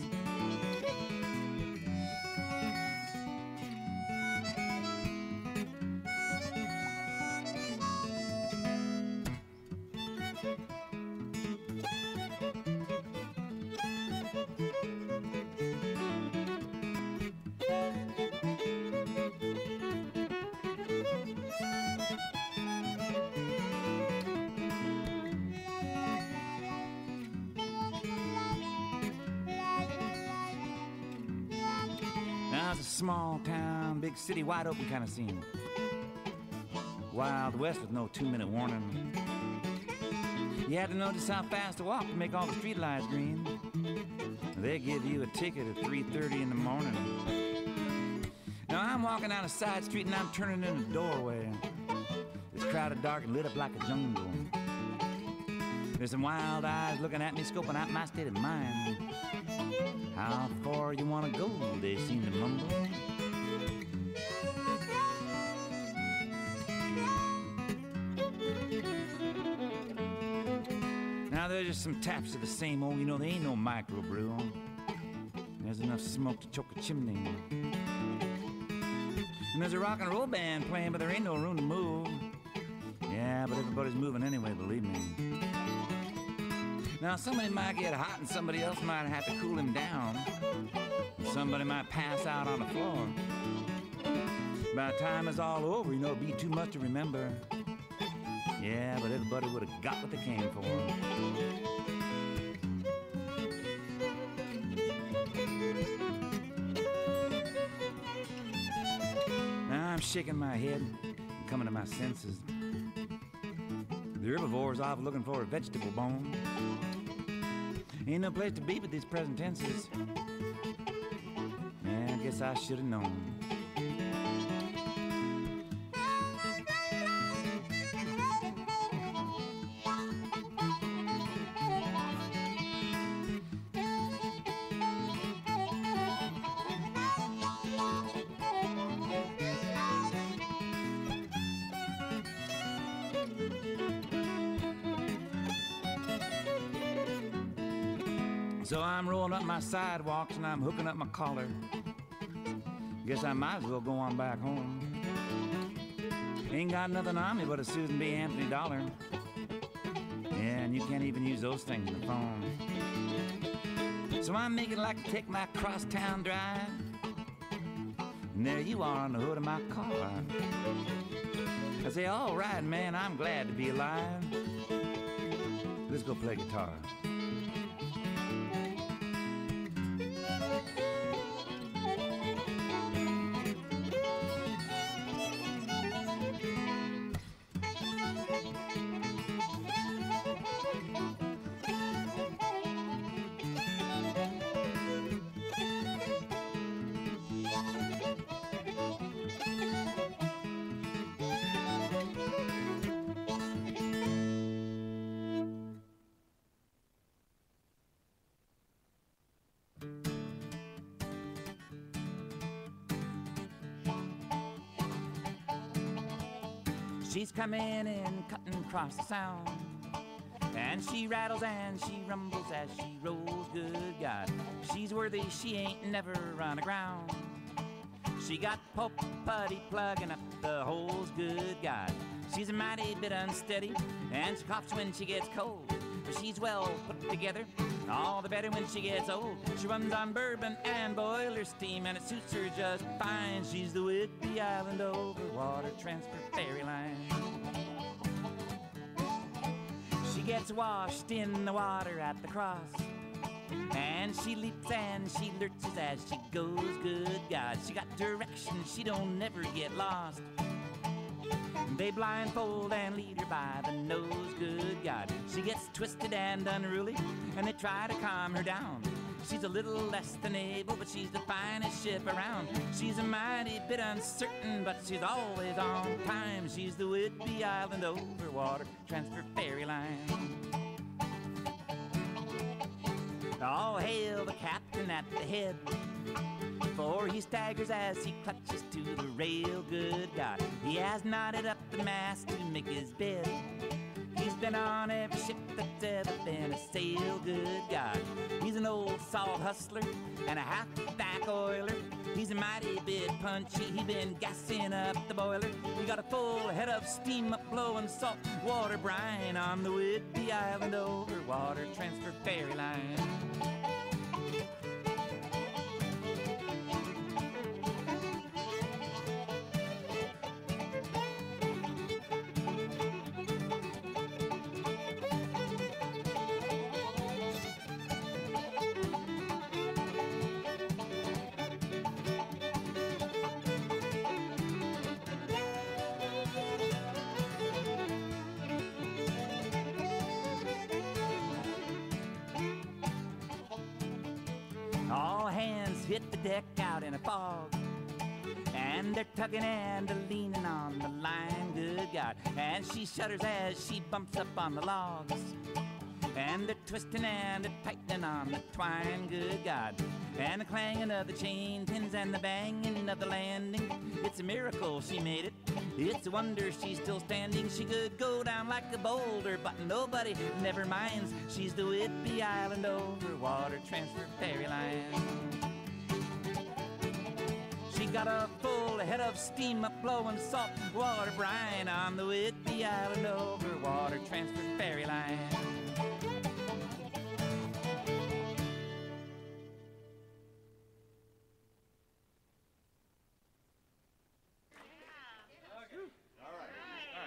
Now it's a small town, big city, wide open kind of scene. Wild West with no 2-minute warning. You had to know just how fast to walk to make all the street lights green. They give you a ticket at 3:30 in the morning. Now I'm walking down a side street and I'm turning in a doorway. It's crowded, dark, and lit up like a jungle. There's some wild eyes looking at me, scoping out my state of mind. How far you want to go, they seem to mumble. Now there's just some taps of the same old, you know, there ain't no microbrew. There's enough smoke to choke a chimney. And there's a rock and roll band playing, but there ain't no room to move. Yeah, but everybody's moving anyway, believe me. Now somebody might get hot and somebody else might have to cool him down. And somebody might pass out on the floor. By the time it's all over, you know, it'll be too much to remember. Yeah, but everybody would have got what they came for. Now I'm shaking my head and coming to my senses. The herbivore's off looking for a vegetable bone. Ain't no place to be but these present tenses. Yeah, I guess I should have known. So I'm rolling up my sidewalks and I'm hooking up my collar. Guess I might as well go on back home. Ain't got nothing on me but a Susan B. Anthony dollar. Yeah, and you can't even use those things on the phone. So I'm making like to take my crosstown drive. And there you are on the hood of my car. I say, all right, man, I'm glad to be alive. Let's go play guitar. She's coming in, cutting across the sound. And she rattles and she rumbles as she rolls, good God. She's worthy, she ain't never run aground. She got Pope Putty plugging up the holes, good God. She's a mighty bit unsteady, and she coughs when she gets cold. But she's well put together, all the better when she gets old. She runs on bourbon and boiler steam, and it suits her just fine. She's the Whidbey Island over water transfer ferry line. She gets washed in the water at the cross, and she leaps and she lurches as she goes, good God. She got direction, she don't never get lost. They blindfold and lead her by the nose, good God. She gets twisted and unruly, and they try to calm her down. She's a little less than able, but she's the finest ship around. She's a mighty bit uncertain, but she's always on time. She's the Whidbey Island over water transfer ferry line. All hail the captain at the head, for he staggers as he clutches to the rail, good God. He has knotted up the mast to make his bed. He's been on every ship that's ever been a sail, good God. He's an old salt hustler and a half-back oiler. He's a mighty bit punchy, he been gassing up the boiler. He got a full head of steam up blowing salt water brine on the Whidbey Island over water transfer ferry line. All hands hit the deck out in a fog, and they're tugging and leaning on the line, good God. And she shudders as she bumps up on the logs, and they're twisting and they're tightening on the twine, good God. And the clanging of the chain pins and the banging of the landing. It's a miracle she made it. It's a wonder she's still standing. She could go down like a boulder, but nobody never minds. She's the Whidbey Island over water transfer ferry line. She got a full head of steam up blowing salt water brine on the Whidbey Island over water transfer ferry line.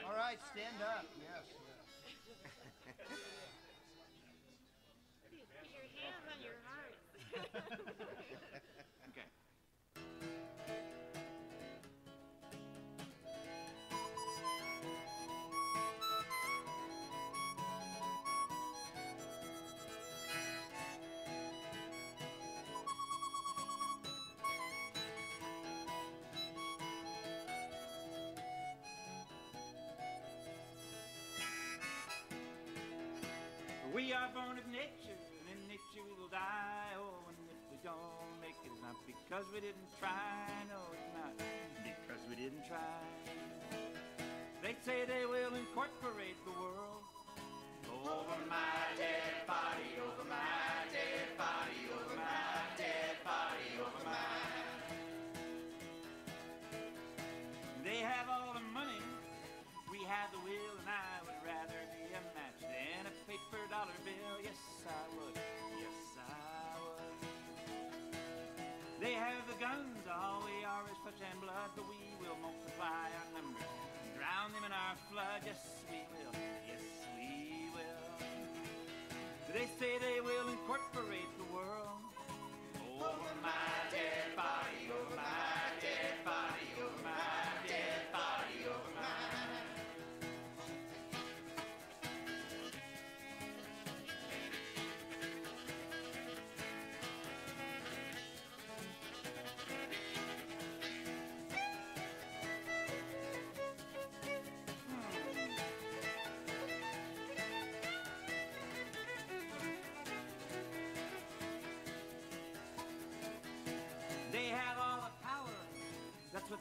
All right, stand up. Yes.
Put your hands on your heart.
Okay.
We are born of nature, and in nature we will die. Oh, and if we don't make it, it's not because we didn't try. No, it's not because we didn't try. They say they will incorporate the world over my dead body, over my dead body, over my dead body, over mine. They have all the money, we have the will, and I would rather be a match than a paper dollar bill. Yes, I would. Yes, I would. They have the guns, all we are is flesh and blood, but we will multiply our numbers and drown them in our flood. Yes, we will. Yes, we will. They say they will incorporate the world over my dead body, over my dead body, over my dead body, over mine.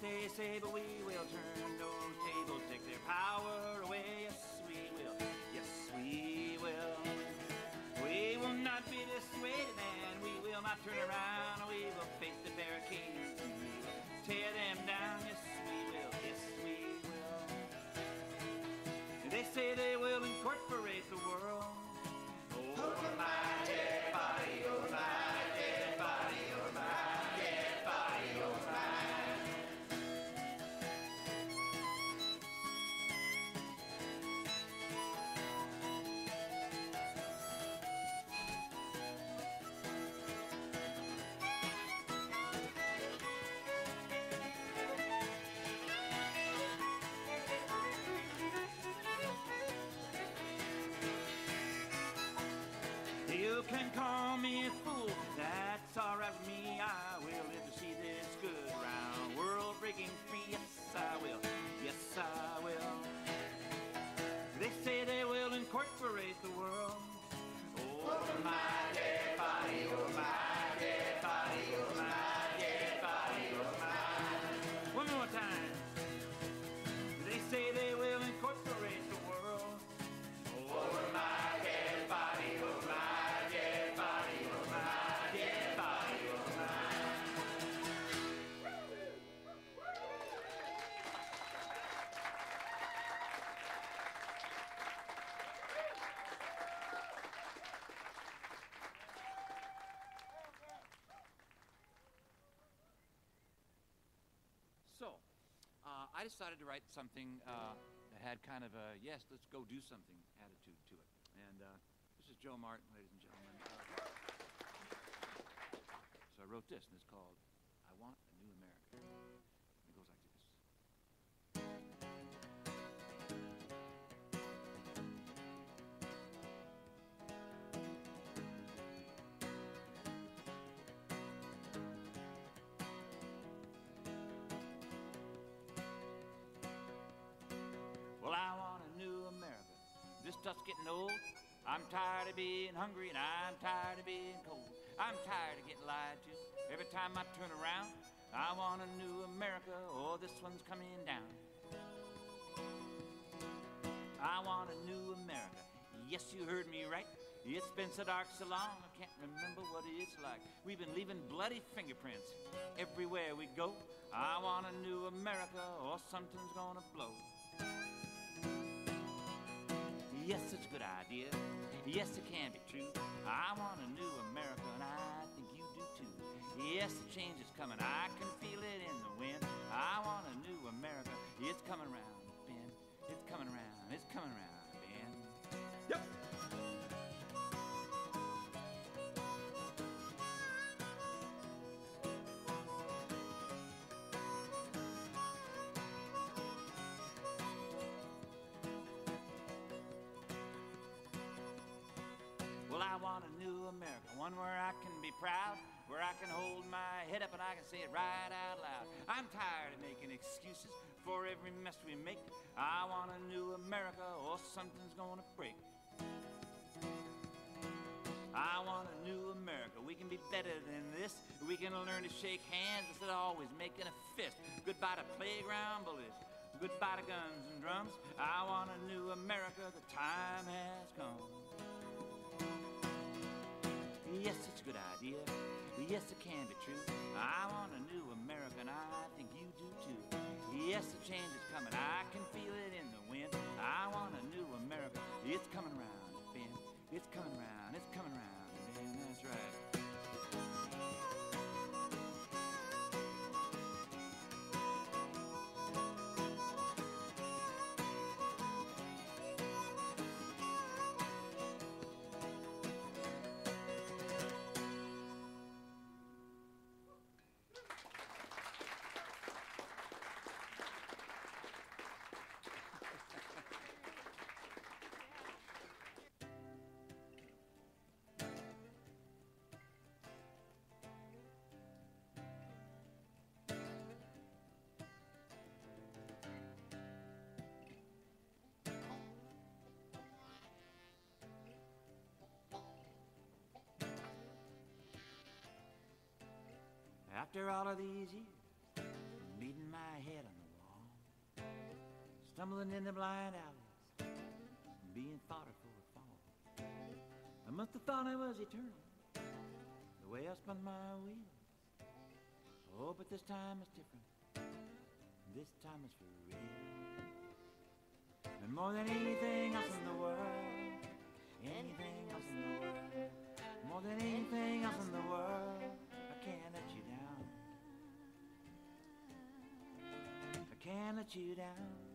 They say, but we will turn those tables, take their power away. Yes, we will. Yes, we will. We will not be dissuaded, and we will not turn around. We will face the barricades, and we will tear them down. Yes, we will. Yes, we will. They say they will incorporate the world. Over my dead body, over my dead body, over my dead body, over my. You can call me a fool, that's alright with me. I will live to see this good round world breaking free. Yes, I will. Yes, I will. They say they will incorporate the world. Over my dead body, over my dead body, over my dead body, over my. One more time. They say they will incorporate the world. Over my dead body, over my dead body, over my dead body, over my.
So, I decided to write something that had kind of a, yes, let's go do something attitude to it. And this is Joe Martin, ladies and gentlemen. So I wrote this, and it's called I Want a New America. It goes like this.
Well, I want a new America. This stuff's getting old. I'm tired of being hungry and I'm tired of being cold. I'm tired of getting lied to. Every time I turn around, I want a new America. Oh, this one's coming down. I want a new America. Yes, you heard me right. It's been so dark so long, I can't remember what it's like. We've been leaving bloody fingerprints everywhere we go. I want a new America or something's gonna blow. Yes, it's a good idea. Yes, it can be true. I want a new America, and I think you do too. Yes, the change is coming. I can feel it in the wind. I want a new America. It's coming around the bend. It's coming around. It's coming around the bend. Yep. Well, I want a new America, one where I can be proud, where I can hold my head up and I can say it right out loud. I'm tired of making excuses for every mess we make. I want a new America or something's gonna break. I want a new America. We can be better than this. We can learn to shake hands instead of always making a fist. Goodbye to playground bullies. Goodbye to guns and drums. I want a new America. The time has come. Yes, it's a good idea. Yes, it can be true. I want a new America, and I think you do too. Yes, the change is coming. I can feel it in the wind. I want a new America. It's coming around the bend. It's coming around. It's coming around the bend. That's right. After all of these years, meeting my my head on the wall, stumbling in the blind alleys, being fodder for a fall. I must have thought I was eternal, the way I spun my wheels. Oh, but this time is different. This time is for real. And more than anything else in the world, anything else in the world, more than anything else in the world, I can't let you down. I can't let you down.